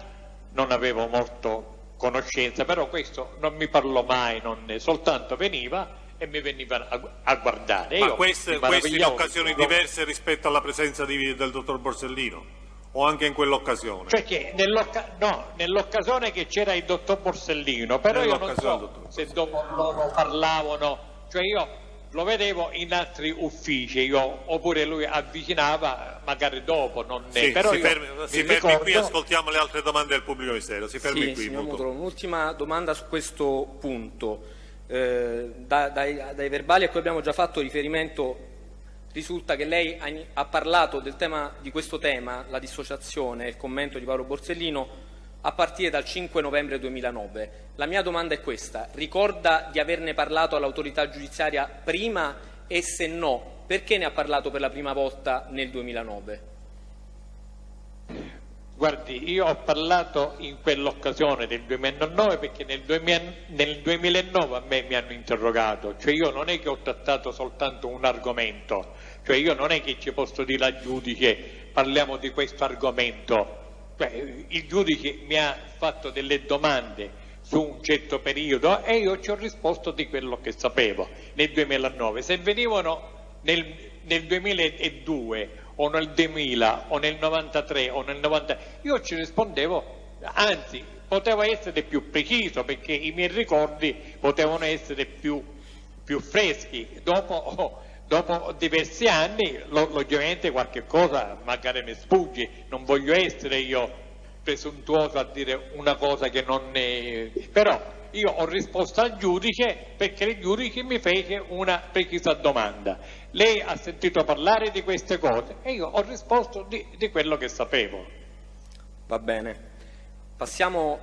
non avevo molto conoscenza, però questo non mi parlò mai, soltanto veniva e mi veniva a guardare. Ma queste in occasioni diverse rispetto alla presenza del dottor Borsellino? o anche in quell'occasione? Cioè che nell'occasione che c'era il dottor Borsellino, però io non so se dopo loro parlavano, cioè io lo vedevo in altri uffici, oppure lui avvicinava magari dopo, non è. Sì, però si fermi qui, ascoltiamo le altre domande del pubblico ministero. Si fermi qui. Signor Mutolo, un'ultima domanda su questo punto. Dai verbali a cui abbiamo già fatto riferimento risulta che lei ha parlato di questo tema, la dissociazione, il commento di Paolo Borsellino, a partire dal 5 novembre 2009. La mia domanda è questa: ricorda di averne parlato all'autorità giudiziaria prima, e se no, perché ne ha parlato per la prima volta nel 2009? Guardi, io ho parlato in quell'occasione del 2009 perché nel 2009 a me mi hanno interrogato, cioè io non è che ho trattato soltanto un argomento, cioè io non è che ci posso dire al giudice parliamo di questo argomento. Il giudice mi ha fatto delle domande su un certo periodo e io ci ho risposto di quello che sapevo nel 2009. Se venivano nel 2002 o nel 2000 o nel 93 o nel 90, io ci rispondevo, anzi potevo essere più preciso perché i miei ricordi potevano essere più freschi. Dopo diversi anni, logicamente qualche cosa magari mi sfugge, non voglio essere io presuntuoso a dire una cosa che non è, però io ho risposto al giudice perché il giudice mi fece una precisa domanda. Lei ha sentito parlare di queste cose e io ho risposto di quello che sapevo. Va bene. Passiamo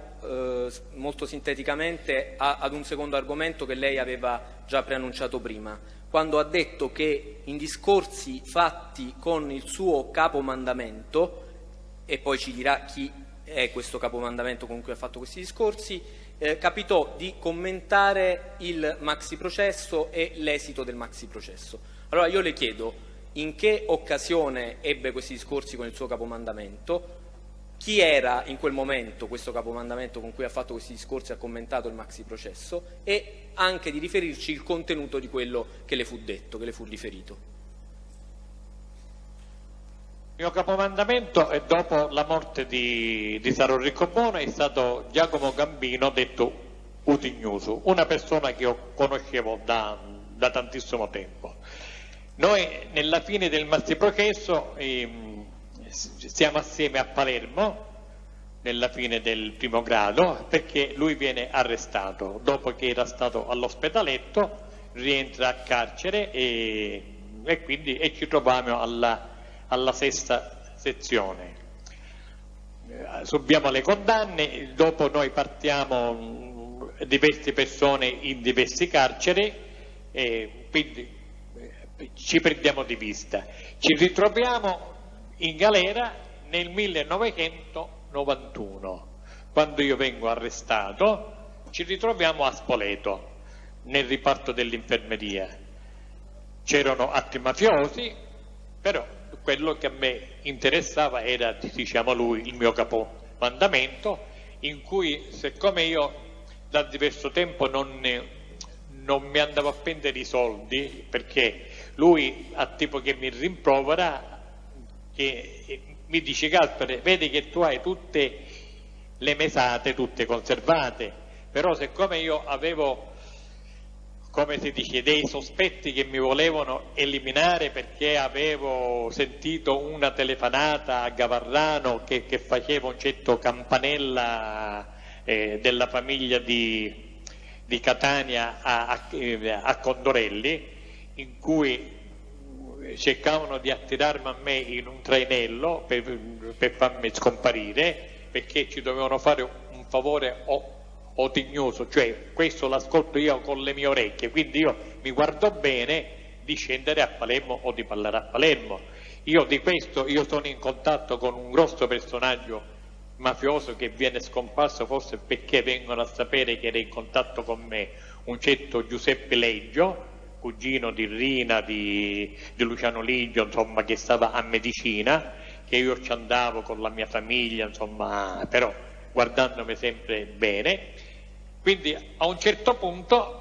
molto sinteticamente ad un secondo argomento che lei aveva già preannunciato prima, quando ha detto che in discorsi fatti con il suo capomandamento, e poi ci dirà chi è questo capomandamento con cui ha fatto questi discorsi, capitò di commentare il maxi processo e l'esito del maxi processo. Allora io le chiedo, in che occasione ebbe questi discorsi con il suo capomandamento, chi era in quel momento questo capomandamento con cui ha fatto questi discorsi e ha commentato il maxi processo, e anche di riferirci il contenuto di quello che le fu detto, che le fu riferito. Il mio capomandamento è dopo la morte di Saro Riccobono è stato Giacomo Gambino, detto Utignuso, una persona che io conoscevo da tantissimo tempo. Noi nella fine del maxi processo siamo assieme a Palermo nella fine del primo grado perché lui viene arrestato dopo che era stato all'ospedaletto, rientra a carcere e ci troviamo alla sesta sezione. Subiamo le condanne, dopo noi partiamo diverse persone in diversi carceri e quindi ci perdiamo di vista. Ci ritroviamo in galera nel 1991, quando io vengo arrestato, ci ritroviamo a Spoleto, nel riparto dell'infermeria. C'erano atti mafiosi, però quello che a me interessava era, diciamo lui, il mio capomandamento, in cui, siccome io da diverso tempo non mi andavo a prendere i soldi, perché lui a tipo che mi rimprovera, che mi dice Gaspare, vedi che tu hai tutte le mesate tutte conservate, però siccome io avevo, come si dice, dei sospetti che mi volevano eliminare perché avevo sentito una telefonata a Gavarrano che faceva un certo Campanella della famiglia di Catania a Condorelli, in cui cercavano di attirarmi a me in un trainello per farmi scomparire, perché ci dovevano fare un favore otignoso, cioè questo l'ascolto io con le mie orecchie, quindi io mi guardo bene di scendere a Palermo o di parlare a Palermo. Io di questo sono in contatto con un grosso personaggio mafioso che viene scomparso forse perché vengono a sapere che era in contatto con me, un certo Giuseppe Leggio, cugino di Rina, di Luciano Ligio, insomma, che stava a Medicina, che io ci andavo con la mia famiglia, insomma, però guardandomi sempre bene. Quindi a un certo punto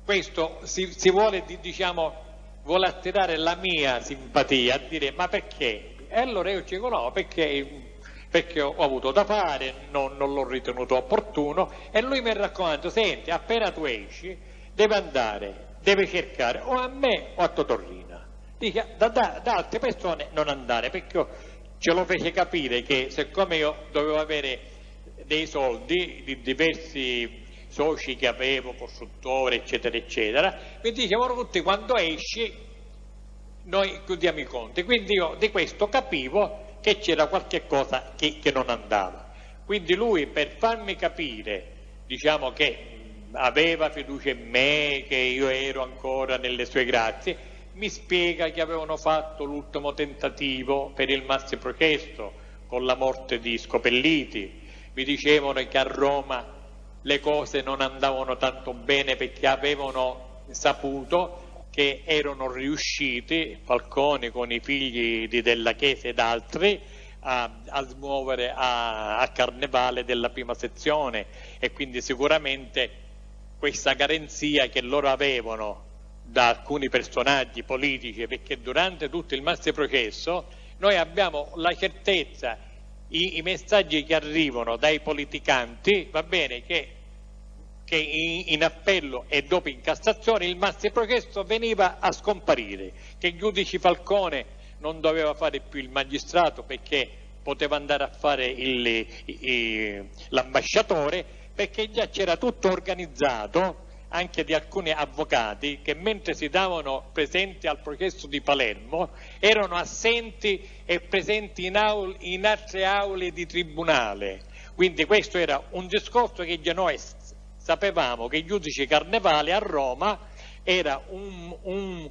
questo si vuole, diciamo, vuole attirare la mia simpatia, a dire ma perché E allora io dico no, perché ho avuto da fare, non l'ho ritenuto opportuno, e lui mi ha raccomandato, senti, appena tu esci deve cercare o a me o a Totorrina. Dice, da altre persone non andare, perché io ce lo fece capire che siccome io dovevo avere dei soldi di diversi soci che avevo, costruttori eccetera eccetera, mi dicevano tutti quando esci noi chiudiamo i conti, quindi io di questo capivo che c'era qualche cosa che non andava, quindi lui per farmi capire, diciamo, che aveva fiducia in me, che io ero ancora nelle sue grazie, mi spiega che avevano fatto l'ultimo tentativo per il maxiprocesso con la morte di Scopelliti, mi dicevano che a Roma le cose non andavano tanto bene perché avevano saputo che erano riusciti Falcone con i figli di Della Chiesa ed altri a smuovere a Carnevale della prima sezione, e quindi sicuramente questa garanzia che loro avevano da alcuni personaggi politici, perché durante tutto il maxiprocesso noi abbiamo la certezza, i messaggi che arrivano dai politicanti, va bene, che in appello e dopo in Cassazione il maxiprocesso veniva a scomparire, che il giudice Falcone non doveva fare più il magistrato perché poteva andare a fare l'ambasciatore, perché già c'era tutto organizzato anche di alcuni avvocati che mentre si davano presenti al processo di Palermo erano assenti e presenti in altre aule di tribunale. Quindi questo era un discorso che già noi sapevamo, che il giudice Carnevale a Roma era un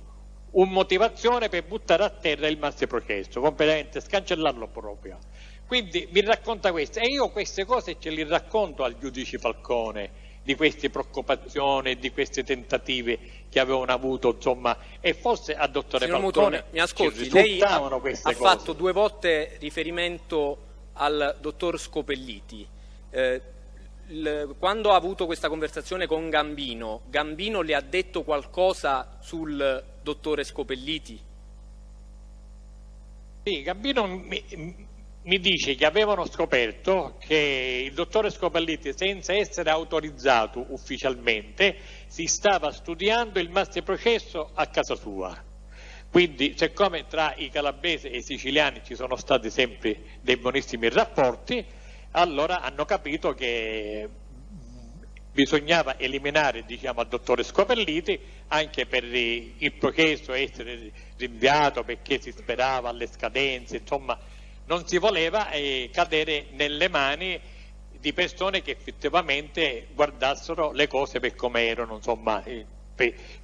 motivazione per buttare a terra il maxiprocesso, completamente scancellarlo proprio. Quindi mi racconta questo, e io queste cose ce le racconto al giudice Falcone, di queste preoccupazioni, di queste tentative che avevano avuto, insomma, e forse a dottore Signor Falcone Mutolo, mi ascolti, ci lei risultavano queste ha cose. fatto 2 volte riferimento al dottor Scopelliti. Quando ha avuto questa conversazione con Gambino, Gambino le ha detto qualcosa sul dottore Scopelliti? Sì, Gambino mi dice che avevano scoperto che il dottore Scopelliti, senza essere autorizzato ufficialmente, si stava studiando il maxiprocesso a casa sua. Quindi, siccome tra i calabresi e i siciliani ci sono stati sempre dei buonissimi rapporti, allora hanno capito che bisognava eliminare, diciamo, al dottore Scopelliti, anche per il processo essere rinviato perché si sperava alle scadenze, insomma non si voleva cadere nelle mani di persone che effettivamente guardassero le cose per come erano, insomma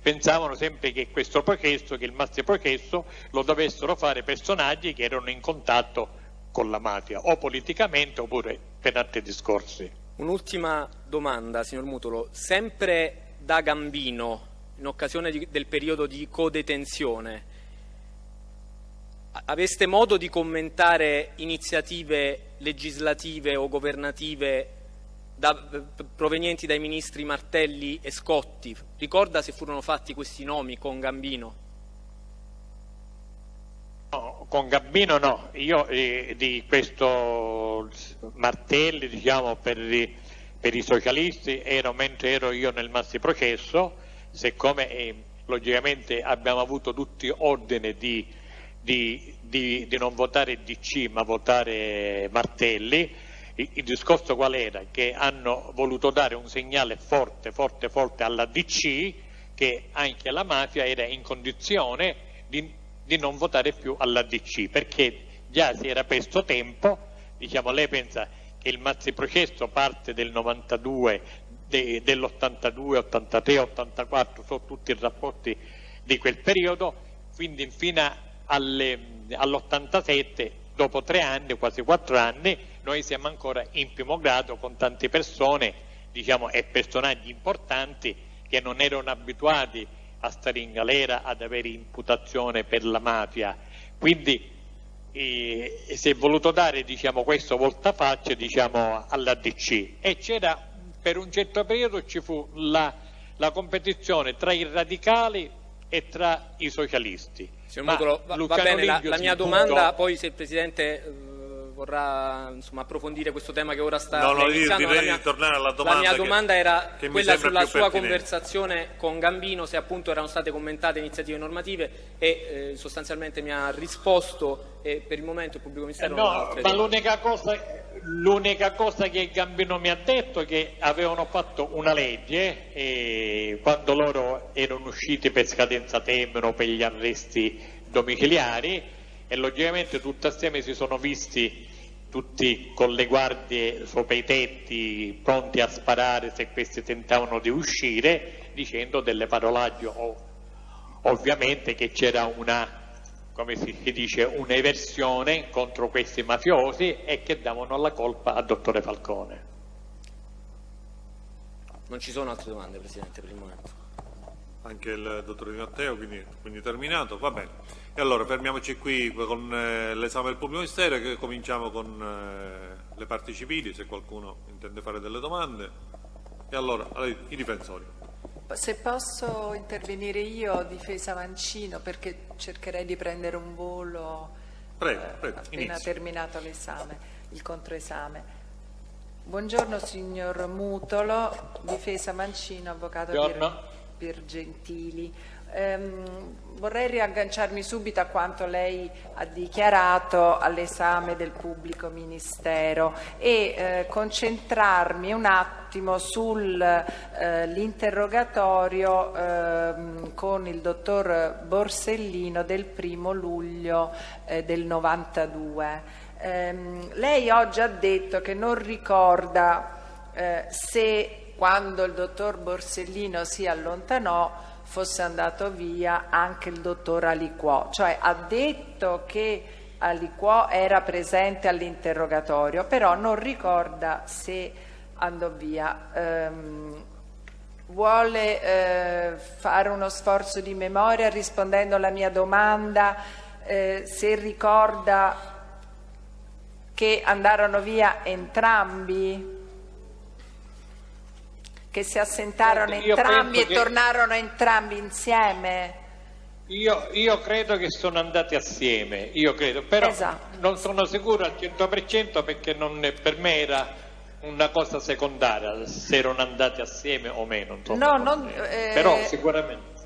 pensavano sempre che questo processo, che il maxiprocesso lo dovessero fare personaggi che erano in contatto con la mafia, o politicamente oppure per altri discorsi. Un'ultima domanda, signor Mutolo, sempre da Gambino, in occasione del periodo di codetenzione, aveste modo di commentare iniziative legislative o governative provenienti dai ministri Martelli e Scotti? Ricorda se furono fatti questi nomi con Gambino? No, con Gambino no, io di questo Martelli, diciamo, per i socialisti mentre ero io nel maxiprocesso, siccome logicamente abbiamo avuto tutti ordine di non votare DC ma votare Martelli, il discorso qual era? Che hanno voluto dare un segnale forte alla DC che anche la mafia era in condizione di non votare più alla DC, perché già si era perso tempo, diciamo, lei pensa che il maxiprocesso parte del 92, dell'82, 83, 84, sono tutti i rapporti di quel periodo, quindi fino all'87, dopo 3 anni, quasi 4 anni, noi siamo ancora in primo grado con tante persone, diciamo, e personaggi importanti che non erano abituati a stare in galera, ad avere imputazione per la mafia. Quindi si è voluto dare, diciamo, questo voltafaccia, diciamo, alla DC, e c'era, per un certo periodo ci fu la competizione tra i radicali e tra i socialisti. Signor Mutolo, va bene, la mia domanda, poi se il Presidente vorrà approfondire questo tema che ora sta iniziando, direi di tornare alla domanda. La mia domanda era quella sulla sua pertinente. conversazione con Gambino, se appunto erano state commentate iniziative normative, e sostanzialmente mi ha risposto, e per il momento il pubblico ministero non ha altre domande. L'unica cosa che Gambino mi ha detto è che avevano fatto una legge e quando loro erano usciti per scadenza termine per gli arresti domiciliari, e logicamente tutti assieme si sono visti tutti con le guardie sopra i tetti pronti a sparare se questi tentavano di uscire, dicendo delle parolacce, ovviamente che c'era come si dice, un'eversione contro questi mafiosi e che davano la colpa al dottore Falcone. Non ci sono altre domande, Presidente, per il momento. Anche il dottor Di Matteo, quindi terminato, va bene. E allora fermiamoci qui con l'esame del pubblico ministero, che cominciamo con le parti civili, se qualcuno intende fare delle domande. E allora, i difensori. Se posso intervenire io, difesa Mancino, perché cercherei di prendere un volo appena inizio. terminato l'esame, il controesame. Buongiorno signor Mutolo, difesa Mancino, avvocato Piergentili. Vorrei riagganciarmi subito a quanto lei ha dichiarato all'esame del pubblico ministero e concentrarmi un attimo sull'interrogatorio con il dottor Borsellino del 1° luglio del 92. Lei oggi ha detto che non ricorda se quando il dottor Borsellino si allontanò fosse andato via anche il dottor Aliquò, cioè ha detto che Aliquò era presente all'interrogatorio, però non ricorda se andò via. Vuole fare uno sforzo di memoria rispondendo alla mia domanda, se ricorda che andarono via entrambi? Che si assentarono entrambi e tornarono entrambi insieme? Io credo che sono andati assieme, però non sono sicuro al 100% perché per me era una cosa secondaria se erano andati assieme o meno. Però sicuramente.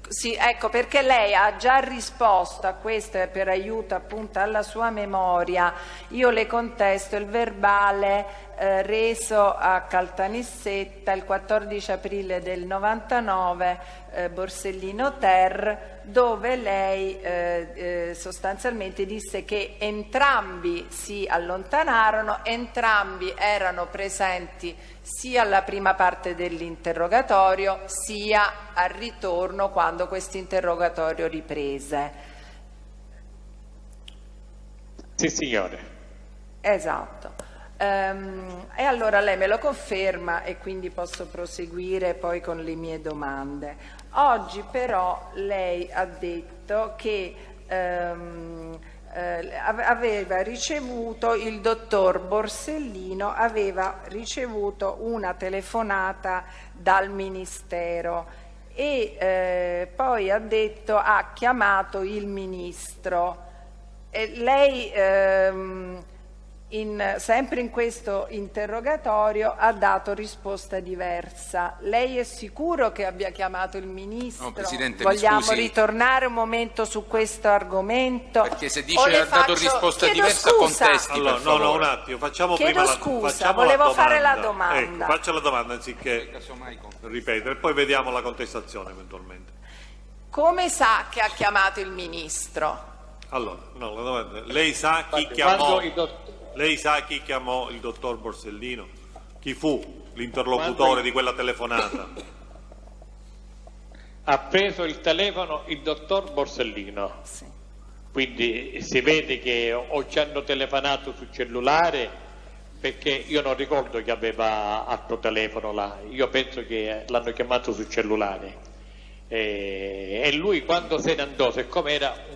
Sì, ecco, perché lei ha già risposto a questo e per aiuto appunto alla sua memoria io le contesto il verbale reso a Caltanissetta il 14 aprile del 99, Borsellino Ter, dove lei sostanzialmente disse che entrambi si allontanarono, entrambi erano presenti sia alla prima parte dell'interrogatorio sia al ritorno quando questo interrogatorio riprese. Sì, signore. Esatto. E allora lei me lo conferma e quindi posso proseguire poi con le mie domande. Oggi però lei ha detto che aveva ricevuto, il dottor Borsellino aveva ricevuto una telefonata dal Ministero e poi ha detto ha chiamato il Ministro. E lei sempre in questo interrogatorio ha dato risposta diversa. Lei è sicuro che abbia chiamato il Ministro? No, Presidente, vogliamo ritornare un momento su questo argomento? Perché se dice che ha dato risposta diversa contesti. Allora, no, un attimo, facciamo prima volevo fare la domanda. Ecco, faccia la domanda anziché ripetere, poi vediamo la contestazione eventualmente. Come sa che ha chiamato il Ministro? Allora, no, la domanda, lei sa chi chiamò? Lei sa chi chiamò il dottor Borsellino? Chi fu l'interlocutore di quella telefonata? Ha preso il telefono il dottor Borsellino. Sì. Quindi si vede che o ci hanno telefonato sul cellulare, perché io non ricordo che aveva altro telefono là, io penso che l'hanno chiamato sul cellulare. E lui quando se ne andò, siccome era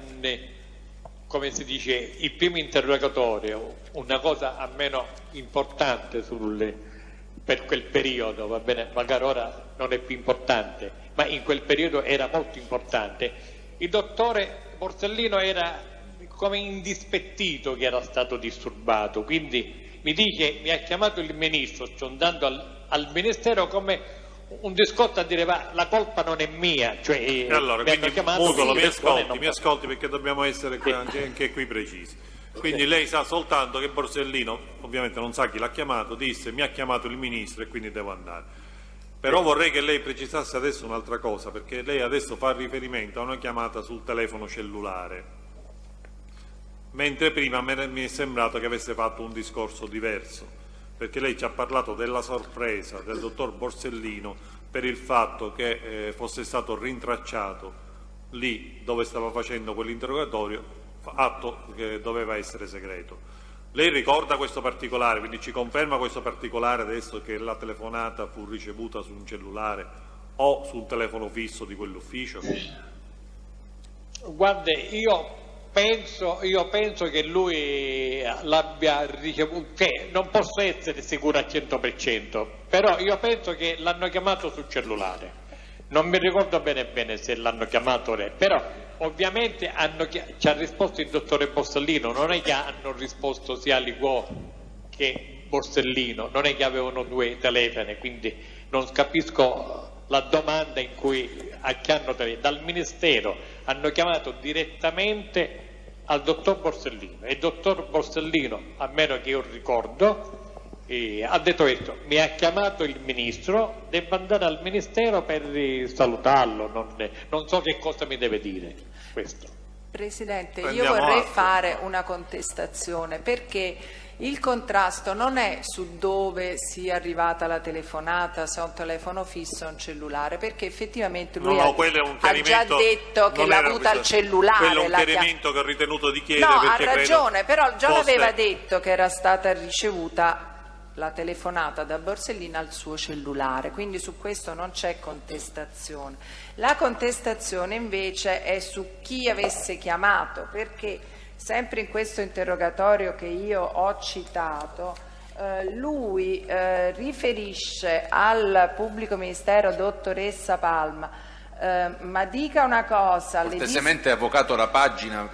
come si dice, il primo interrogatorio, una cosa almeno importante per quel periodo, va bene, magari ora non è più importante, ma in quel periodo era molto importante. Il dottore Borsellino era come indispettito che era stato disturbato, quindi mi ha chiamato il ministro, sto andando al ministero come un discorso a dire la colpa non è mia, cioè allora, quindi Mutolo, mi ascolti perché dobbiamo essere anche qui precisi. Quindi lei sa soltanto che Borsellino, ovviamente non sa chi l'ha chiamato, disse mi ha chiamato il ministro e quindi devo andare. Però vorrei che lei precisasse adesso un'altra cosa, perché lei adesso fa riferimento a una chiamata sul telefono cellulare, mentre prima mi è sembrato che avesse fatto un discorso diverso, perché lei ci ha parlato della sorpresa del dottor Borsellino per il fatto che fosse stato rintracciato lì dove stava facendo quell'interrogatorio, atto che doveva essere segreto. Lei ricorda questo particolare, quindi ci conferma questo particolare adesso che la telefonata fu ricevuta su un cellulare o su un telefono fisso di quell'ufficio? Guardi, io penso che lui l'abbia ricevuto, cioè, non posso essere sicuro al 100%, però io penso che l'hanno chiamato sul cellulare. Non mi ricordo bene se l'hanno chiamato lei, però ovviamente ci ha risposto il dottore Borsellino, non è che hanno risposto sia Ligò che Borsellino, non è che avevano due telefoni, quindi non capisco la domanda in cui dal Ministero hanno chiamato direttamente al dottor Borsellino e il dottor Borsellino, a meno che io ricordo, ha detto questo, mi ha chiamato il ministro, devo andare al ministero per salutarlo, non so che cosa mi deve dire questo. Presidente, io vorrei fare una contestazione, perché il contrasto non è su dove sia arrivata la telefonata, se è un telefono fisso o un cellulare, perché effettivamente lui ha già detto che l'ha avuta al cellulare. Quello è un chiarimento che ho ritenuto di chiedere. No, ha ragione, però già l'aveva detto che era stata ricevuta la telefonata da Borsellino al suo cellulare, quindi su questo non c'è contestazione. La contestazione invece è su chi avesse chiamato, perché sempre in questo interrogatorio che io ho citato, lui riferisce al pubblico ministero dottoressa Palma, ma dica una cosa, cortesemente avvocato la pagina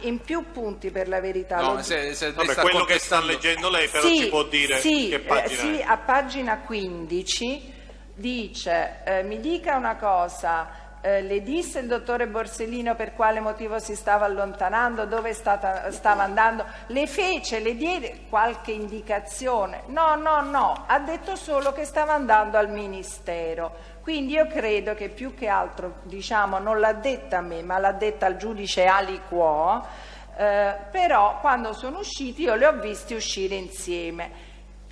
in più punti per la verità. No, vabbè, quello che sta leggendo lei però ci può dire che pagina è. A pagina 15 dice mi dica una cosa, le disse il dottore Borsellino per quale motivo si stava allontanando, dove stava andando, le diede qualche indicazione? No, ha detto solo che stava andando al ministero. Quindi io credo che più che altro, diciamo, non l'ha detta a me, ma l'ha detta al giudice Aliquò, però quando sono usciti io li ho visti uscire insieme.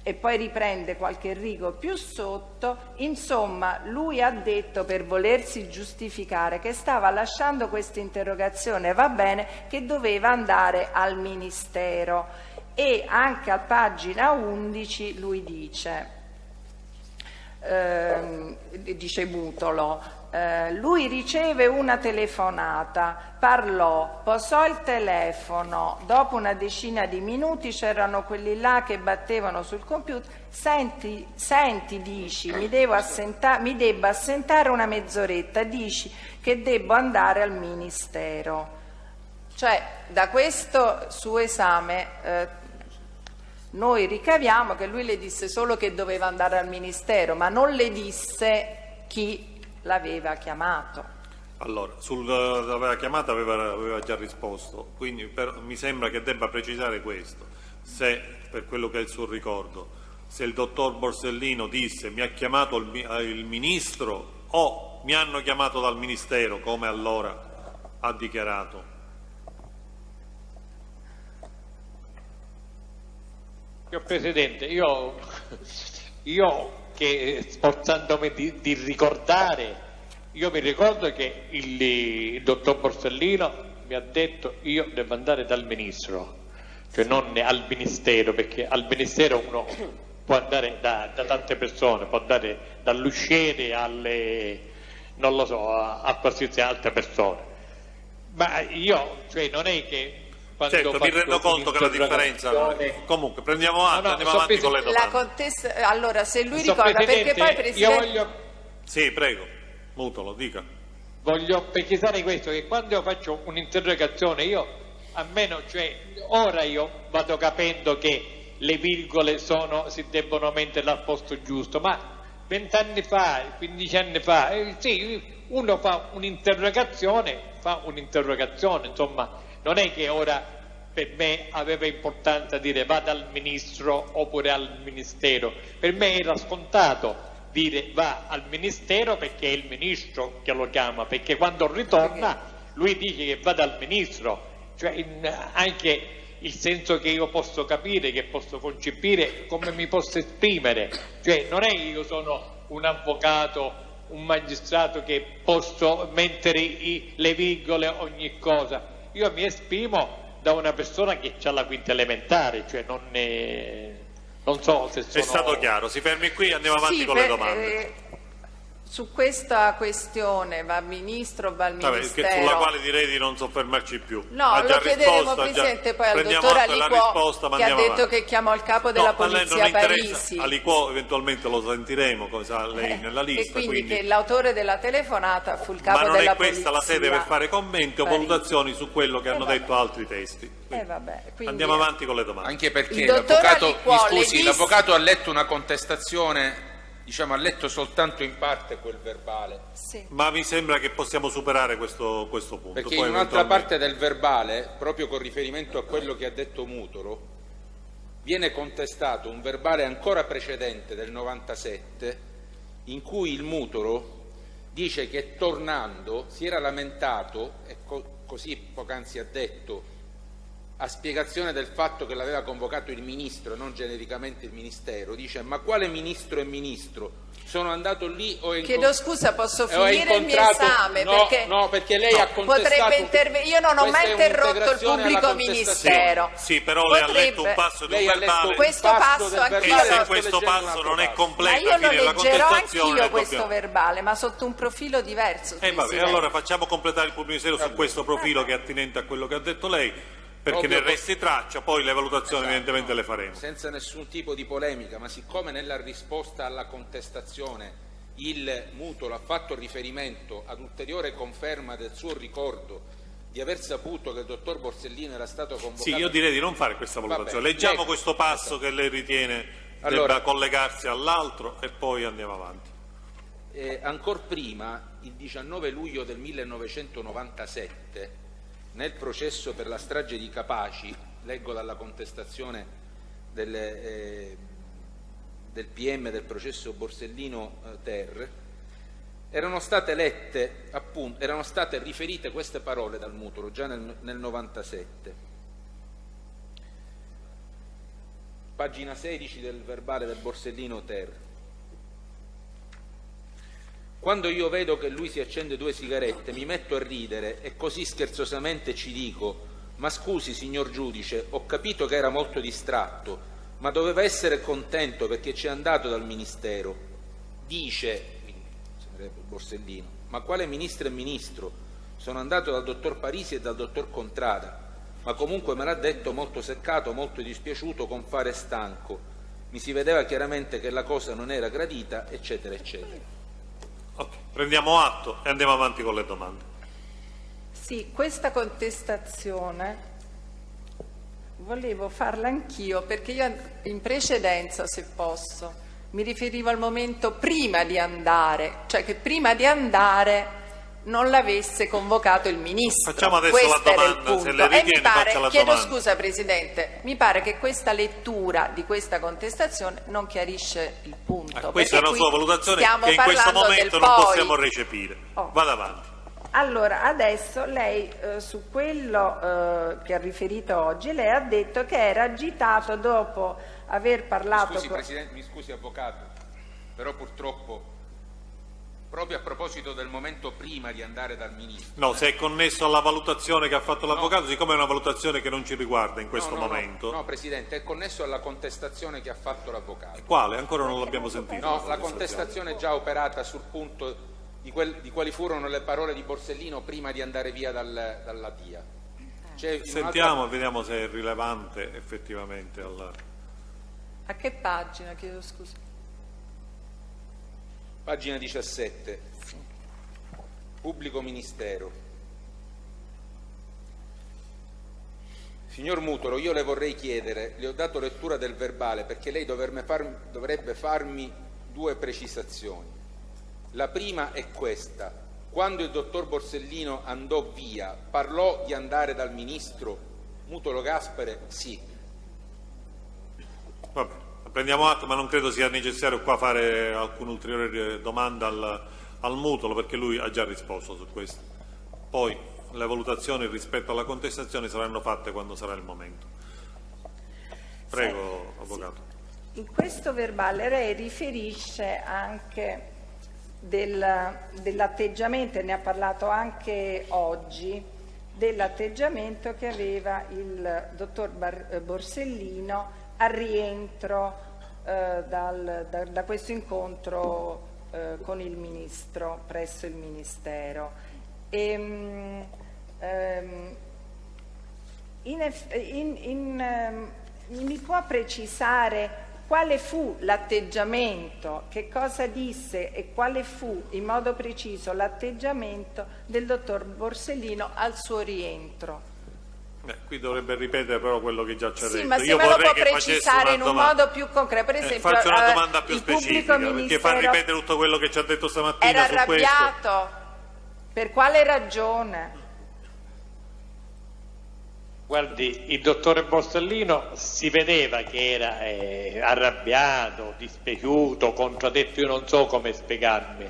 E poi riprende qualche rigo più sotto, insomma lui ha detto, per volersi giustificare, che stava lasciando questa interrogazione, va bene, che doveva andare al ministero. E anche a pagina 11 lui dice Mutolo, lui riceve una telefonata, parlò, posò il telefono, dopo una decina di minuti c'erano quelli là che battevano sul computer, senti dici, mi debba assentare una mezz'oretta, dici che debbo andare al ministero. Cioè, da questo suo esame noi ricaviamo che lui le disse solo che doveva andare al ministero, ma non le disse chi l'aveva chiamato. Allora, l'aveva chiamata aveva già risposto, quindi mi sembra che debba precisare questo, se per quello che è il suo ricordo, se il dottor Borsellino disse mi ha chiamato il ministro o mi hanno chiamato dal ministero, come allora ha dichiarato. Presidente, io che sforzandomi di ricordare, io mi ricordo che il dottor Borsellino mi ha detto io devo andare dal ministro, cioè non al ministero, perché al ministero uno può andare da tante persone, può andare dall'usciere non lo so, a qualsiasi altre persone, ma io, cioè non è che certo, mi rendo conto che la differenza comunque prendiamo atto, andiamo avanti con le domande. Allora, se lui ricorda, perché poi Presidente Sì, prego, Mutolo, dica. voglio precisare questo, che quando io faccio un'interrogazione, io almeno, cioè, ora io vado capendo che le virgole si debbono mettere al posto giusto, ma 20 anni fa, 15 anni fa, sì, uno fa un'interrogazione, insomma, non è che ora per me aveva importanza dire va dal ministro oppure al ministero, per me era scontato dire va al ministero perché è il ministro che lo chiama, perché quando ritorna lui dice che va dal ministro, cioè anche il senso che io posso capire, che posso concepire, come mi posso esprimere, cioè non è che io sono un avvocato, un magistrato che posso mettere le virgole ogni cosa, io mi esprimo da una persona che ha la quinta elementare, cioè non so se sono... È stato chiaro, si fermi qui, andiamo avanti con le domande. Su questa questione va al Ministro o va al Ministero? Sulla quale direi di non soffermarci più. No, lo chiederemo Presidente poi al dottor Aliquò, che ha detto che chiamò il capo della polizia Parisi. Aliquò eventualmente lo sentiremo, come sa lei, nella lista. E quindi che l'autore della telefonata fu il capo della polizia. Ma non è questa la sede per fare commenti o valutazioni su quello che hanno detto altri testi. Andiamo avanti con le domande. Anche perché l'avvocato ha letto una contestazione, diciamo, ha letto soltanto in parte quel verbale. Sì. Ma mi sembra che possiamo superare questo punto. Perché poi in un'altra parte del verbale, proprio con riferimento a quello che ha detto Mutolo, viene contestato un verbale ancora precedente del 97, in cui il Mutolo dice che tornando si era lamentato, e così poc'anzi ha detto, a spiegazione del fatto che l'aveva convocato il ministro e non genericamente il ministero, dice: ma quale ministro e ministro? Sono andato lì o Chiedo scusa, posso finire il mio esame? Perché lei ha contestato. Io non ho mai interrotto il pubblico ministero. Sì, però lei ha letto un passo di un verbale. Questo passo anch'io. E se questo passo non è completo, ma io lo leggerò anch'io questo verbale, ma sotto un profilo diverso. Vabbè, allora facciamo completare il pubblico ministero su questo profilo che è attinente a quello che ha detto lei, perché ne resti traccia, poi le valutazioni evidentemente le faremo. Senza nessun tipo di polemica, ma siccome nella risposta alla contestazione il Mutolo ha fatto riferimento ad ulteriore conferma del suo ricordo di aver saputo che il dottor Borsellino era stato convocato... Sì, io direi di non fare questa valutazione. Leggiamo questo passo che lei ritiene debba collegarsi all'altro e poi andiamo avanti. Ancor prima, il 19 luglio del 1997... nel processo per la strage di Capaci, leggo dalla contestazione del PM del processo Borsellino Ter, erano state riferite queste parole dal Mutolo già nel 97. Pagina 16 del verbale del Borsellino Ter. Quando io vedo che lui si accende 2 sigarette mi metto a ridere e così scherzosamente ci dico: ma scusi signor giudice, ho capito che era molto distratto, ma doveva essere contento perché ci è andato dal ministero. Dice, sarebbe Borsellino, ma quale ministro e ministro? Sono andato dal dottor Parisi e dal dottor Contrada, ma comunque me l'ha detto molto seccato, molto dispiaciuto, con fare stanco. Mi si vedeva chiaramente che la cosa non era gradita, eccetera, eccetera. Okay, prendiamo atto e andiamo avanti con le domande. Sì, questa contestazione volevo farla anch'io, perché io in precedenza, se posso, mi riferivo al momento prima di andare, cioè che prima di andare non l'avesse convocato il ministro. Facciamo adesso la domanda, se le ritiene faccia la chiedo domanda. Scusa Presidente, mi pare che questa lettura di questa contestazione non chiarisce il punto. Questa è una sua valutazione che in questo momento non possiamo recepire. Vada avanti. Allora, adesso lei su quello che ha riferito oggi, lei ha detto che era agitato dopo aver parlato... Mi scusi Presidente, mi scusi Avvocato, però purtroppo... proprio a proposito del momento prima di andare dal Ministro. No, se è connesso alla valutazione che ha fatto l'Avvocato, siccome è una valutazione che non ci riguarda in questo momento. No, Presidente, è connesso alla contestazione che ha fatto l'Avvocato. Quale? Ancora non l'abbiamo sentito. No, la contestazione è già operata sul punto di quali furono le parole di Borsellino prima di andare via dalla DIA. Sentiamo e vediamo se è rilevante effettivamente. A che pagina? Chiedo scusa. Pagina 17. Pubblico Ministero. Signor Mutolo, io le vorrei chiedere, le ho dato lettura del verbale perché lei dovrebbe farmi due precisazioni. La prima è questa: quando il dottor Borsellino andò via, parlò di andare dal Ministro? Mutolo Gaspare, sì. Vabbè, prendiamo atto, ma non credo sia necessario qua fare alcuna ulteriore domanda al Mutolo, perché lui ha già risposto su questo. Poi le valutazioni rispetto alla contestazione saranno fatte quando sarà il momento. Prego, sì, Avvocato. In questo verbale lei riferisce anche dell'atteggiamento, e ne ha parlato anche oggi, dell'atteggiamento che aveva il dottor Borsellino al rientro da questo incontro con il Ministro, presso il Ministero. Mi può precisare quale fu l'atteggiamento, che cosa disse e quale fu in modo preciso l'atteggiamento del dottor Borsellino al suo rientro? Qui dovrebbe ripetere però quello che già ci ha detto. Sì, ma se me lo può precisare in un modo più concreto, per esempio faccio una domanda più specifica, perché fa ripetere tutto quello che ci ha detto stamattina. Era su arrabbiato? Questo. Per quale ragione? Guardi, il dottore Borsellino si vedeva che era arrabbiato, dispiaciuto, contraddetto, io non so come spiegarmi.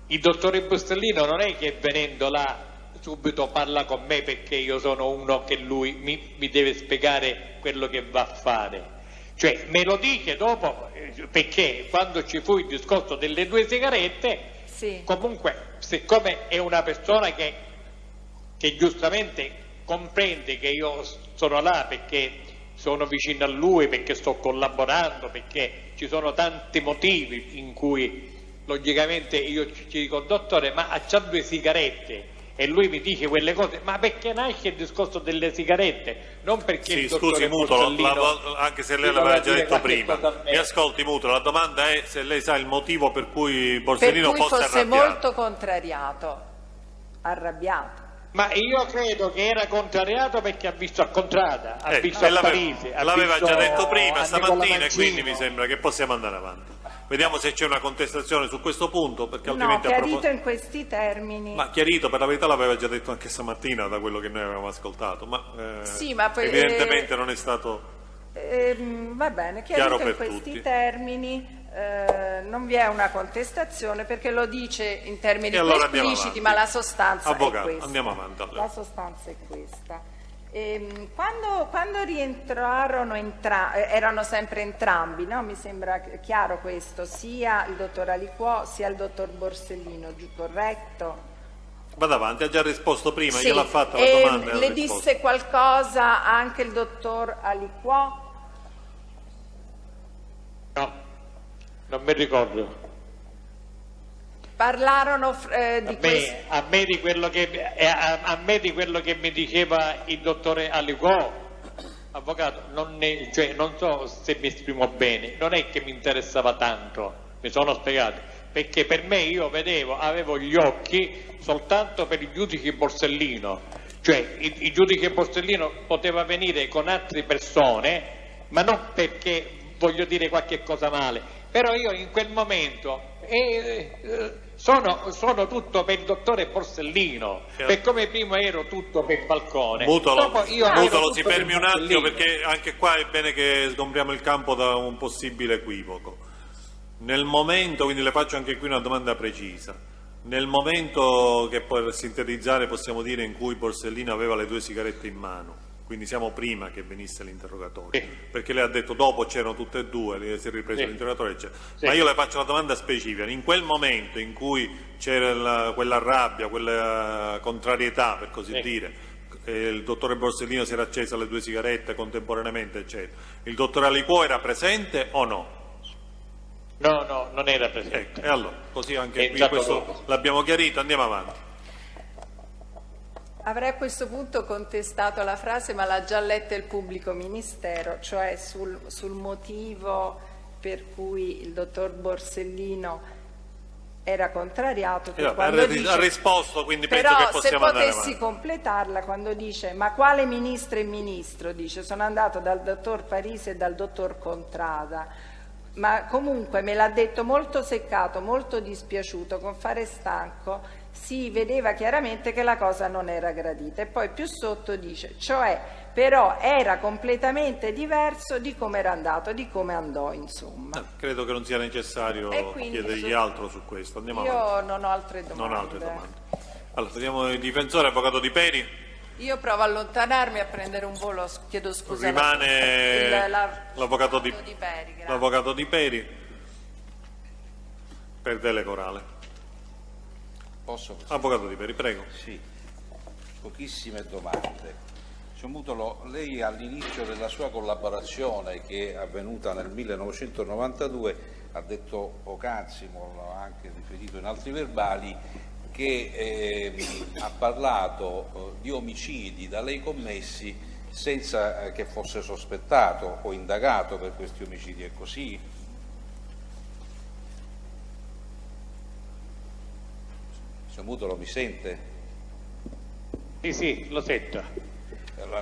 Il dottore Borsellino non è che venendo là subito parla con me perché io sono uno che lui mi deve spiegare quello che va a fare. Cioè me lo dice dopo, perché quando ci fu il discorso delle 2 sigarette, sì, comunque siccome è una persona che giustamente comprende che io sono là perché sono vicino a lui, perché sto collaborando, perché ci sono tanti motivi in cui logicamente io ci dico dottore ma c'ha 2 sigarette e lui mi dice quelle cose, ma perché nasce il discorso delle sigarette? Non perché sì, il dottore scusi Mutolo, Borsellino, anche se lei l'aveva già detto prima, mi ascolti Mutolo, la domanda è se lei sa il motivo per cui Borsellino fosse arrabbiato. Molto contrariato, arrabbiato. Ma io credo che era contrariato perché ha visto a Contrada, ha visto a Parisi, l'aveva già detto prima stamattina e quindi mi sembra che possiamo andare avanti. Vediamo se c'è una contestazione su questo punto, perché altrimenti... No, chiarito in questi termini. Ma chiarito, per la verità l'aveva già detto anche stamattina da quello che noi avevamo ascoltato, ma, sì, ma poi, evidentemente non è stato va bene, chiarito in questi termini. Non vi è una contestazione perché lo dice in termini espliciti, ma la sostanza è questa. Andiamo avanti. Allora. La sostanza è questa. Quando rientrarono erano sempre entrambi, no? Mi sembra chiaro questo, sia il dottor Aliquò sia il dottor Borsellino, corretto? Vado avanti, ha già risposto prima, sì, gliel'ha fatta la domanda. Le disse qualcosa anche il dottor Aliquò? No. Non mi ricordo. Parlarono a me di quello che mi diceva il dottore Aliquò, avvocato, non so se mi esprimo bene, non è che mi interessava tanto, mi sono spiegato, perché per me avevo gli occhi soltanto per il giudice Borsellino, cioè il giudice Borsellino poteva venire con altre persone, ma non perché voglio dire qualche cosa male. Però io in quel momento sono tutto per il dottore Borsellino, per come prima ero tutto per Falcone. Mutolo, si fermi un attimo perché anche qua è bene che sgombriamo il campo da un possibile equivoco. Nel momento, quindi le faccio anche qui una domanda precisa, nel momento che per sintetizzare possiamo dire in cui Borsellino aveva le 2 sigarette in mano, quindi siamo prima che venisse l'interrogatorio, perché lei ha detto dopo c'erano tutte e 2, si è ripreso l'interrogatorio, eccetera. Ma io le faccio una domanda specifica, in quel momento in cui c'era quella rabbia, quella contrarietà per così dire, il dottore Borsellino si era acceso le 2 sigarette contemporaneamente, eccetera, il dottore Aliquò era presente o no? No, non era presente. E allora, così anche qui questo l'abbiamo chiarito, andiamo avanti. Avrei a questo punto contestato la frase, ma l'ha già letta il pubblico ministero, cioè sul motivo per cui il dottor Borsellino era contrariato che ha risposto, quindi penso che possiamo andare avanti. Però se potessi completarla quando dice ma quale ministro e ministro, dice sono andato dal dottor Parisi e dal dottor Contrada, ma comunque me l'ha detto molto seccato, molto dispiaciuto, con fare stanco, si vedeva chiaramente che la cosa non era gradita. E poi più sotto dice, cioè però era completamente diverso di come era andato, di come andò, insomma. Credo che non sia necessario chiedergli altro su questo. Andiamo avanti. Non ho altre domande. Non ho altre domande. Allora, vediamo il difensore, avvocato Di Peri. Io provo a allontanarmi, a prendere un volo, chiedo scusa. Rimane l'avvocato Di Peri. L'avvocato Di Peri per Dele Corale. Posso? Avvocato Di Peri, prego. Sì, pochissime domande. Signor Mutolo, lei all'inizio della sua collaborazione, che è avvenuta nel 1992, ha detto poc'anzi, l'ha anche riferito in altri verbali, che ha parlato di omicidi da lei commessi senza che fosse sospettato o indagato per questi omicidi. È così? Signor Mutolo, mi sente? Sì, lo sento.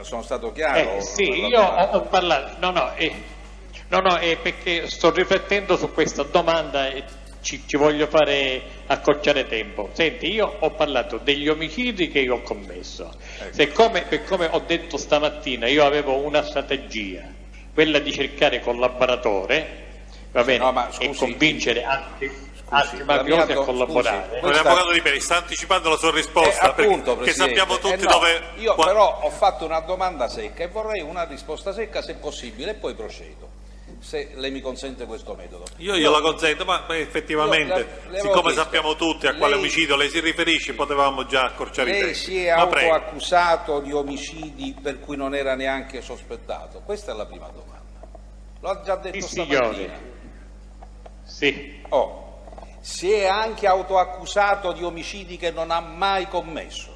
Sono stato chiaro? Sì, io ho parlato, è perché sto riflettendo su questa domanda e ci voglio fare accorciare tempo. Senti, io ho parlato degli omicidi che io ho commesso. Per come ho detto stamattina, io avevo una strategia, quella di cercare collaboratore, va bene, e convincere altri mafiosi a collaborare. L'avvocato Di Peri sta anticipando la sua risposta, perché sappiamo tutti dove... Io però ho fatto una domanda secca e vorrei una risposta secca se possibile e poi procedo, se lei mi consente questo metodo. Io gliela consento, ma effettivamente, siccome sappiamo tutti a quale omicidio lei si riferisce, potevamo già accorciare i tempi. Lei si è autoaccusato di omicidi per cui non era neanche sospettato? Questa è la prima domanda. L'ho già detto stamattina. Sì. Si è anche autoaccusato di omicidi che non ha mai commesso?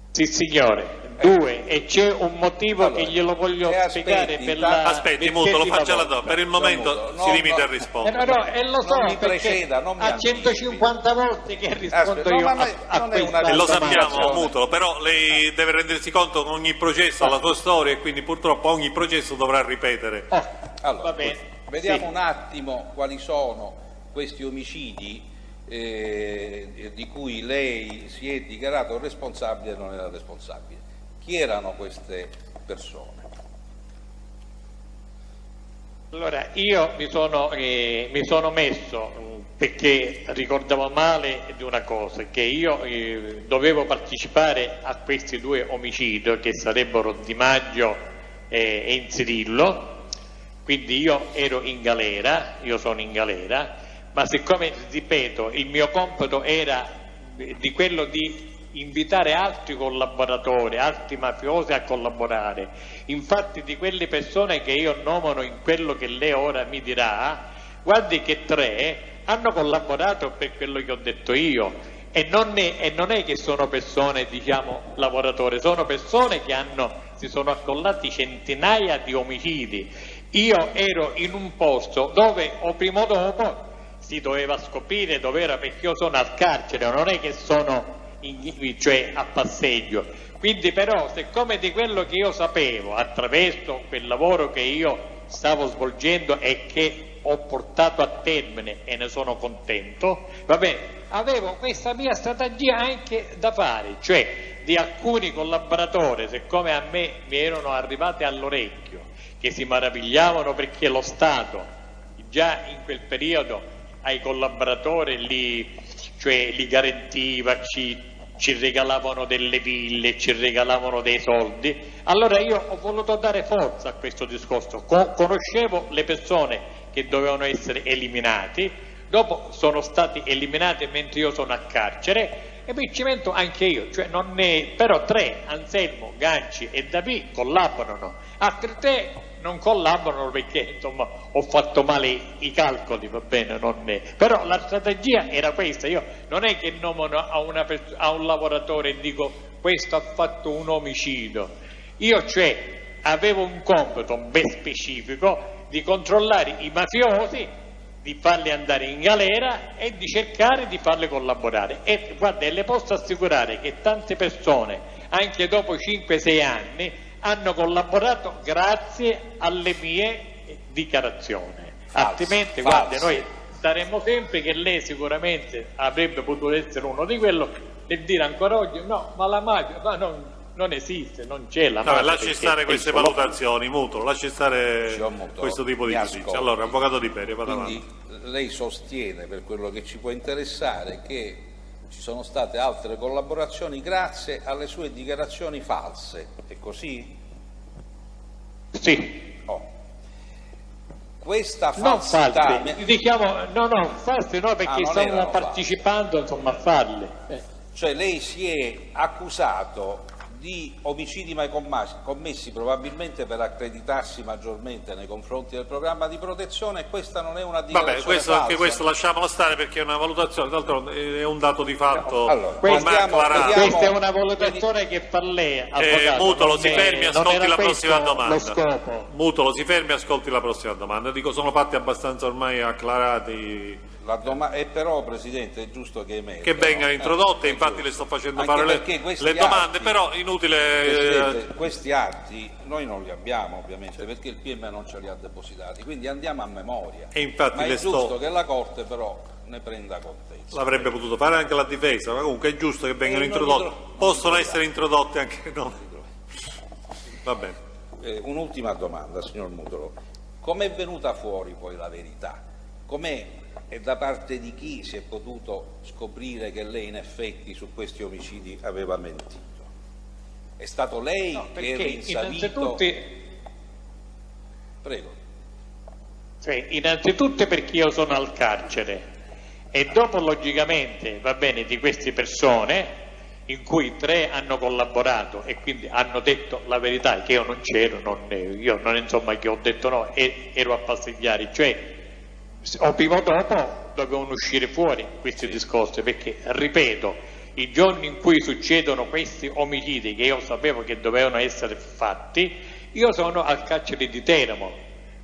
Sì, signore. 2, e c'è un motivo che glielo voglio spiegare per la... Aspetti, Mutolo, facciala dopo. Per il momento si limita a rispondere. E lo so, non mi preceda, non mi a 150 volte che rispondo io a questa e lo sappiamo, Mutolo, però lei deve rendersi conto che ogni processo ha la sua storia e quindi purtroppo ogni processo dovrà ripetere. Allora, va bene. Vediamo un attimo quali sono questi omicidi di cui lei si è dichiarato responsabile e non era responsabile. Chi erano queste persone? Allora, io mi sono messo, perché ricordavo male di una cosa, che io dovevo partecipare a questi 2 omicidi che sarebbero Di Maggio e Inzirillo, quindi io ero in galera, io sono in galera, ma siccome, ripeto, il mio compito era di quello di invitare altri collaboratori, altri mafiosi a collaborare, infatti di quelle persone che io nomino in quello che lei ora mi dirà, guardi che 3 hanno collaborato per quello che ho detto io e non è che sono persone, diciamo, lavoratori, sono persone che si sono accollati centinaia di omicidi. Io ero in un posto dove o prima o dopo si doveva scoprire dove era, perché io sono al carcere, non è che sono cioè a passeggio. Quindi però, siccome di quello che io sapevo attraverso quel lavoro che io stavo svolgendo e che ho portato a termine e ne sono contento, va bene, avevo questa mia strategia anche da fare, cioè di alcuni collaboratori, siccome a me mi erano arrivati all'orecchio che si meravigliavano perché lo Stato già in quel periodo ai collaboratori li garantiva, ci regalavano delle ville, ci regalavano dei soldi, allora io ho voluto dare forza a questo discorso. Conoscevo le persone che dovevano essere eliminati, dopo sono stati eliminati mentre io sono a carcere e mi ci metto anche io, cioè però 3, Anselmo, Ganci e David, collaborano, altri 3 non collaborano perché insomma ho fatto male i calcoli, va bene, però la strategia era questa. Io non è che nomino a un lavoratore e dico questo ha fatto un omicidio, io cioè avevo un compito ben specifico di controllare i mafiosi di farli andare in galera e di cercare di farli collaborare. E guarda, le posso assicurare che tante persone, anche dopo 5-6 anni, hanno collaborato grazie alle mie dichiarazioni. Altrimenti, guarda, noi saremmo sempre che lei sicuramente avrebbe potuto essere uno di quello e dire ancora oggi no, ma la mafia non esiste, non c'è la mafia. Lasci stare queste valutazioni, Mutolo, lasci stare questo tipo di giudizio. Allora, avvocato Di Peri, vada avanti. Lei sostiene, per quello che ci può interessare, che ci sono state altre collaborazioni grazie alle sue dichiarazioni false, è così? Sì. Questa falsità... No, false no, perché stanno partecipando insomma a farle. Cioè lei si è accusato di omicidi mai commessi probabilmente per accreditarsi maggiormente nei confronti del programma di protezione, e questa non è una dichiarazione falsa. Anche questo lasciamolo stare perché è una valutazione, d'altronde è un dato di fatto. Allora, questa è una valutazione che fa lei, Mutolo, si fermi e ascolti la prossima domanda. Mutolo, si fermi e ascolti la prossima domanda. Dico, sono fatti abbastanza ormai acclarati. E però, Presidente, è giusto che emerga, che vengano introdotte, infatti le sto facendo fare le domande, però inutile... Presidente, questi atti noi non li abbiamo ovviamente, perché il PM non ce li ha depositati, quindi andiamo a memoria, e infatti ma è giusto che la Corte però ne prenda contezza. L'avrebbe potuto fare anche la difesa, ma comunque è giusto che vengano introdotte, possono essere introdotte anche no. Va bene. Un'ultima domanda, signor Mutolo: com'è venuta fuori poi la verità? Com'è e da parte di chi si è potuto scoprire che lei in effetti su questi omicidi aveva mentito? È stato lei che è rinsavito? Prego. Innanzitutto perché io sono al carcere e dopo logicamente, va bene, di queste persone in cui 3 hanno collaborato e quindi hanno detto la verità, che io non c'ero, io non insomma che ho detto no, ero a Pastigliari, cioè o prima o dopo dovevano uscire fuori questi discorsi, perché ripeto, i giorni in cui succedono questi omicidi che io sapevo che dovevano essere fatti, io sono al carcere di Teramo,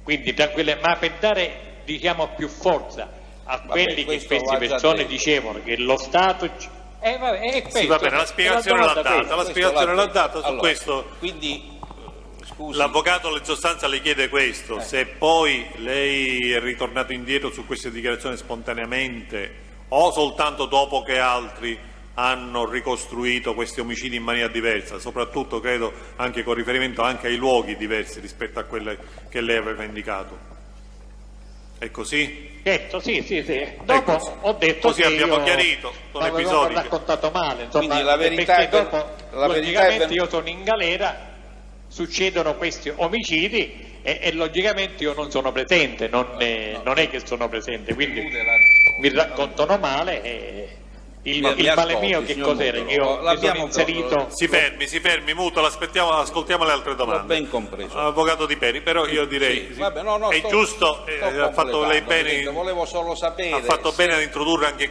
quindi tranquillo, ma per dare diciamo più forza a quelli che queste persone dicevano che lo Stato sì, va bene, la spiegazione l'ha data su questo. Quindi l'avvocato in sostanza le chiede questo, se poi lei è ritornato indietro su queste dichiarazioni spontaneamente o soltanto dopo che altri hanno ricostruito questi omicidi in maniera diversa, soprattutto credo anche con riferimento anche ai luoghi diversi rispetto a quelle che lei aveva indicato. È così? Certo, sì. Dopo ho detto così che abbiamo chiarito, sono episodi ho raccontato male, insomma, quindi la verità perché dopo logicamente io sono in galera, succedono questi omicidi e logicamente io non sono presente, non è che sono presente, quindi mi raccontano male il male mio che cos'era? Che io mi sono inserito... Si fermi, Mutolo, ascoltiamo le altre domande. L'ho ben compreso. Avvocato Di Peri, però io direi, è giusto, ha fatto lei bene, volevo solo sapere, ha fatto bene ad introdurre anche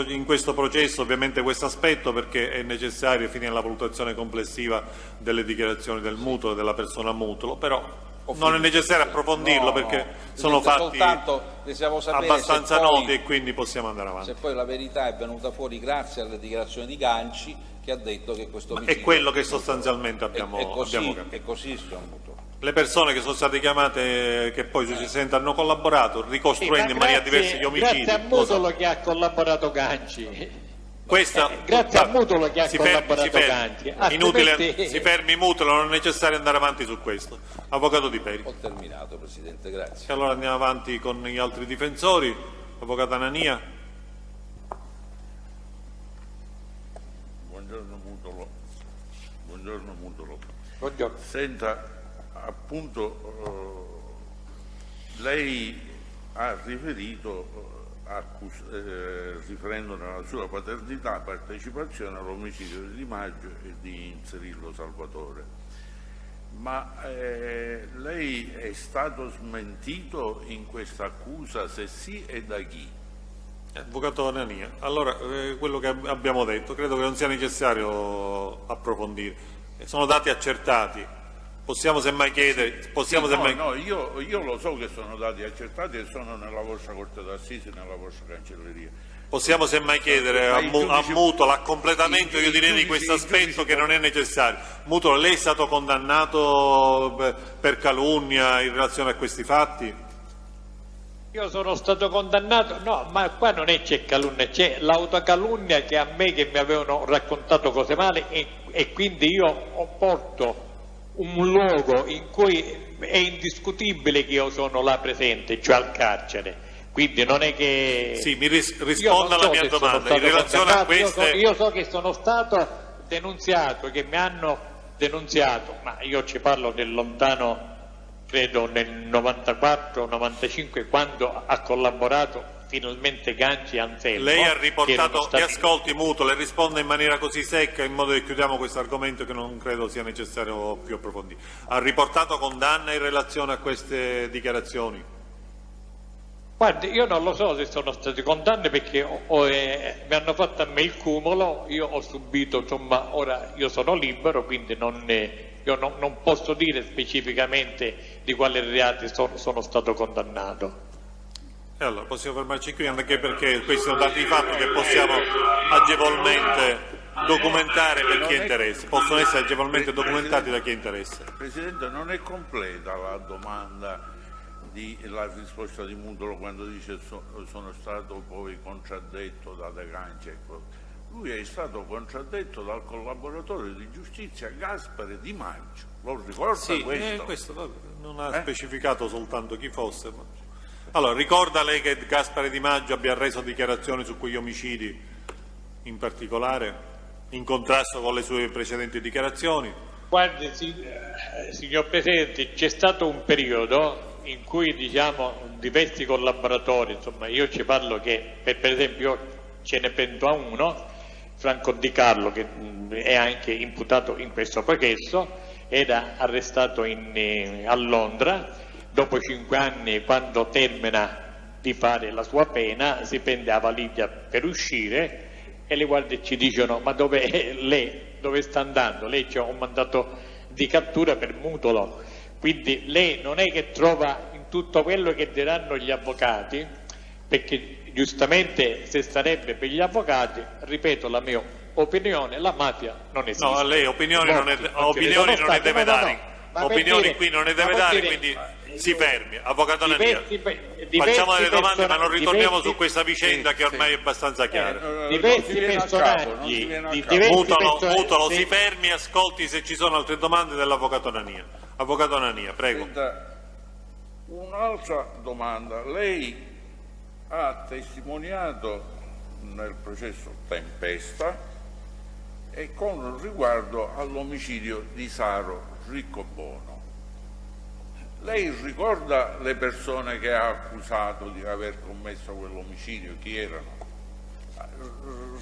in questo processo ovviamente questo aspetto, perché è necessario finire la valutazione complessiva delle dichiarazioni del Mutolo e della persona Mutolo, però non è necessario approfondirlo perché sono fatti abbastanza noti e quindi possiamo andare avanti. Se poi la verità è venuta fuori grazie alle dichiarazioni di Ganci, che ha detto che questo omicidio è quello che sostanzialmente abbiamo capito. È così, signor Mutolo. Le persone che sono state chiamate, che poi si sentono, hanno collaborato ricostruendo in maniera diversa gli omicidi. Grazie a Mutolo che ha collaborato Ganci. Grazie a Mutolo che ha collaborato Ganci. Inutile, si fermi Mutolo, non è necessario andare avanti su questo. Avvocato Di Peri. Ho terminato, Presidente, grazie. Allora andiamo avanti con gli altri difensori. Avvocato Anania. Buongiorno Mutolo. Buongiorno. Senta, appunto lei ha riferito riferendo nella sua paternità partecipazione all'omicidio di Di Maggio e di Inzerillo Salvatore, ma lei è stato smentito in questa accusa? Se sì, e da chi? Avvocato Anania, allora quello che abbiamo detto credo che non sia necessario approfondire, sono dati accertati Possiamo semmai chiedere... No, io lo so che sono dati accertati e sono nella vostra Corte d'Assise, nella vostra cancelleria. Possiamo semmai chiedere a Mutolo a completamento, io direi, di questo aspetto che non è necessario. Mutolo, lei è stato condannato per calunnia in relazione a questi fatti? Io sono stato condannato, no, ma qua non c'è calunnia, c'è l'autocalunnia che a me che mi avevano raccontato cose male e quindi io porto un luogo in cui è indiscutibile che io sono là presente, cioè al carcere. Quindi non è che... Sì, mi risponda alla mia domanda. In relazione a queste... Io so che sono stato denunziato, che mi hanno denunziato, ma io ci parlo del lontano, credo nel 94-95, quando ha collaborato finalmente Ganci e Anselmo. Lei ha riportato, mi ascolti Mutolo, e risponde in maniera così secca in modo che chiudiamo questo argomento che non credo sia necessario più approfondire. Ha riportato condanna in relazione a queste dichiarazioni? Guardi, io non lo so se sono stati condanne perché mi hanno fatto a me il cumulo, io ho subito, insomma, ora io sono libero, quindi io non posso dire specificamente di quali reati sono stato condannato. E allora possiamo fermarci qui, anche perché questi sono dati di fatto che possiamo agevolmente documentare per chi interessa, possono essere agevolmente documentati da chi interessa. Presidente, non è completa la domanda, la risposta di Mutolo quando dice sono stato poi contraddetto da De Ganci. Ecco. Lui è stato contraddetto dal collaboratore di giustizia Gaspare Di Maggio, lo ricorda? Sì, questo? Questo non ha specificato soltanto chi fosse. Ma... Allora, ricorda lei che Gaspare Di Maggio abbia reso dichiarazioni su quegli omicidi in particolare, in contrasto con le sue precedenti dichiarazioni? Guardi, signor Presidente, c'è stato un periodo in cui, diciamo, diversi collaboratori, insomma, io ci parlo che, per esempio, ce ne prendo a uno, Franco Di Carlo, che è anche imputato in questo processo, era arrestato a Londra, dopo 5 anni, quando termina di fare la sua pena, si prende la valigia per uscire e le guardie ci dicono: ma lei dove sta andando? Lei c'ha un mandato di cattura per Mutolo. Quindi lei non è che trova in tutto quello che diranno gli avvocati, perché giustamente se sarebbe per gli avvocati, ripeto la mia opinione, la mafia non esiste. No, a lei opinioni non ne deve dare, opinioni qui non ne deve dare, quindi si fermi. Avvocato Nania, facciamo delle domande ma non ritorniamo su questa vicenda che ormai è abbastanza chiara. Diversi personaggi, Mutolo, si fermi, ascolti se ci sono altre domande dell'avvocato Nania. Avvocato Nania, prego. Un'altra domanda. Lei ha testimoniato nel processo Tempesta e con riguardo all'omicidio di Saro Riccobono. Lei ricorda le persone che ha accusato di aver commesso quell'omicidio? Chi erano?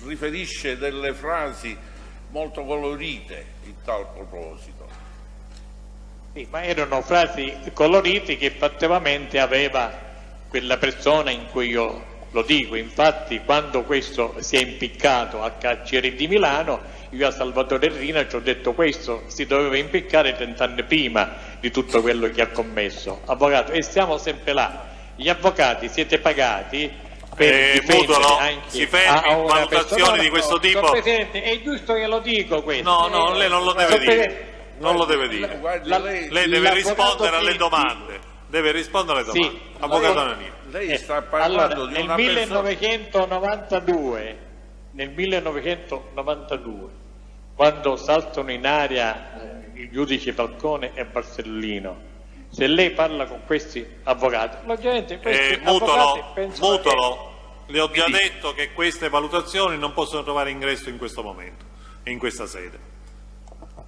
Riferisce delle frasi molto colorite in tal proposito. Sì, ma erano frasi colorite che effettivamente aveva quella persona in cui io lo dico. Infatti quando questo si è impiccato al carcere di Milano, io a Salvatore Rina ci ho detto: questo si doveva impiccare 30 anni prima di tutto quello che ha commesso. Avvocato, e siamo sempre là. Gli avvocati siete pagati per Mutolo, anche si fermi, valutazioni di questo tipo. Presidente, è giusto che lo dico questo. No, lei non lo deve dire. Non lo deve dire. Lei deve rispondere alle domande. Deve rispondere alle domande. Sì, avvocato Nania. Lei sta parlando di una nel 1992, quando saltano in aria il giudice Falcone e Barcellino, se lei parla con questi avvocati, logicamente questi Mutolo, le ho già detto che queste valutazioni non possono trovare ingresso in questo momento e in questa sede.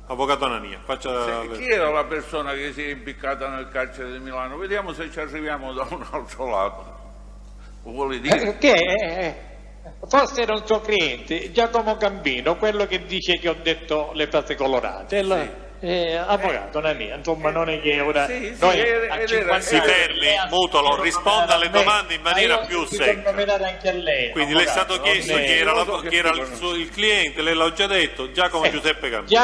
Avvocato Nania, chi era la persona che si è impiccata nel carcere di Milano? Vediamo se ci arriviamo da un altro lato. Vuole dire? Forse era un suo cliente, Giacomo Gambino, quello che dice che ho detto le frasi colorate. Sì. avvocato Nania, insomma non è che ora Sì, noi si fermi, Mutolo, risponda alle domande in maniera più secca. Anche a lei, quindi le è stato chiesto chi era il cliente, lei l'ha già detto, Giacomo Giuseppe Gambino.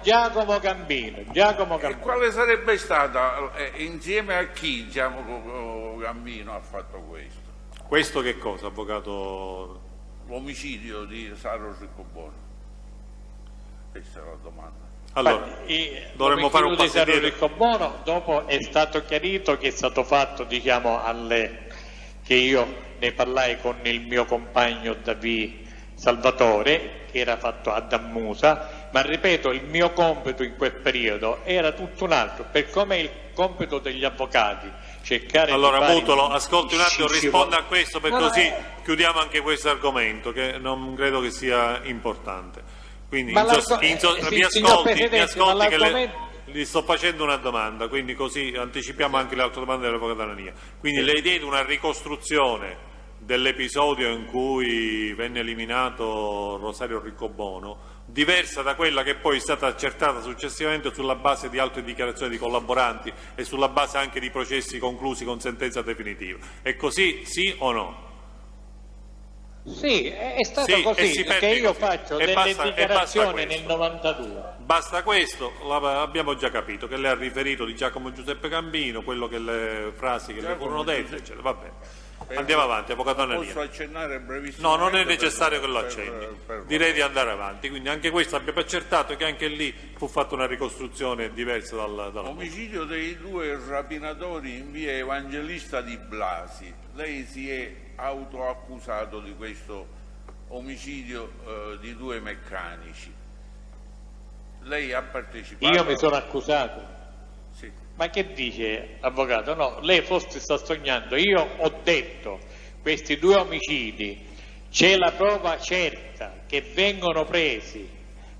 Giacomo Gambino. E quale sarebbe stata, insieme a chi Giacomo Gambino ha fatto questo? Questo che cosa, avvocato? L'omicidio di Saro Riccobono. Questa è la domanda. Allora, dovremmo fare un passo indietro. Riccobono, dopo è stato chiarito che è stato fatto, diciamo, che io ne parlai con il mio compagno David Salvatore, che era fatto a Dammusa, ma ripeto, il mio compito in quel periodo era tutto un altro, per come è il compito degli avvocati, cercare allora, di Mutolo, ascolti un attimo, risponda a questo, per così chiudiamo anche questo argomento, che non credo che sia importante. Quindi mi ascolti che gli sto facendo una domanda, quindi così anticipiamo anche l'altra domanda dell'avvocato Nania. Quindi lei diede una ricostruzione dell'episodio in cui venne eliminato Rosario Riccobono, diversa da quella che poi è stata accertata successivamente sulla base di altre dichiarazioni di collaboranti e sulla base anche di processi conclusi con sentenza definitiva. È così, sì o no? Sì, è stato così, perché io faccio delle dichiarazioni nel 92. Basta questo, abbiamo già capito che lei ha riferito di Giacomo Giuseppe Gambino, quello che le frasi che le furono dette, eccetera. Va bene. Andiamo avanti, avvocato Nania. Posso accennare brevissimo? No, non è necessario che lo accenni. Direi di andare avanti. Quindi anche questo abbiamo accertato che anche lì fu fatta una ricostruzione diversa dalla omicidio dei due rapinatori in via Evangelista di Blasi. Lei si è autoaccusato di questo omicidio di due meccanici. Lei ha partecipato? Io mi sono accusato. Sì. Ma che dice, avvocato? No, lei forse sta sognando. Io ho detto, questi due omicidi, c'è la prova certa che vengono presi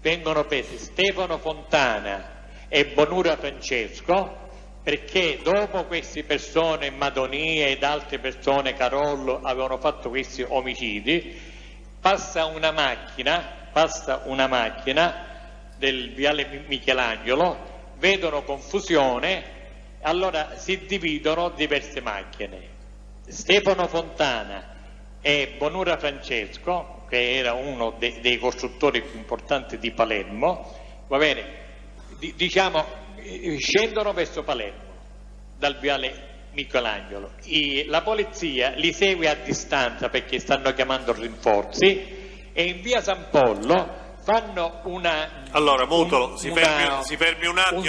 Stefano Fontana e Bonura Francesco, perché dopo queste persone, Madonia ed altre persone, Carollo, avevano fatto questi omicidi, passa una macchina del viale Michelangelo, vedono confusione, allora si dividono diverse macchine. Stefano Fontana e Bonura Francesco, che era uno dei costruttori più importanti di Palermo, va bene, diciamo, scendono verso Palermo dal viale Michelangelo. La polizia li segue a distanza perché stanno chiamando rinforzi e in via San Pollo fanno una... Allora, Mutolo, si fermi un attimo,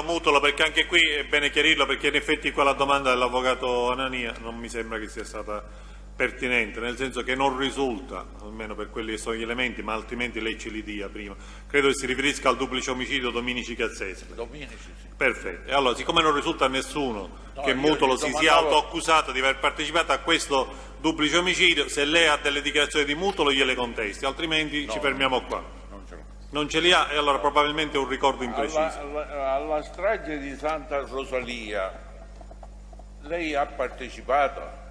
Mutolo, perché anche qui è bene chiarirlo, perché in effetti quella domanda dell'avvocato Anania non mi sembra che sia stata pertinente, nel senso che non risulta, almeno per quelli che sono gli elementi, ma altrimenti lei ce li dia prima. Credo che si riferisca al duplice omicidio Dominici Cazzese. Dominici, sì. Perfetto. E allora, siccome non risulta a nessuno che Mutolo si sia autoaccusato di aver partecipato a questo duplice omicidio, se lei ha delle dichiarazioni di Mutolo gliele contesti, altrimenti ci fermiamo qua. Non ce li ha e allora probabilmente è un ricordo impreciso. Alla strage di Santa Rosalia lei ha partecipato?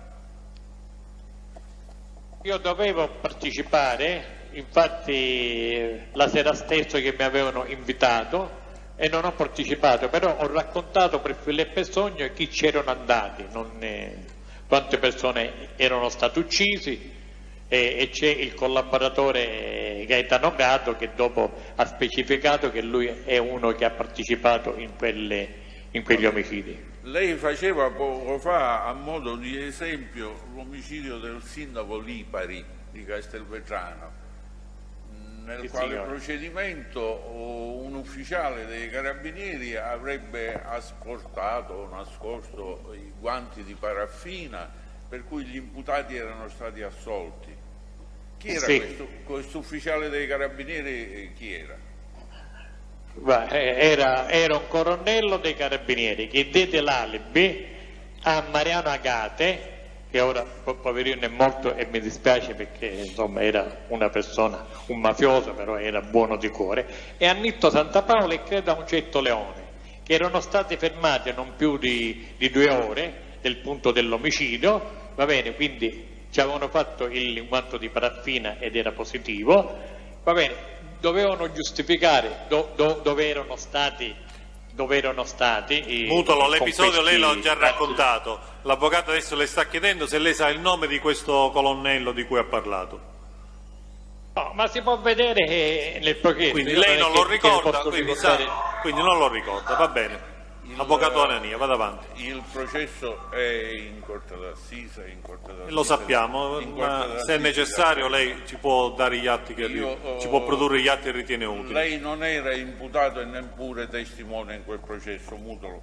Io dovevo partecipare, infatti la sera stessa che mi avevano invitato, e non ho partecipato, però ho raccontato per filo e per sogno chi c'erano andati, quante persone erano state uccisi, e c'è il collaboratore Gaetano Gatto che dopo ha specificato che lui è uno che ha partecipato in quegli omicidi. Lei faceva poco fa, a modo di esempio, l'omicidio del sindaco Lipari di Castelvetrano, nel quale procedimento un ufficiale dei carabinieri avrebbe asportato o nascosto i guanti di paraffina, per cui gli imputati erano stati assolti. Chi era questo ufficiale dei carabinieri? Chi era? Era un colonnello dei carabinieri che diede l'alibi a Mariano Agate, che ora poverino è morto e mi dispiace perché insomma era una persona, un mafioso, però era buono di cuore, e a Nitto Santapaola e credo a un certo Leone, che erano stati fermati a non più di 2 ore del punto dell'omicidio, va bene, quindi ci avevano fatto il guanto di paraffina ed era positivo, va bene. dovevano giustificare dove erano stati Mutolo, l'episodio lei l'ha già raccontato, l'avvocato adesso le sta chiedendo se lei sa il nome di questo colonnello di cui ha parlato. No, ma si può vedere nel processo. Quindi lei non lo ricorda, quindi non lo ricorda, va bene. Avvocato Anania, vada avanti. Il processo è in corte d'assise, lo sappiamo, ma se è necessario lei ci può dare gli atti ci può produrre gli atti che ritiene utili. Lei non era imputato e neppure testimone in quel processo, Mutolo.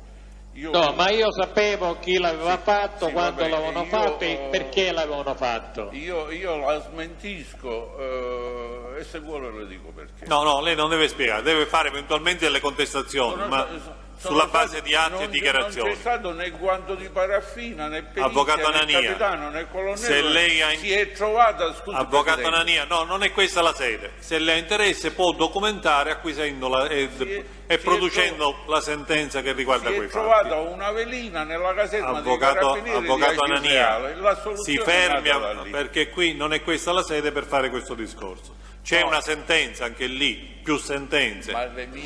No, ma io sapevo chi l'aveva fatto, quando l'avevano fatto e perché l'avevano fatto. Io la smentisco e se vuole le dico perché. No, lei non deve spiegare, deve fare eventualmente delle contestazioni, ma sulla base di atti e dichiarazioni. Non c'è stato né guanto di paraffina, né perizia, Avvocato né Anania, capitano, né colonnello, se lei si è trovata, scusi, Avvocato Anania, no, non è questa la sede. Se lei ha interesse può documentare acquisendola e producendo la sentenza che riguarda quei fatti. Si è trovata una velina nella caserma dei Carabinieri Avvocato di Anania, si fermi perché qui non è questa la sede per fare questo discorso. C'è una sentenza anche lì, più sentenze,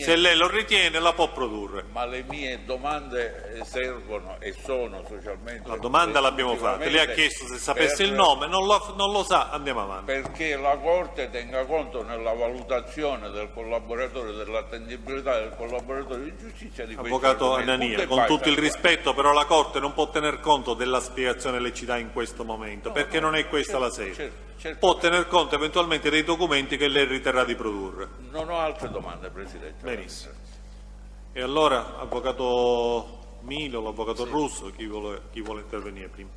se lei lo ritiene la può produrre. Ma le mie domande servono e sono socialmente... La domanda l'abbiamo fatta, lei ha chiesto se sapesse il nome, non lo sa, andiamo avanti. Perché la Corte tenga conto nella valutazione del collaboratore, dell'attendibilità del collaboratore di giustizia di questo Avvocato Anania, con tutto il rispetto, però la Corte non può tener conto della spiegazione che lei ci dà in questo momento, perché non è questa la sede. Può tener conto eventualmente dei documenti che lei riterrà di produrre. Non ho altre domande, Presidente. Benissimo. E allora, Avvocato Milo, l'Avvocato Russo, chi vuole intervenire prima?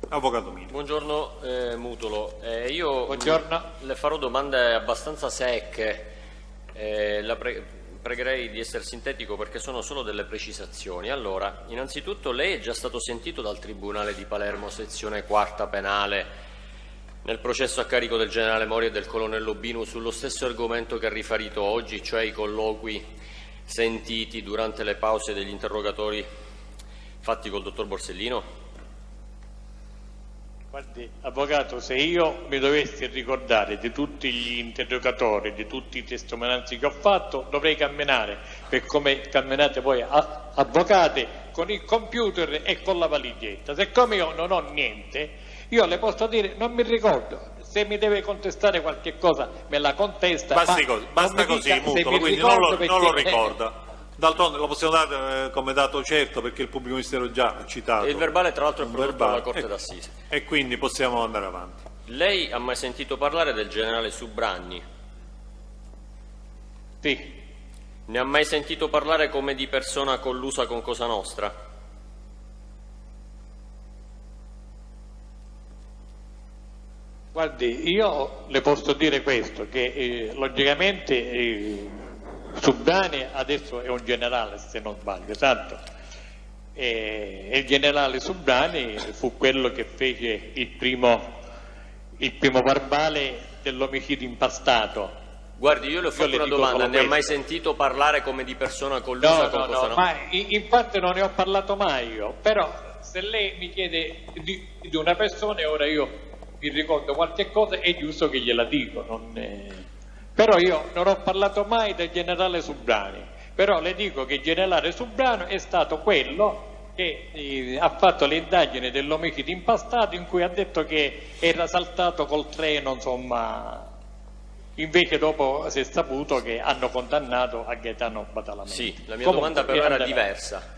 Avvocato Milo. Buongiorno Mutolo, io Buongiorno. Le farò domande abbastanza secche, pregherei di essere sintetico perché sono solo delle precisazioni. Allora, innanzitutto lei è già stato sentito dal Tribunale di Palermo, sezione quarta penale, nel processo a carico del generale Mori e del colonnello Binu sullo stesso argomento che ha riferito oggi, cioè i colloqui sentiti durante le pause degli interrogatori fatti col dottor Borsellino? Guardi, Avvocato, se io mi dovessi ricordare di tutti gli interrogatori, di tutti i testimonianze che ho fatto, dovrei camminare, per come camminate voi avvocati, con il computer e con la valigetta. Siccome io non ho niente, io le posso dire, non mi ricordo, se mi deve contestare qualche cosa me la contesta. Basta così, Mutolo, quindi non lo ricorda. D'altronde lo possiamo dare come dato certo perché il pubblico ministero già ha citato. E il verbale tra l'altro è prodotto dalla Corte d'Assise. E quindi possiamo andare avanti. Lei ha mai sentito parlare del generale Subranni? Sì. Ne ha mai sentito parlare come di persona collusa con Cosa Nostra? Guardi, io le posso dire questo, che logicamente Subranni adesso è un generale, se non sbaglio, tanto. E il generale Subranni fu quello che fece il primo verbale dell'omicidio impastato. Guardi, io le ho fatto una domanda, ne ha mai sentito parlare come di persona collusa con Cosa Nostra? Ma in parte non ne ho parlato mai io, però se lei mi chiede di una persona e ora io mi ricordo qualche cosa, è giusto che gliela dico, però io non ho parlato mai del generale Subranni, però le dico che il generale Subranni è stato quello che ha fatto le indagini dell'omicidio impastato, in cui ha detto che era saltato col treno, insomma, invece dopo si è saputo che hanno condannato a Gaetano Badalamenti. Sì, la mia domanda però era diversa.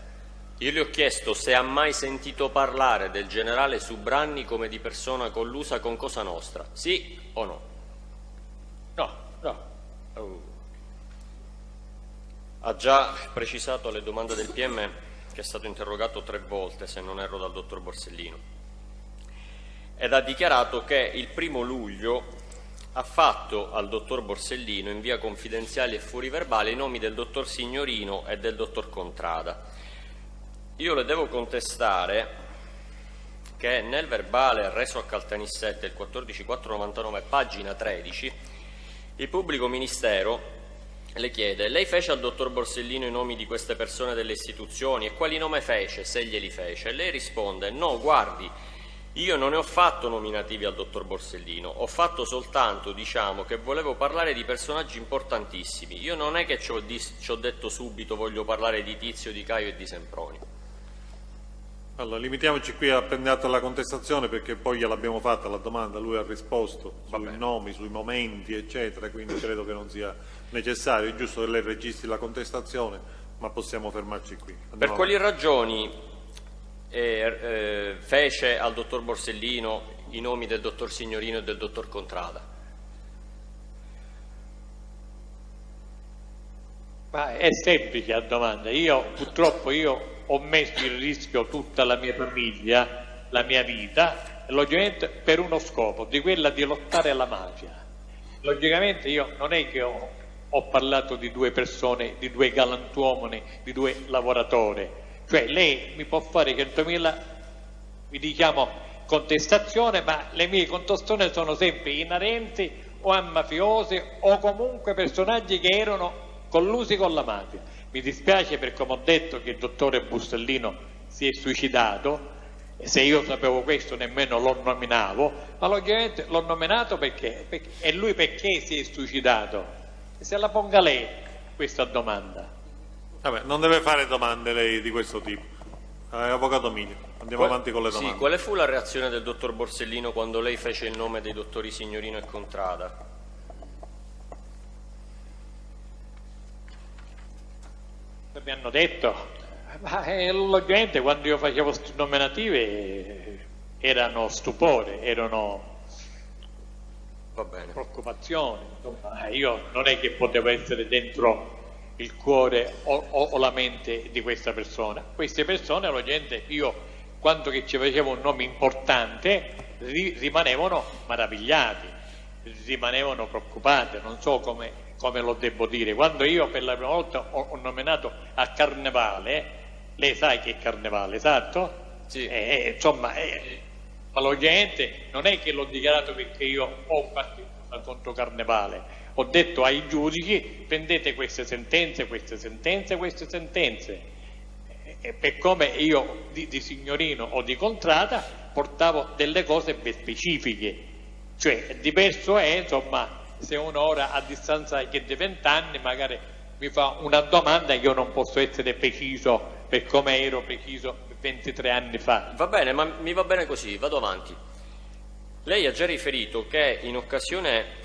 Io le ho chiesto se ha mai sentito parlare del generale Subranni come di persona collusa con Cosa Nostra, sì o no? No. Ha già precisato alle domande del PM che è stato interrogato 3 volte, se non erro, dal dottor Borsellino, ed ha dichiarato che il 1° luglio ha fatto al dottor Borsellino in via confidenziale e fuori verbale i nomi del dottor Signorino e del dottor Contrada. Io le devo contestare che nel verbale reso a Caltanissette il 14.499, pagina 13, il pubblico ministero le chiede: lei fece al dottor Borsellino i nomi di queste persone delle istituzioni e quali nome fece, se glieli fece? E lei risponde: no, guardi, Io non ne ho fatto nominativi al dottor Borsellino, ho fatto soltanto, diciamo, che volevo parlare di personaggi importantissimi. Io non è che ci ho detto subito voglio parlare di Tizio, di Caio e di Semproni. Allora, limitiamoci qui a prendere atto della contestazione, perché poi gliel'abbiamo fatta la domanda, lui ha risposto sui nomi, sui momenti, eccetera, quindi credo che non sia necessario. È giusto che lei registri la contestazione, ma possiamo fermarci qui. Per quali ragioni fece al dottor Borsellino i nomi del dottor Signorino e del dottor Contrada? Ma è semplice la domanda. Purtroppo ho messo in rischio tutta la mia famiglia, la mia vita, logicamente per uno scopo, di quella di lottare alla mafia. Logicamente io non è che ho parlato di due persone, di due galantuomini, di due lavoratori. Cioè lei mi può fare 100.000, diciamo, contestazioni, ma le mie contestazioni sono sempre inerenti o a mafiosi o comunque personaggi che erano collusi con la mafia. Mi dispiace perché come ho detto che il dottore Borsellino si è suicidato, e se io sapevo questo nemmeno lo nominavo, ma logicamente l'ho nominato perché e lui perché si è suicidato? Se la ponga lei questa domanda. Vabbè, non deve fare domande lei di questo tipo. Avvocato Milio, andiamo avanti con le domande. Sì, quale fu la reazione del dottor Borsellino quando lei fece il nome dei dottori Signorino e Contrada? Mi hanno detto, ma logicamente quando io facevo queste nominative erano stupore, erano preoccupazioni, insomma, io non è che potevo essere dentro il cuore o la mente di questa persona. Queste persone, logicamente, io quando che ci facevo un nome importante rimanevano meravigliati, rimanevano preoccupati, non so come lo devo dire. Quando io per la prima volta ho nominato a Carnevale, lei sa che è Carnevale, esatto? Sì. Insomma, ma logicamente non è che l'ho dichiarato perché io ho qualche cosa contro Carnevale, ho detto ai giudici prendete queste sentenze, queste sentenze, queste sentenze, e per come io di Signorino o di Contrada portavo delle cose ben specifiche, cioè diverso è, insomma, se uno ora a distanza che di 20 anni magari mi fa una domanda io non posso essere preciso per come ero preciso 23 anni fa. Va bene, ma mi va bene così, vado avanti. Lei ha già riferito che in occasione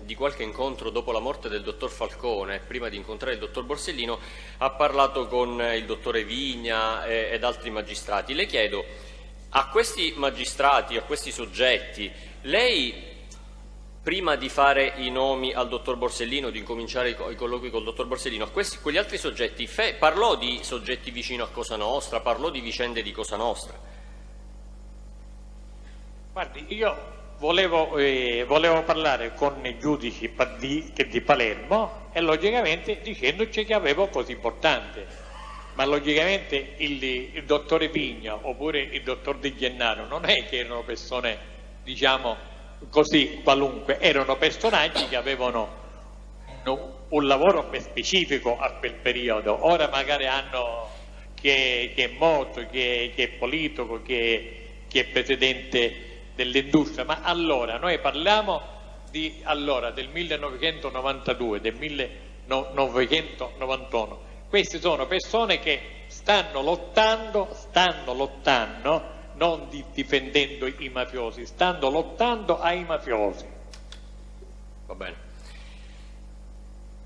di qualche incontro dopo la morte del dottor Falcone, prima di incontrare il dottor Borsellino, ha parlato con il dottore Vigna ed altri magistrati. Le chiedo, a questi magistrati, a questi soggetti, lei prima di fare i nomi al dottor Borsellino, di incominciare i colloqui col dottor Borsellino, a quegli altri soggetti parlò di soggetti vicino a Cosa Nostra, parlò di vicende di Cosa Nostra? Guardi, io volevo parlare con i giudici di Palermo e logicamente dicendoci che avevo cose importanti, ma logicamente il dottore Vigna oppure il dottor Di Gennaro non è che erano persone, diciamo, così qualunque, erano personaggi che avevano un lavoro ben specifico a quel periodo. Ora magari hanno chi è morto, chi è politico, chi è presidente dell'industria, ma allora noi parliamo del 1992, del 1991. Queste sono persone che stanno lottando, non difendendo i mafiosi, stanno lottando ai mafiosi. Va bene.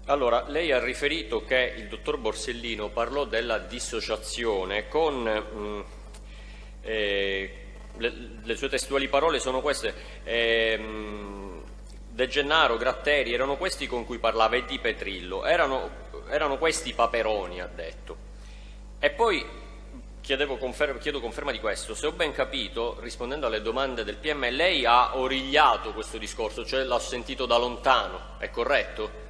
Allora, lei ha riferito che il dottor Borsellino parlò della dissociazione con le sue testuali parole sono queste, De Gennaro, Gratteri, erano questi con cui parlava, e Di Petrillo, erano questi i paperoni, ha detto. E poi chiedo conferma di questo. Se ho ben capito, rispondendo alle domande del PM, lei ha origliato questo discorso, cioè l'ha sentito da lontano, è corretto?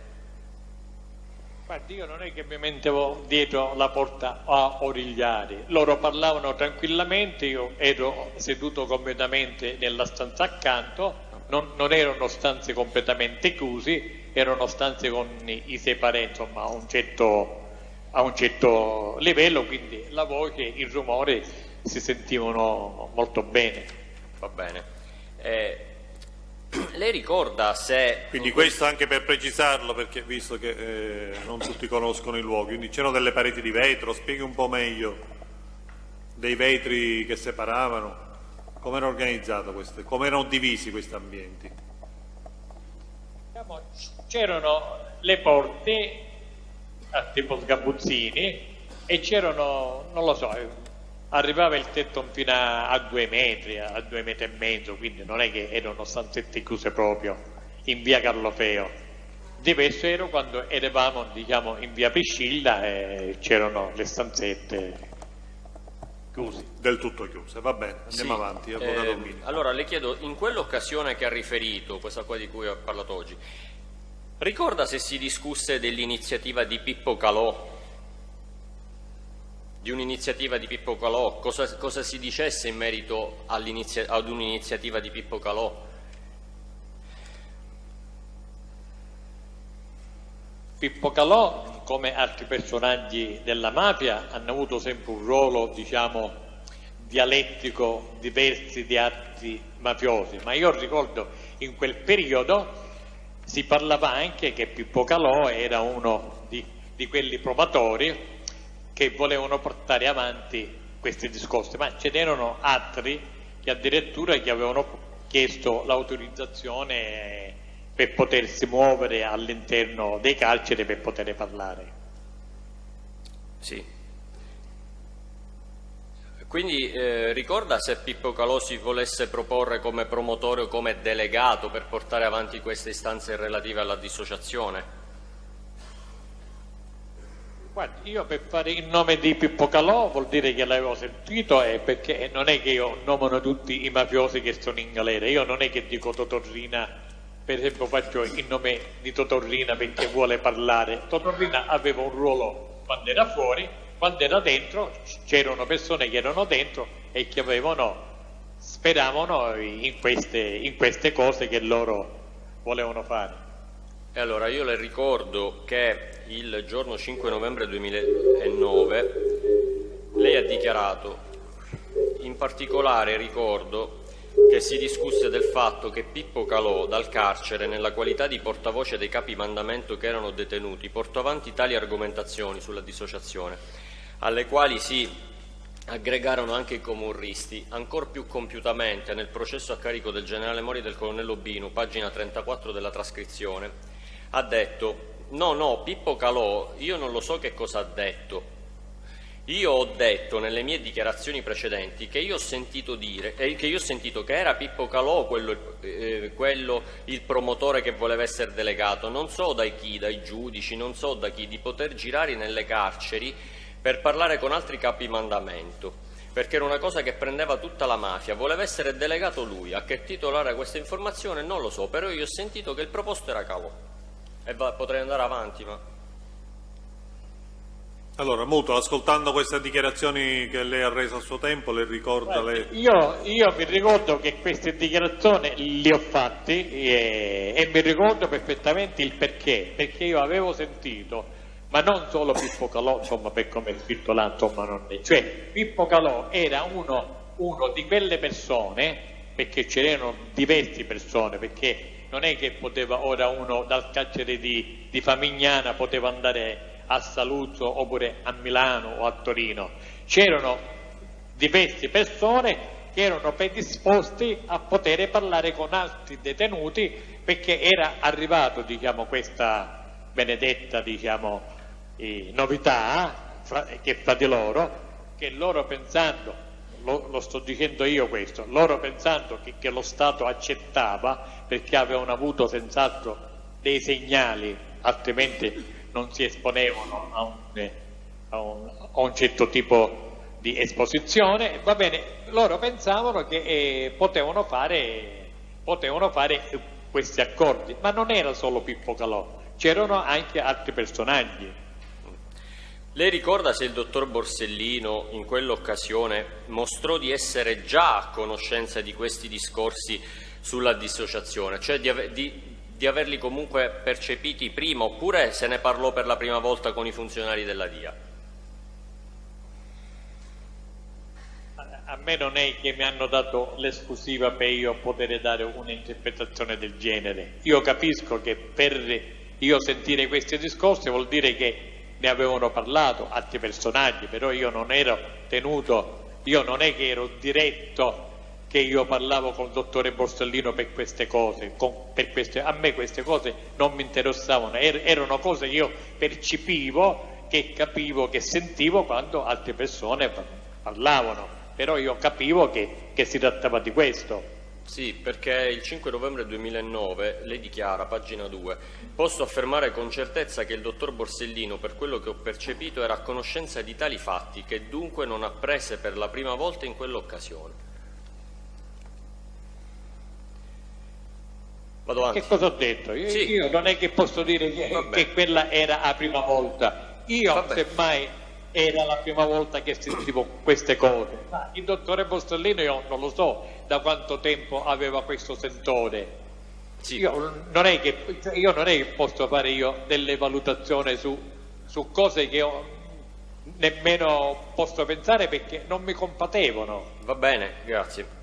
Guardi, io non è che mi mettevo dietro la porta a origliare, loro parlavano tranquillamente, io ero seduto completamente nella stanza accanto, non erano stanze completamente chiuse, erano stanze con i separati, insomma, a un certo livello, quindi la voce, il rumore si sentivano molto bene. Va bene. Lei ricorda se... Quindi questo anche per precisarlo, perché visto che non tutti conoscono i luoghi, quindi c'erano delle pareti di vetro, spieghi un po' meglio, dei vetri che separavano, come era organizzato questo, come erano divisi questi ambienti? C'erano le porte a tipo sgabuzzini e c'erano, non lo so, arrivava il tetto fino a 2 metri, a 2 metri e mezzo, quindi non è che erano stanzette chiuse proprio in via Carlofeo. Diverso era quando eravamo, diciamo, in via Priscilla e c'erano le stanzette chiuse. Del tutto chiuse, va bene, andiamo avanti. Avvocato Mini. Allora le chiedo, in quell'occasione che ha riferito, questa qua di cui ho parlato oggi, ricorda se si discusse dell'iniziativa di Pippo Calò? Di un'iniziativa di Pippo Calò, cosa si dicesse in merito ad un'iniziativa di Pippo Calò? Pippo Calò, come altri personaggi della mafia, hanno avuto sempre un ruolo, diciamo, dialettico diversi di altri mafiosi, ma io ricordo in quel periodo si parlava anche che Pippo Calò era uno di quelli promotori che volevano portare avanti questi discorsi, ma ce n'erano altri che addirittura gli avevano chiesto l'autorizzazione per potersi muovere all'interno dei carceri per poter parlare. Sì. Quindi ricorda se Pippo Calò si volesse proporre come promotore o come delegato per portare avanti queste istanze relative alla dissociazione? Guardi, io per fare il nome di Pippo Calò vuol dire che l'avevo sentito, perché non è che io nomino tutti i mafiosi che sono in galera, io non è che dico Totorrina, per esempio faccio il nome di Totorrina perché vuole parlare. Totorrina aveva un ruolo quando era fuori, quando era dentro c'erano persone che erano dentro e che speravano in queste cose che loro volevano fare. E allora io le ricordo che il giorno 5 novembre 2009 lei ha dichiarato, in particolare ricordo che si discusse del fatto che Pippo Calò dal carcere, nella qualità di portavoce dei capi mandamento che erano detenuti, portò avanti tali argomentazioni sulla dissociazione, alle quali si aggregarono anche i comurristi, ancor più compiutamente nel processo a carico del generale Mori e del colonnello Binu, pagina 34 della trascrizione. Ha detto: no, Pippo Calò, io non lo so che cosa ha detto. Io ho detto nelle mie dichiarazioni precedenti che io ho sentito che era Pippo Calò quello il promotore che voleva essere delegato, non so da chi, dai giudici, non so da chi, di poter girare nelle carceri per parlare con altri capi mandamento, perché era una cosa che prendeva tutta la mafia, voleva essere delegato lui. A che titolo era questa informazione non lo so, però io ho sentito che il proposto era Calò. E potrei andare avanti, ma... Allora, Muto, ascoltando queste dichiarazioni che lei ha reso a suo tempo, le ricorda... Io mi ricordo che queste dichiarazioni le ho fatte e mi ricordo perfettamente il perché io avevo sentito, ma non solo Pippo Calò, insomma, per come è scritto là, insomma, non è. Cioè, Pippo Calò era uno di quelle persone, perché c'erano diverse persone, perché non è che poteva ora uno dal carcere di Famigliana poteva andare a Saluzzo oppure a Milano o a Torino. C'erano diverse persone che erano predisposti a poter parlare con altri detenuti, perché era arrivato, diciamo, questa benedetta, diciamo, novità che fra di loro, che loro pensando, lo sto dicendo io questo, loro pensando che lo Stato accettava, perché avevano avuto senz'altro dei segnali, altrimenti non si esponevano a un certo tipo di esposizione, va bene, loro pensavano che potevano fare questi accordi, ma non era solo Pippo Calò, c'erano anche altri personaggi. Lei ricorda se il dottor Borsellino in quell'occasione mostrò di essere già a conoscenza di questi discorsi sulla dissociazione, cioè di averli comunque percepiti prima, oppure se ne parlò per la prima volta con i funzionari della DIA? A me non è che mi hanno dato l'esclusiva per io poter dare un'interpretazione del genere. Io capisco che per io sentire questi discorsi vuol dire che ne avevano parlato altri personaggi, però io non ero tenuto, io non è che ero diretto che io parlavo con il dottore Borsellino per queste cose, a me queste cose non mi interessavano, erano cose che io percepivo, che capivo, che sentivo quando altre persone parlavano, però io capivo che si trattava di questo. Sì, perché il 5 novembre 2009 lei dichiara, pagina 2, posso affermare con certezza che il dottor Borsellino, per quello che ho percepito, era a conoscenza di tali fatti, che dunque non apprese per la prima volta in quell'occasione. Vado avanti. Che cosa ho detto? Io non è che posso dire che quella era la prima volta, io semmai era la prima volta che sentivo queste cose, ma il dottore Borsellino io non lo so da quanto tempo aveva questo sentore. Sì. Io non è che posso fare io delle valutazioni su cose che io nemmeno posso pensare perché non mi compatevano. Va bene, grazie.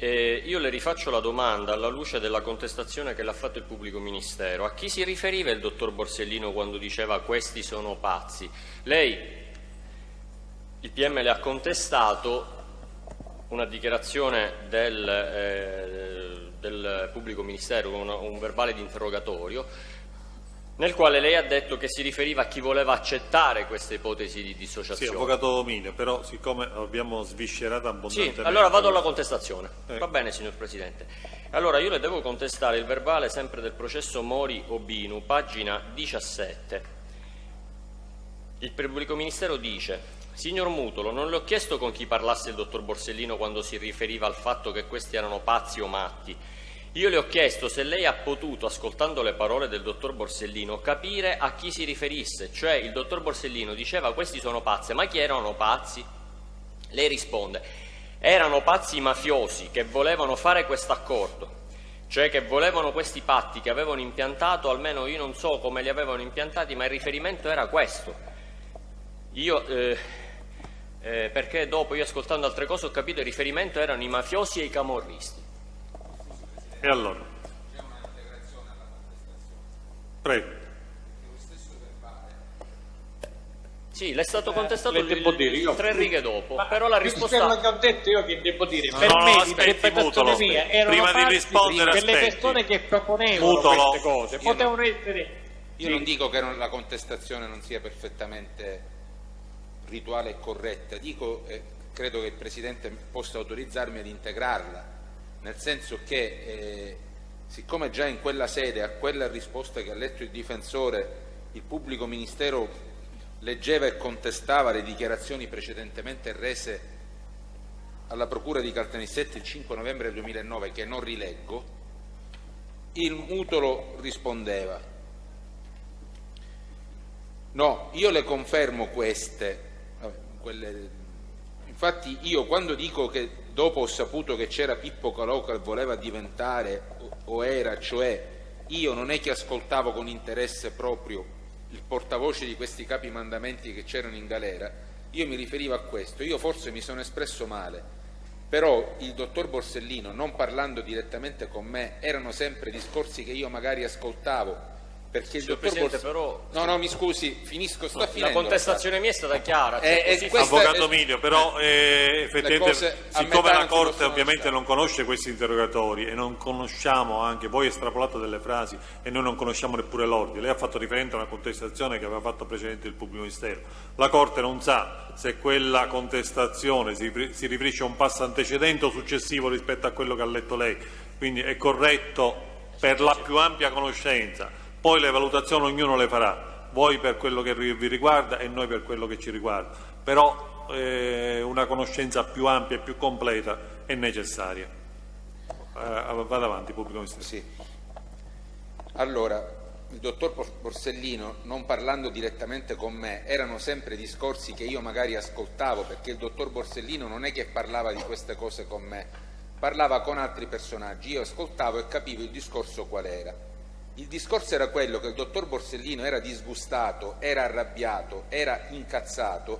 Io le rifaccio la domanda alla luce della contestazione che l'ha fatto il pubblico ministero. A chi si riferiva il dottor Borsellino quando diceva questi sono pazzi? Lei, il PM le ha contestato una dichiarazione del pubblico ministero, un verbale di interrogatorio, nel quale lei ha detto che si riferiva a chi voleva accettare questa ipotesi di dissociazione. Sì, avvocato Mine, però siccome abbiamo sviscerato abbondantemente... Sì, allora vado alla contestazione. Va bene, signor Presidente. Allora io le devo contestare il verbale sempre del processo Mori-Obinu, pagina 17. Il pubblico ministero dice: signor Mutolo, non le ho chiesto con chi parlasse il dottor Borsellino quando si riferiva al fatto che questi erano pazzi o matti. Io le ho chiesto se lei ha potuto, ascoltando le parole del dottor Borsellino, capire a chi si riferisse, cioè il dottor Borsellino diceva questi sono pazzi, ma chi erano pazzi? Lei risponde: erano pazzi mafiosi che volevano fare questo accordo, cioè che volevano questi patti che avevano impiantato, almeno io non so come li avevano impiantati, ma il riferimento era questo. Io, perché dopo io ascoltando altre cose ho capito il riferimento erano i mafiosi e i camorristi. E allora? C'è una integrazione alla contestazione. Prego. Lo stesso verbale. Sì, le è stato contestato io 3 righe dopo, però la risposta... quello che ho detto io che devo dire, No, per no, me aspetti, l'interpretazione Mutolo, mia erano prima di pazzi rispondere, per le aspetti. persone che proponevano Mutolo. queste cose, potevano essere... Io non dico che la contestazione non sia perfettamente rituale e corretta, dico credo che il Presidente possa autorizzarmi ad integrarla, nel senso che siccome già in quella sede, a quella risposta che ha letto il difensore, il pubblico ministero leggeva e contestava le dichiarazioni precedentemente rese alla Procura di Caltanissette il 5 novembre 2009, che non rileggo, il Mutolo rispondeva: no, io le confermo quelle. Infatti io quando dico che dopo ho saputo che c'era Pippo Calò che voleva diventare o era, cioè io non è che ascoltavo con interesse proprio il portavoce di questi capi mandamenti che c'erano in galera, io mi riferivo a questo. Io forse mi sono espresso male, però il dottor Borsellino, non parlando direttamente con me, erano sempre discorsi che io magari ascoltavo, perché il dottor però... No, mi scusi, finisco, sta finendo. La contestazione mia è stata chiara. Avvocato Milio, però effettivamente, siccome la Corte ovviamente non conosce questi interrogatori e non conosciamo anche, voi estrapolato delle frasi e noi non conosciamo neppure l'ordine, lei ha fatto riferimento a una contestazione che aveva fatto precedente il pubblico ministero, la Corte non sa se quella contestazione si riferisce a un passo antecedente o successivo rispetto a quello che ha letto lei, quindi è corretto per la più ampia conoscenza. Poi le valutazioni ognuno le farà, voi per quello che vi riguarda e noi per quello che ci riguarda, però una conoscenza più ampia e più completa è necessaria. Vado avanti, pubblico ministero. Sì. Allora, il dottor Borsellino, non parlando direttamente con me, erano sempre discorsi che io magari ascoltavo, perché il dottor Borsellino non è che parlava di queste cose con me, parlava con altri personaggi, io ascoltavo e capivo il discorso qual era. Il discorso era quello che il dottor Borsellino era disgustato, era arrabbiato, era incazzato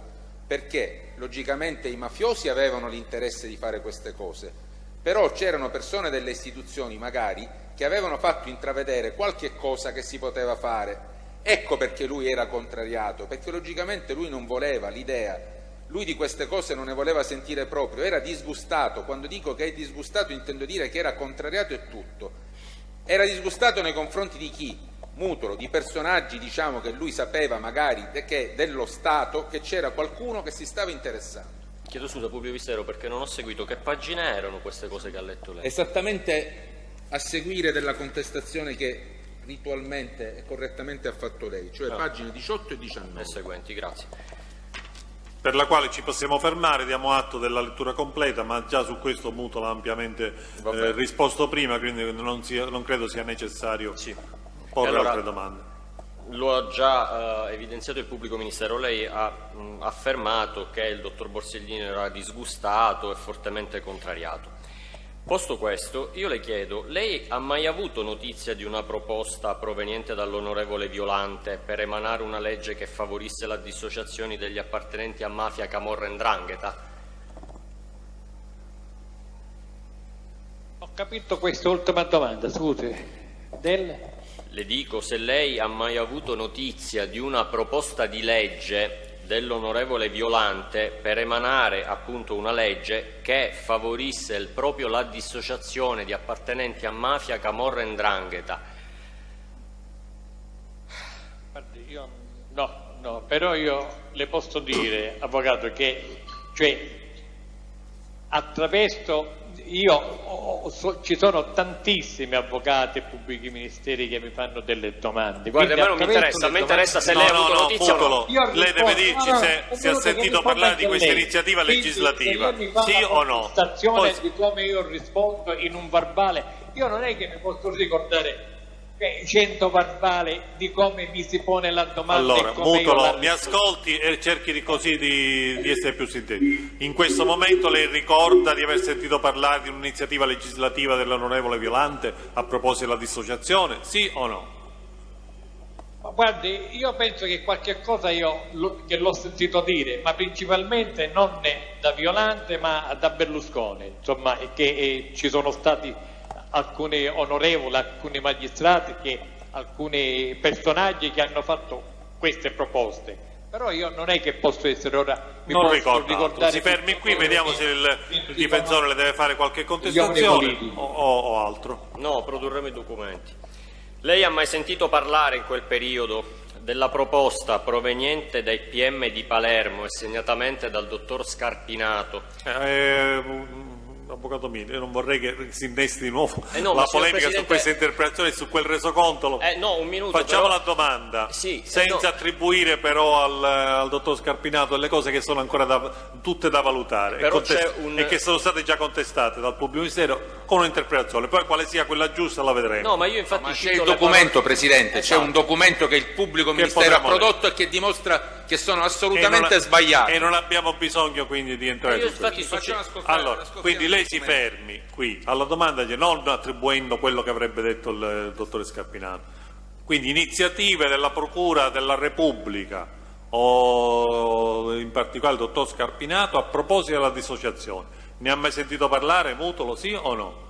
perché logicamente i mafiosi avevano l'interesse di fare queste cose, però c'erano persone delle istituzioni magari che avevano fatto intravedere qualche cosa che si poteva fare. Ecco perché lui era contrariato, perché logicamente lui non voleva l'idea, lui di queste cose non ne voleva sentire proprio, era disgustato. Quando dico che è disgustato intendo dire che era contrariato e tutto. Era disgustato nei confronti di chi? Mutolo, di personaggi, diciamo, che lui sapeva magari che dello Stato, che c'era qualcuno che si stava interessando. Chiedo scusa, pubblico ministero, perché non ho seguito. Che pagine erano queste cose che ha letto lei? Esattamente a seguire della contestazione che ritualmente e correttamente ha fatto lei, cioè pagine 18 e 19. Le seguenti, grazie. Per la quale ci possiamo fermare, diamo atto della lettura completa, ma già su questo Mutola ha ampiamente risposto prima, quindi non credo sia necessario porre allora, altre domande. Lo ha già evidenziato il pubblico ministero, lei ha affermato che il dottor Borsellino era disgustato e fortemente contrariato. Posto questo, io le chiedo, lei ha mai avuto notizia di una proposta proveniente dall'onorevole Violante per emanare una legge che favorisse la dissociazione degli appartenenti a mafia, camorra e 'ndrangheta? Ho capito questa ultima domanda, scusi. Le dico se lei ha mai avuto notizia di una proposta di legge dell'onorevole Violante per emanare appunto una legge che favorisse proprio la dissociazione di appartenenti a mafia, camorra e 'ndrangheta. Guardi, io no, però io le posso dire, avvocato, che attraverso ci sono tantissimi avvocati e pubblici ministeri che mi fanno delle domande. Guarda, a me non mi interessa, a me interessa se lei ha avuto notizia o no. Lei deve dirci se ha sentito parlare di questa iniziativa legislativa, sì o no. Di come io rispondo in un verbale, io non è che mi posso ricordare 100 verbali di come mi si pone la domanda. Allora, Mutolo, mi ascolti e cerchi di essere più sintetico. In questo momento lei ricorda di aver sentito parlare di un'iniziativa legislativa dell'onorevole Violante a proposito della dissociazione, sì o no? Ma guardi, io penso che qualche cosa che l'ho sentito dire, ma principalmente non da Violante ma da Berlusconi, insomma, che ci sono stati alcuni onorevoli, alcuni magistrati, alcuni personaggi che hanno fatto queste proposte, però io non è che posso essere ora non ricordare. Si fermi qui, vediamo se il difensore le deve fare qualche contestazione o altro. No, produrremo i documenti. Lei ha mai sentito parlare in quel periodo della proposta proveniente dai PM di Palermo e segnatamente dal dottor Scarpinato? Avvocato Mini, io non vorrei che si innesti di nuovo no, la polemica su questa interpretazione e su quel resoconto. No, un minuto. Facciamo però la domanda, sì, senza attribuire però al dottor Scarpinato delle cose che sono ancora tutte da valutare e che sono state già contestate dal pubblico ministero con un'interpretazione. Poi quale sia quella giusta la vedremo. No, ma io infatti c'è il documento, Presidente, c'è un documento che il pubblico ministero ha prodotto e che dimostra che sono assolutamente sbagliati. E non abbiamo bisogno quindi di entrare in questo. Allora, quindi lei si fermi qui alla domanda, non attribuendo quello che avrebbe detto il dottore Scarpinato. Quindi iniziative della Procura della Repubblica o in particolare il dottor Scarpinato a proposito della dissociazione. Ne ha mai sentito parlare, Mutolo, sì o no?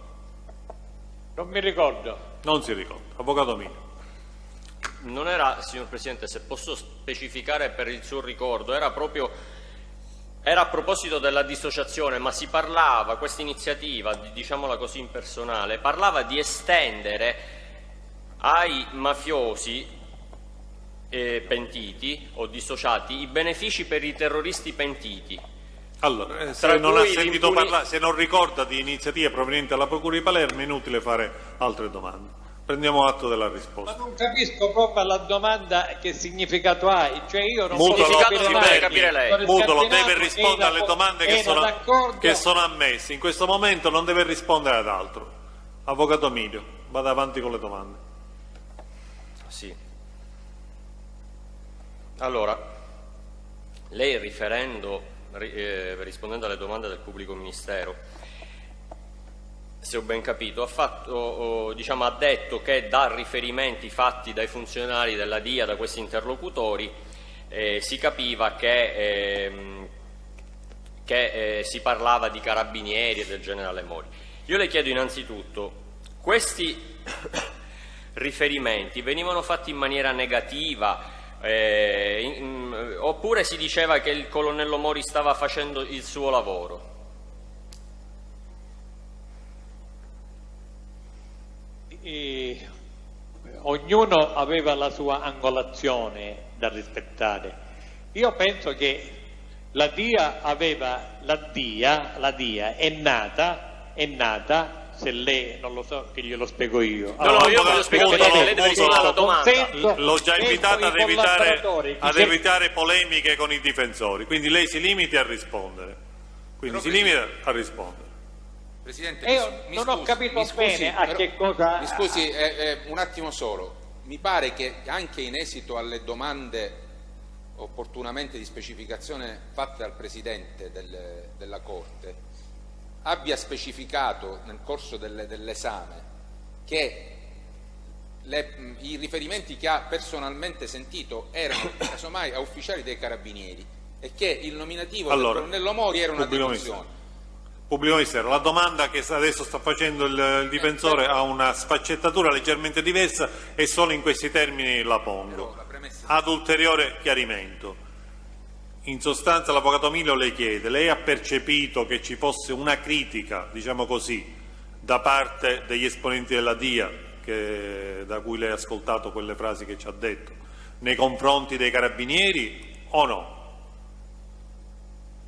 Non mi ricordo. Non si ricorda. Avvocato Mino. Non era, signor Presidente, se posso specificare per il suo ricordo, era a proposito della dissociazione, ma si parlava, questa iniziativa, diciamola così impersonale, parlava di estendere ai mafiosi pentiti o dissociati i benefici per i terroristi pentiti. Allora, se non ricorda di iniziative provenienti dalla Procura di Palermo è inutile fare altre domande. Prendiamo atto della risposta. Ma non capisco proprio la domanda che significato ha, cioè io non capire lei. Mutolo deve rispondere alle domande che sono ammesse, in questo momento non deve rispondere ad altro. Avvocato Milio, vada avanti con le domande. Sì. Allora, lei rispondendo alle domande del pubblico ministero, se ho ben capito, ha detto che da riferimenti fatti dai funzionari della DIA, da questi interlocutori, si capiva che che si parlava di carabinieri e del generale Mori. Io le chiedo innanzitutto, questi riferimenti venivano fatti in maniera negativa oppure si diceva che il colonnello Mori stava facendo il suo lavoro? Ognuno aveva la sua angolazione da rispettare. Io penso che la DIA è nata, se lei non lo so che glielo spiego io. No, io voglio spiegare perché lei deve rispondere alla domanda. L'ho già invitato ad evitare polemiche con i difensori, quindi lei si limiti a rispondere. Presidente, io non ho capito bene a che cosa... Mi scusi un attimo solo, mi pare che anche in esito alle domande opportunamente di specificazione fatte dal Presidente della Corte abbia specificato nel corso dell'esame che i riferimenti che ha personalmente sentito erano casomai a ufficiali dei Carabinieri e che il nominativo del colonnello Mori era una delusione. Pubblico Ministero, la domanda che adesso sta facendo il difensore ha una sfaccettatura leggermente diversa e solo in questi termini la pongo. Ad ulteriore chiarimento. In sostanza l'Avvocato Milio le chiede, lei ha percepito che ci fosse una critica, diciamo così, da parte degli esponenti della DIA, da cui lei ha ascoltato quelle frasi che ci ha detto, nei confronti dei Carabinieri o no?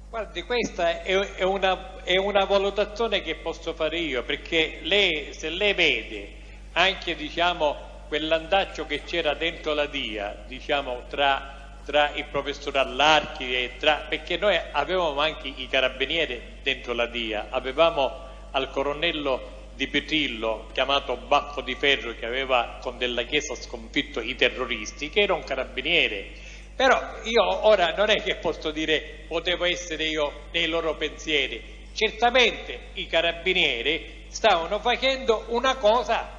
Guardi, questa è una valutazione che posso fare io, perché se lei vede anche quell'andaccio che c'era dentro la DIA, tra il professor Allarchi perché noi avevamo anche i Carabinieri dentro la DIA, avevamo al colonnello Di Petrillo, chiamato Baffo di Ferro, che aveva con Della Chiesa sconfitto i terroristi, che era un carabiniere. Però io ora non è che posso dire potevo essere io nei loro pensieri. Certamente i Carabinieri stavano facendo una cosa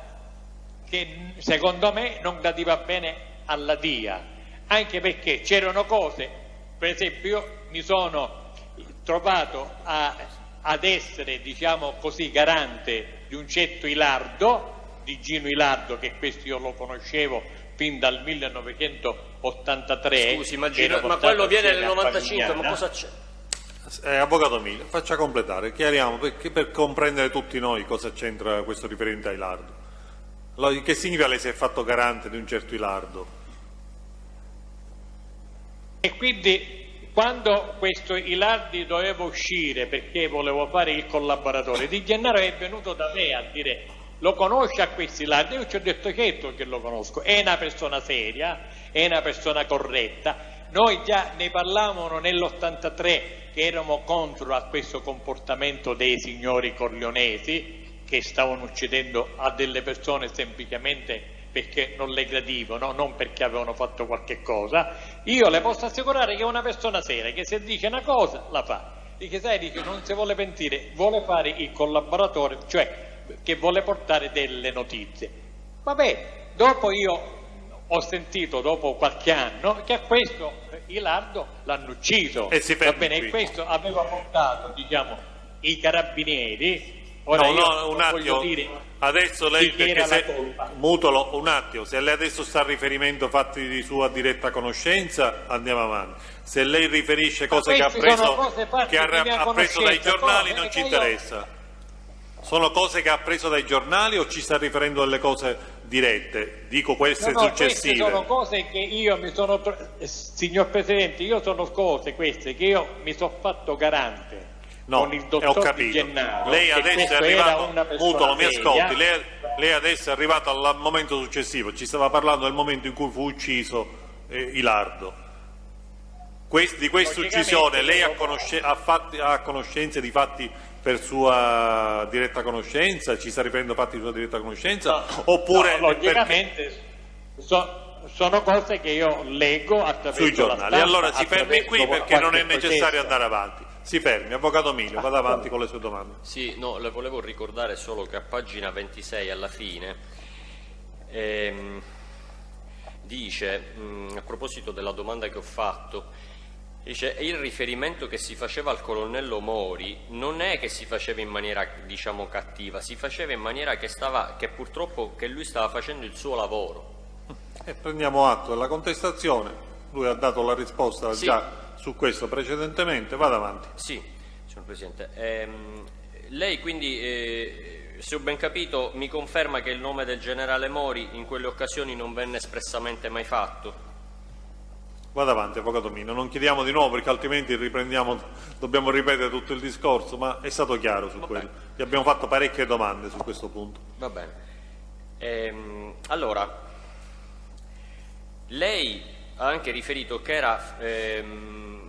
che secondo me non gradiva bene alla DIA, anche perché c'erano cose, per esempio io mi sono trovato ad essere, diciamo così, garante di un certo Ilardo, di Gino Ilardo, che questo io lo conoscevo fin dal 1983. Scusi, ma quello viene nel 95, ma cosa c'è? Avvocato Milio, faccia completare, chiariamo per comprendere tutti noi cosa c'entra questo riferimento a Ilardo. Che significa lei si è fatto garante di un certo Ilardo? E quindi quando questo Ilardi doveva uscire perché volevo fare il collaboratore, Di Gennaro è venuto da me a dire: lo conosce a questi Ilardi? Io ci ho detto che lo conosco, è una persona seria, è una persona corretta. Noi già ne parlavamo nell'83 che eravamo contro a questo comportamento dei signori corleonesi che stavano uccidendo a delle persone semplicemente perché non le gradivano, non perché avevano fatto qualche cosa. Io le posso assicurare che è una persona seria, che se dice una cosa la fa, e che dice non si vuole pentire, vuole fare il collaboratore, cioè che vuole portare delle notizie. Vabbè, dopo io ho sentito dopo qualche anno che a questo Ilardo l'hanno ucciso, va bene, e questo aveva portato, diciamo, i Carabinieri. Ora un attimo, adesso lei, perché Mutolo, un attimo, se lei adesso sta riferendo fatti di sua diretta conoscenza, andiamo avanti. Se lei riferisce cose che ha preso dai giornali, non ci interessa. Sono cose che ha preso dai giornali o ci sta riferendo alle cose dirette? Dico queste successive. Queste sono cose che io mi sono... Signor Presidente, sono cose queste che io mi sono fatto garante. Con il dottor Di Gennaro, lei adesso è arrivato, Mutolo, mi ascolti, lei adesso è arrivato al momento successivo, ci stava parlando del momento in cui fu ucciso Ilardo. Di questa uccisione lei ha conoscenza di fatti per sua diretta conoscenza? Ci sta riferendo fatti di sua diretta conoscenza? Oppure logicamente sono cose che io leggo attraverso sui giornali. Allora si fermi qui perché non è necessario andare avanti. Si fermi, Avvocato Milio, vada avanti con le sue domande. Sì, no, le volevo ricordare solo che a pagina 26 alla fine dice, a proposito della domanda che ho fatto, Dice, il riferimento che si faceva al colonnello Mori non è che si faceva in maniera, diciamo, cattiva, si faceva in maniera che purtroppo che lui stava facendo il suo lavoro. Prendiamo atto della contestazione, lui ha dato la risposta sì. Già su questo precedentemente, vada avanti. Sì, signor Presidente. Lei quindi, se ho ben capito, mi conferma che il nome del generale Mori in quelle occasioni non venne espressamente mai fatto? Vada avanti, Avvocato Mino, non chiediamo di nuovo perché altrimenti dobbiamo ripetere tutto il discorso, ma è stato chiaro su quello. Gli abbiamo fatto parecchie domande su questo punto. Va bene. Allora, lei ha anche riferito che era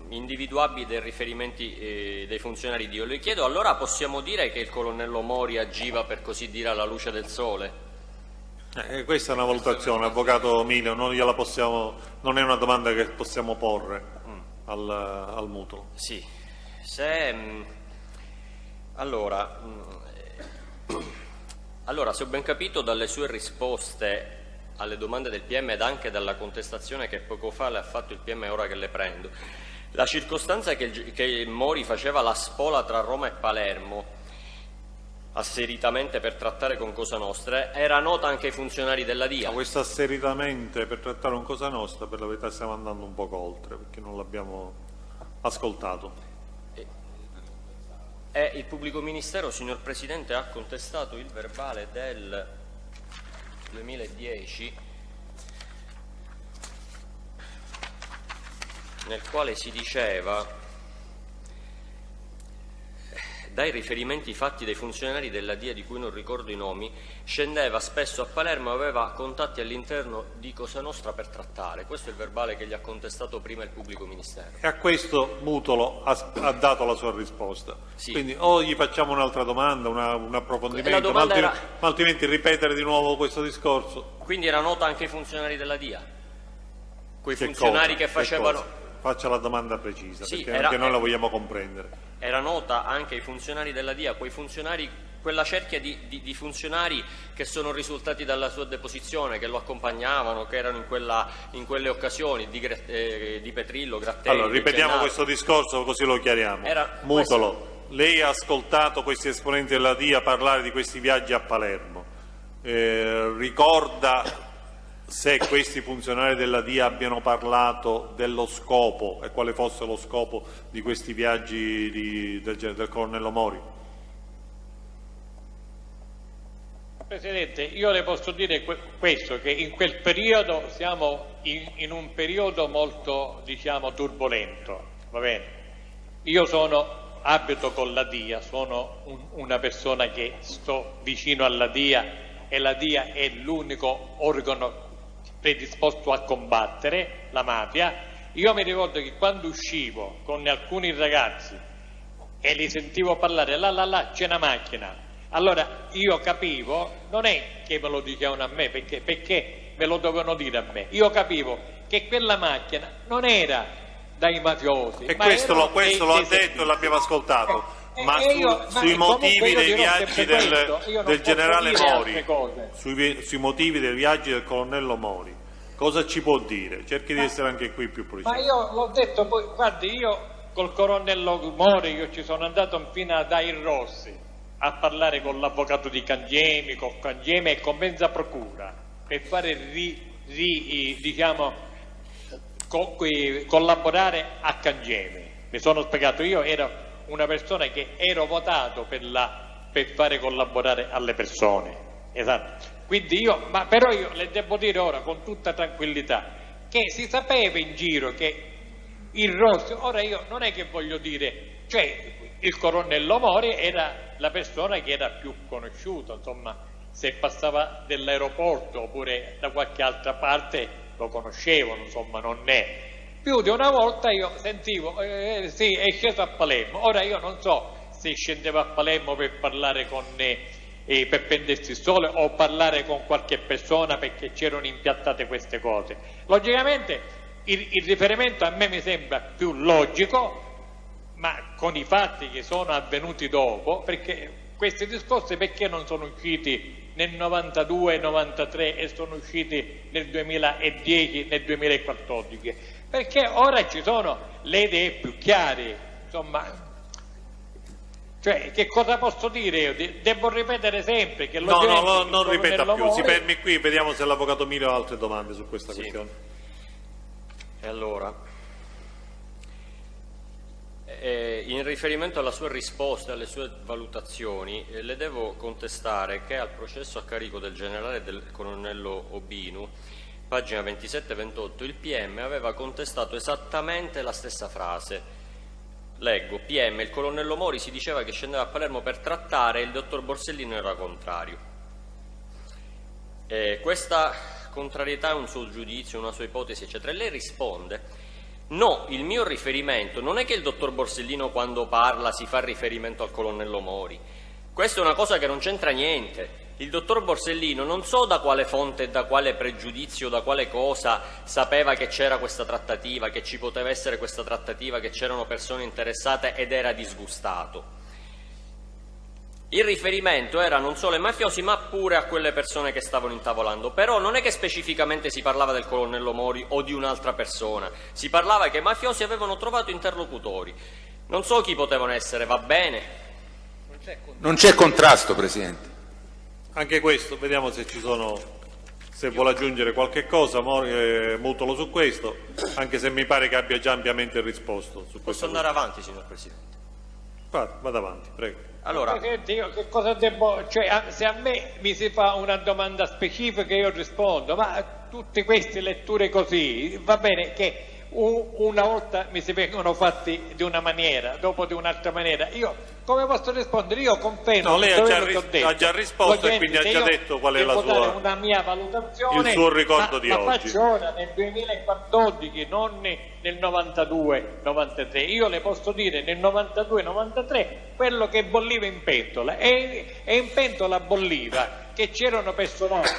individuabile dei riferimenti dei funzionari di Dio. Le chiedo, allora possiamo dire che il colonnello Mori agiva, per così dire, alla luce del sole? Questa è una valutazione, Avvocato Mino, non è una domanda che possiamo porre al Mutolo. Sì, allora, se ho ben capito dalle sue risposte alle domande del PM ed anche dalla contestazione che poco fa le ha fatto il PM, ora che le prendo, la circostanza che Mori faceva la spola tra Roma e Palermo asseritamente per trattare con Cosa Nostra era nota anche ai funzionari della DIA. Ma questa asseritamente per trattare con Cosa Nostra, per la verità stiamo andando un poco oltre perché non l'abbiamo ascoltato. Il pubblico ministero, signor Presidente, ha contestato il verbale del 2010 nel quale si diceva: dai riferimenti fatti dai funzionari della DIA, di cui non ricordo i nomi, scendeva spesso a Palermo e aveva contatti all'interno di Cosa Nostra per trattare. Questo è il verbale che gli ha contestato prima il pubblico ministero. E a questo Mutolo ha dato la sua risposta. Sì. Quindi o gli facciamo un'altra domanda, un approfondimento, ma altrimenti ripetere di nuovo questo discorso. Quindi era nota anche ai funzionari della DIA? Quei funzionari che facevano... Faccia la domanda precisa, sì, perché anche noi la vogliamo comprendere. Era nota anche ai funzionari della DIA, quei funzionari, quella cerchia di funzionari che sono risultati dalla sua deposizione, che lo accompagnavano, che erano in quelle occasioni, di Petrillo, Gratteri. Allora, ripetiamo questo discorso così lo chiariamo. Mutolo, lei ha ascoltato questi esponenti della DIA parlare di questi viaggi a Palermo. Ricorda se questi funzionari della DIA abbiano parlato dello scopo e quale fosse lo scopo di questi viaggi del colonnello Mori? Presidente, io le posso dire questo, che in quel periodo siamo in un periodo molto, diciamo, turbolento, va bene? Io abito con la DIA, sono una persona che sto vicino alla DIA e la DIA è l'unico organo predisposto a combattere la mafia. Io mi ricordo che quando uscivo con alcuni ragazzi e li sentivo parlare, là c'è una macchina, allora io capivo, non è che me lo dicevano a me, perché me lo dovevano dire a me, io capivo che quella macchina non era dai mafiosi. E questo lo ha detto e l'abbiamo ascoltato. Ma sui motivi dei viaggi del generale Mori, sui motivi dei viaggi del colonnello Mori, cosa ci può dire? Cerchi di essere anche qui più preciso. Ma io l'ho detto, poi, guardi, io col colonnello Mori io ci sono andato fino a Dair Rossi a parlare con l'avvocato di Cangemi, con Cangemi e con mezza procura per fare collaborare a Cangemi. Mi sono spiegato, io ero una persona che ero votato per fare collaborare alle persone, esatto. Quindi però io le devo dire ora con tutta tranquillità che si sapeva in giro che il Rossi, ora io non è che voglio dire, cioè il colonnello Mori era la persona che era più conosciuta, insomma, se passava dall'aeroporto oppure da qualche altra parte lo conoscevano, insomma, non è. Più di una volta io sentivo, sì, è sceso a Palermo. Ora io non so se scendeva a Palermo per parlare per prendersi il sole o parlare con qualche persona perché c'erano impiattate queste cose. Logicamente il riferimento a me mi sembra più logico, ma con i fatti che sono avvenuti dopo, perché questi discorsi perché non sono usciti nel 92, 93 e sono usciti nel 2010, nel 2014? perché ora ci sono le idee più chiare, insomma. Cioè, che cosa posso dire io? Devo ripetere sempre che No, non ripeta più, si fermi qui, vediamo se l'Avvocato Milio ha altre domande su questa questione. E allora, in riferimento alla sua risposta e alle sue valutazioni, le devo contestare che al processo a carico del generale del colonnello Obinu, pagina 27-28, il PM aveva contestato esattamente la stessa frase. Leggo, PM, il colonnello Mori si diceva che scendeva a Palermo per trattare e il dottor Borsellino era contrario. Questa contrarietà è un suo giudizio, una sua ipotesi, eccetera. E lei risponde, no, il mio riferimento non è che il dottor Borsellino quando parla si fa riferimento al colonnello Mori. Questa è una cosa che non c'entra niente. Il dottor Borsellino non so da quale fonte, da quale pregiudizio, da quale cosa sapeva che c'era questa trattativa, che ci poteva essere questa trattativa, che c'erano persone interessate ed era disgustato. Il riferimento era non solo ai mafiosi ma pure a quelle persone che stavano intavolando, però non è che specificamente si parlava del colonnello Mori o di un'altra persona, si parlava che i mafiosi avevano trovato interlocutori. Non so chi potevano essere, va bene? Non c'è contrasto, Presidente. Anche questo, vediamo se ci sono, se vuole aggiungere qualche cosa, Mutolo, su questo, anche se mi pare che abbia già ampiamente risposto. Posso andare avanti, signor Presidente? Vada avanti, prego. Allora, Presidente, io che cosa devo, cioè, se a me mi si fa una domanda specifica io rispondo, ma tutte queste letture così, va bene che una volta mi si vengono fatti di una maniera, dopo di un'altra maniera, io come posso rispondere? Io confermo. No, lei ha già risposto e quindi ha già detto qual è la sua, una mia valutazione, il suo ricordo di oggi. La faccio ora nel 2014, non nel 92-93. Io le posso dire nel 92-93 quello che bolliva in pentola e in pentola bolliva che c'erano personaggi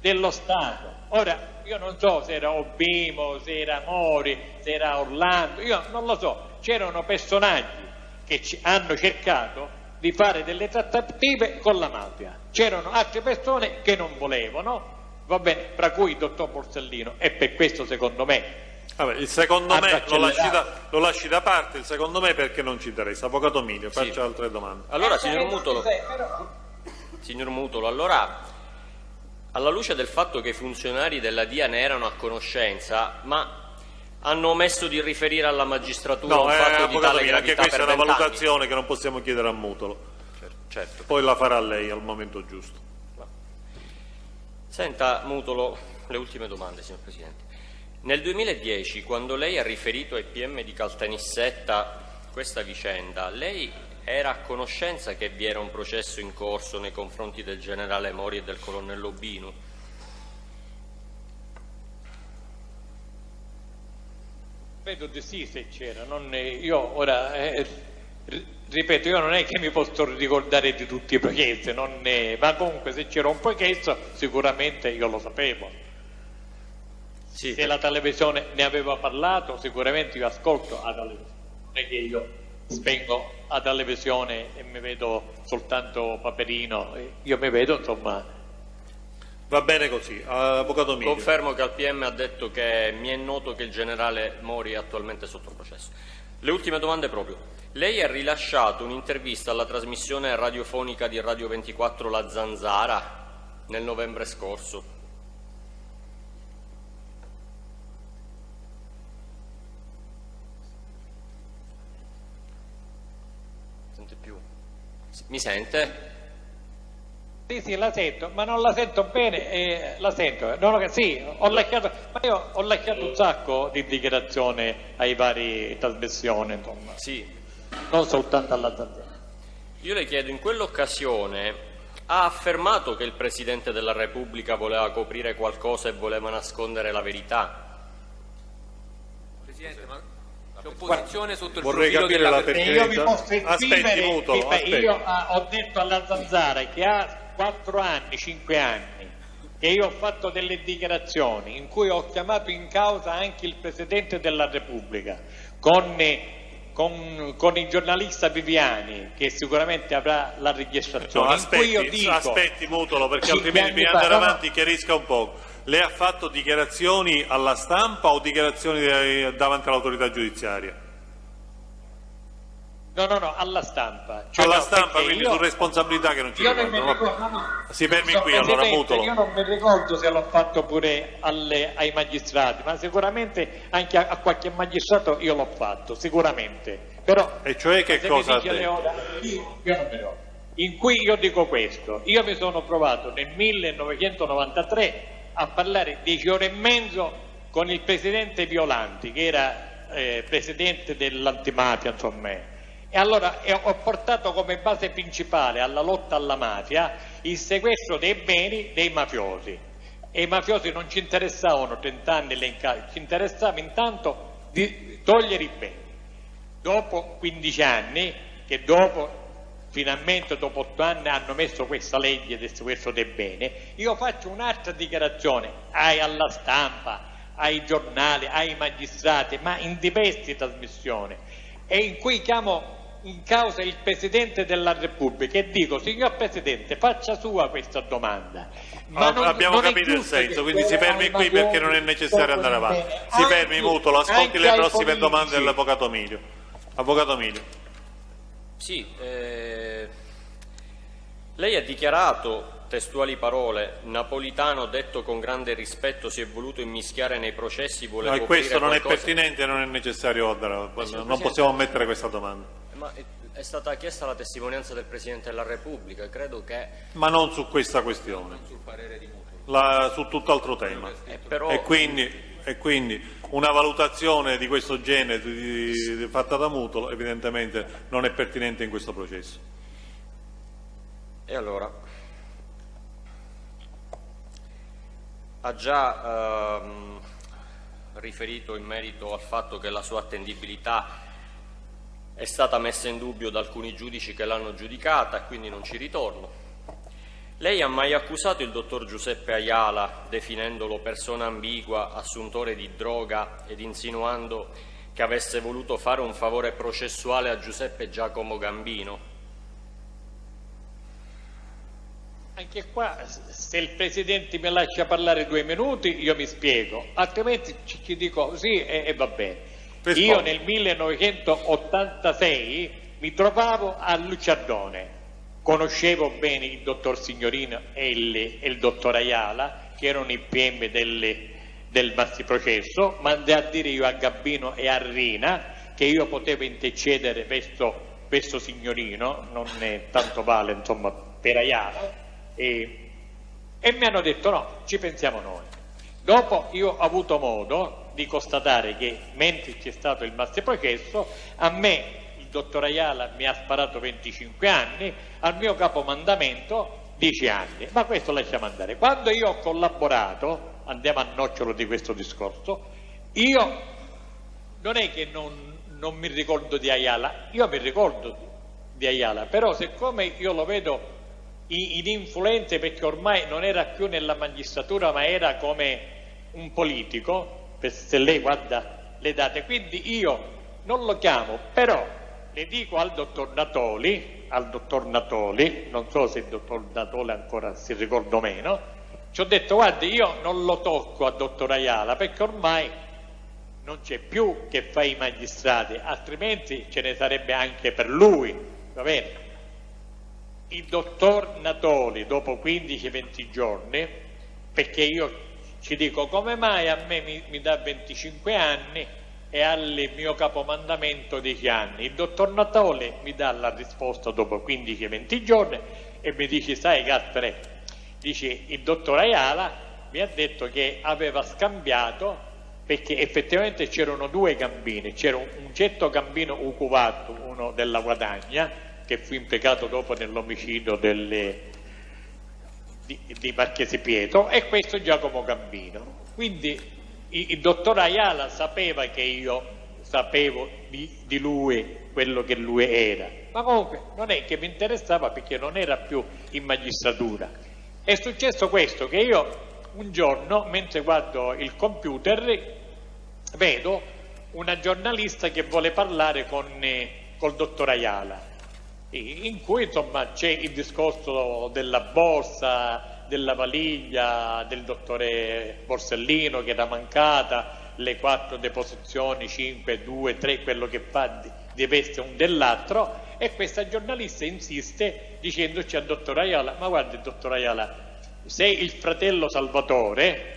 dello Stato. Ora io non so se era Obimo, se era Mori, se era Orlando, io non lo so, c'erano personaggi che hanno cercato di fare delle trattative con la mafia, c'erano altre persone che non volevano, va bene, tra cui il dottor Borsellino, e per questo secondo me il secondo me lo lasci da parte, il secondo me perché non ci interessa. Avvocato Milio, faccia altre domande. Allora, signor Mutolo, allora, alla luce del fatto che i funzionari della DIA ne erano a conoscenza, ma hanno omesso di riferire alla magistratura un fatto di tale gravità, anche questa è una 20 valutazione anni. che non possiamo chiedere a Mutolo. Certo. Poi la farà lei al momento giusto. Senta, Mutolo, le ultime domande, signor Presidente. Nel 2010, quando lei ha riferito ai PM di Caltanissetta questa vicenda, lei era a conoscenza che vi era un processo in corso nei confronti del generale Mori e del colonnello Obinu? Credo di sì, se c'era. Io ora, ripeto, io non è che mi posso ricordare di tutti i processi, ma comunque se c'era un processo sicuramente io lo sapevo. Sì, se la televisione ne aveva parlato, sicuramente io ascolto la televisione, non è che io spengo la televisione e mi vedo soltanto Paperino, io mi vedo, insomma. Va bene così. Avvocato Milio. Confermo che al PM ha detto che mi è noto che il generale Mori è attualmente sotto processo. Le ultime domande proprio. Lei ha rilasciato un'intervista alla trasmissione radiofonica di Radio 24 La Zanzara nel novembre scorso. Mi sente? Sì, la sento, ma non la sento bene, la sento. Sì, ma io ho lasciato un sacco di dichiarazioni ai vari trasmissioni, insomma. Sì. Non soltanto alla Zanzara. Io le chiedo, in quell'occasione ha affermato che il Presidente della Repubblica voleva coprire qualcosa e voleva nascondere la verità? Presidente, ma l'opposizione sotto il vorrei capire della la pertinenza. Aspetti, Mutolo, io ho detto alla Zanzara che ha 4 anni, 5 anni, che io ho fatto delle dichiarazioni in cui ho chiamato in causa anche il Presidente della Repubblica con il giornalista Viviani, che sicuramente avrà la registrazione. Aspetti, Mutolo, perché altrimenti bisogna andare avanti, chiarisca un po'. Lei ha fatto dichiarazioni alla stampa o dichiarazioni davanti all'autorità giudiziaria? No, alla stampa. Cioè, alla stampa, quindi su responsabilità che non ci riguardano. Si fermi qui allora, Mutolo. Io non mi ricordo se l'ho fatto pure ai magistrati, ma sicuramente anche a qualche magistrato io l'ho fatto, sicuramente. Però, e cioè che cosa ha detto? Io non mi ricordo. In cui io dico questo, io mi sono trovato nel 1993 a parlare 10 ore e mezzo con il presidente Violanti, che era presidente dell'antimafia, insomma. E allora ho portato come base principale alla lotta alla mafia il sequestro dei beni dei mafiosi. E i mafiosi non ci interessavano 30 anni ci interessava intanto di togliere i beni. Dopo 15 anni, che finalmente dopo 8 anni hanno messo questa legge del sequestro dei beni, io faccio un'altra dichiarazione alla stampa, ai giornali, ai magistrati, ma in diverse trasmissioni, e in cui chiamo in causa il Presidente della Repubblica e dico: signor Presidente, faccia sua questa domanda. Ma abbiamo capito il senso, quindi si fermi qui perché non è necessario andare avanti. Si fermi, Mutolo, ascolti le prossime domande dell'Avvocato Milio. Avvocato Milio. Sì, lei ha dichiarato, testuali parole, Napolitano detto con grande rispetto si è voluto immischiare nei processi, vuole coprire questo non qualcosa. È pertinente e non è necessario, non possiamo ammettere questa domanda. Ma è stata chiesta la testimonianza del Presidente della Repubblica, credo che... Ma non su questa questione, sul parere di Mutolo. Su tutt'altro tema. Però... E quindi una valutazione di questo genere fatta da Mutolo evidentemente non è pertinente in questo processo. E allora, ha già riferito in merito al fatto che la sua attendibilità è stata messa in dubbio da alcuni giudici che l'hanno giudicata, quindi non ci ritorno. Lei ha mai accusato il dottor Giuseppe Ayala, definendolo persona ambigua, assuntore di droga ed insinuando che avesse voluto fare un favore processuale a Giuseppe Giacomo Gambino? Anche qua, se il Presidente mi lascia parlare 2 minuti, io mi spiego, altrimenti ci dico sì e va bene. Io nel 1986 mi trovavo a Luciardone, conoscevo bene il dottor Signorino e il dottor Ayala, che erano i PM del maxiprocesso, mandai a dire io a Gambino e a Rina che io potevo intercedere verso Signorino, non ne tanto vale insomma per Ayala, e mi hanno detto no, ci pensiamo noi. Dopo io ho avuto modo di constatare che mentre c'è stato il maxiprocesso, a me il dottor Ayala mi ha sparato 25 anni, al mio capomandamento 10 anni, ma questo lasciamo andare. Quando io ho collaborato, andiamo a nocciolo di questo discorso, io non è che non mi ricordo di Ayala, io mi ricordo di Ayala, però siccome io lo vedo ininfluente perché ormai non era più nella magistratura ma era come un politico, se lei guarda le date, quindi io non lo chiamo, però le dico al dottor Natoli, non so se il dottor Natoli ancora si ricorda o meno, ci ho detto guardi, io non lo tocco al dottor Ayala perché ormai non c'è più che fa i magistrati, altrimenti ce ne sarebbe anche per lui, va bene? Il dottor Natoli dopo 15-20 giorni, perché io ci dico come mai a me mi dà 25 anni e al mio capomandamento 10 anni, il dottor Natoli mi dà la risposta dopo 15-20 giorni e mi dice sai Gaspare, dice il dottor Ayala mi ha detto che aveva scambiato perché effettivamente c'erano 2 Gambini, c'era un certo Gambino Ucuvato, uno della Guadagna, che fu impiegato dopo nell'omicidio di Marchese Pietro, e questo Giacomo Gambino. Quindi il dottor Ayala sapeva che io sapevo di lui quello che lui era, ma comunque non è che mi interessava perché non era più in magistratura. È successo questo, che io un giorno mentre guardo il computer vedo una giornalista che vuole parlare col dottor Ayala, in cui insomma c'è il discorso della borsa, della valiglia del dottore Borsellino che era mancata, le 4 deposizioni, 5, 2, 3, quello che fa di peste un dell'altro, e questa giornalista insiste dicendoci al dottor Aiala: ma guardi dottor Aiala, se il fratello Salvatore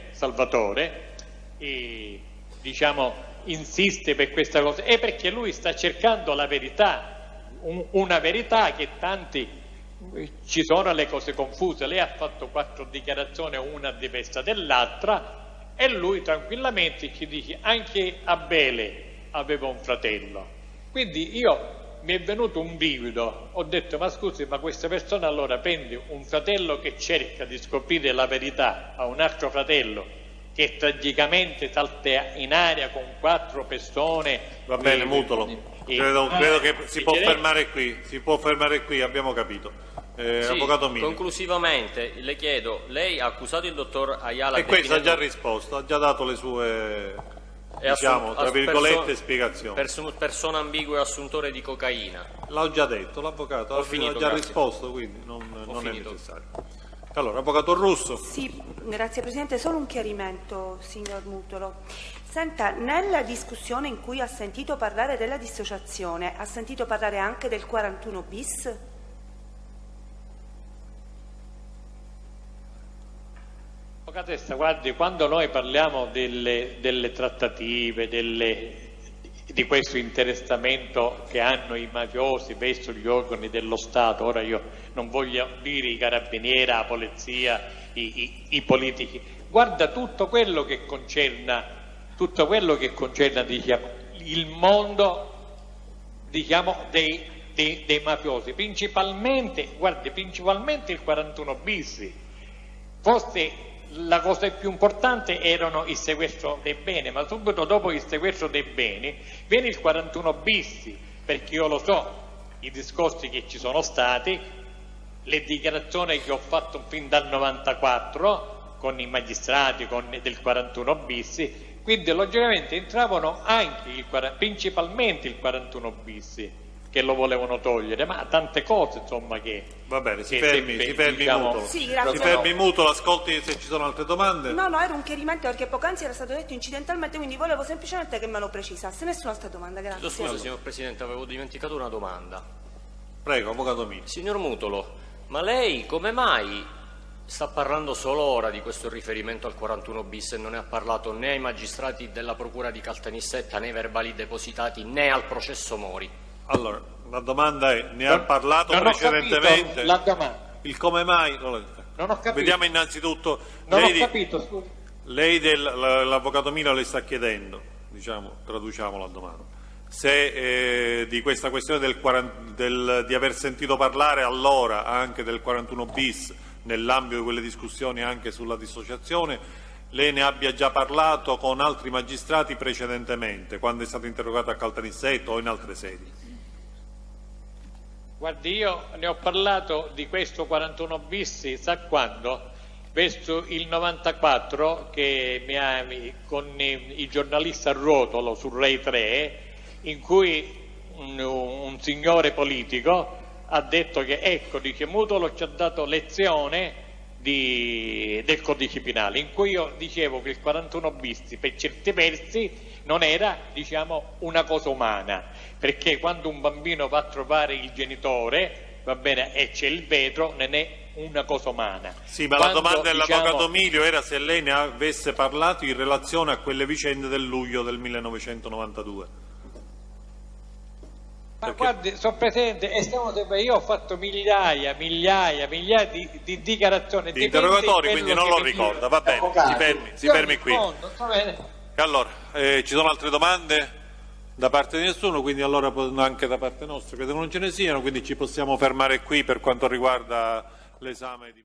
diciamo insiste per questa cosa è perché lui sta cercando la verità, una verità che tanti ci sono le cose confuse. Lei ha fatto 4 dichiarazioni, una diversa dell'altra, e lui tranquillamente ci dice anche Abele aveva un fratello. Quindi mi è venuto un brivido, ho detto ma scusi, ma questa persona allora prende un fratello che cerca di scoprire la verità a un altro fratello che tragicamente salta in aria con 4 persone. Va bene, Mutolo, credo che si può fermare qui, abbiamo capito. Sì, Avvocato Mini. Conclusivamente le chiedo, lei ha accusato il dottor Aiala e questo ha già risposto, ha già dato le sue, diciamo, tra virgolette, spiegazioni. Persona ambigua e assuntore di cocaina. L'ho già detto, l'avvocato ha già risposto, quindi non è necessario. Allora, avvocato Russo. Sì, grazie Presidente, solo un chiarimento, signor Mutolo. Senta, nella discussione in cui ha sentito parlare della dissociazione, ha sentito parlare anche del 41 bis? Avvocatessa, guardi, quando noi parliamo delle trattative, di questo interessamento che hanno i mafiosi verso gli organi dello Stato, ora io non voglio dire i carabinieri, la polizia, i politici, guarda tutto quello che concerna diciamo, il mondo, diciamo, dei mafiosi, principalmente il 41 bis. Forse la cosa più importante erano il sequestro dei beni, ma subito dopo il sequestro dei beni viene il 41 bis, perché io lo so, i discorsi che ci sono stati, le dichiarazioni che ho fatto fin dal 94 con i magistrati del 41 bis, quindi logicamente entravano anche principalmente il 41 bis, che lo volevano togliere, ma tante cose insomma che... Va bene, si fermi diciamo, Mutolo. Sì, grazie. Si fermi Mutolo, ascolti se ci sono altre domande. No, era un chiarimento perché poc'anzi era stato detto incidentalmente, quindi volevo semplicemente che me lo precisasse. Nessuna altra domanda, grazie. Scusa signor Presidente, avevo dimenticato una domanda. Prego, avvocato Mini. Signor Mutolo, ma lei come mai sta parlando solo ora di questo riferimento al 41 bis e non ne ha parlato né ai magistrati della Procura di Caltanissetta, né ai verbali depositati, né al processo Mori? Allora, la domanda è, ne ha parlato precedentemente? La domanda. Il come mai? Non ho capito. Vediamo innanzitutto. Non ho capito, scusi. Lei l'avvocato Mino le sta chiedendo, diciamo, traduciamo la domanda, se di questa questione di aver sentito parlare allora anche del 41 bis nell'ambito di quelle discussioni anche sulla dissociazione, lei ne abbia già parlato con altri magistrati precedentemente, quando è stato interrogato a Caltanissetta o in altre sedi? Guardi, io ne ho parlato di questo 41 bis, sa quando? Verso il 94, che con i giornalisti a rotolo su Rai 3, in cui un signore politico ha detto che, ecco, dice, Mutolo ci ha dato lezione del codice penale, in cui io dicevo che il 41 bis per certi versi non era, diciamo, una cosa umana, perché quando un bambino va a trovare il genitore, va bene, e c'è il vetro, non è una cosa umana. Sì, ma la domanda dell'avvocato Milio era se lei ne avesse parlato in relazione a quelle vicende del luglio del 1992. Ma guardi, sono presente, io ho fatto migliaia di dichiarazioni, di interrogatori, quindi non lo ricorda. Va bene, si fermi qui. Allora, ci sono altre domande da parte di nessuno, quindi allora anche da parte nostra credo non ce ne siano, quindi ci possiamo fermare qui per quanto riguarda l'esame di...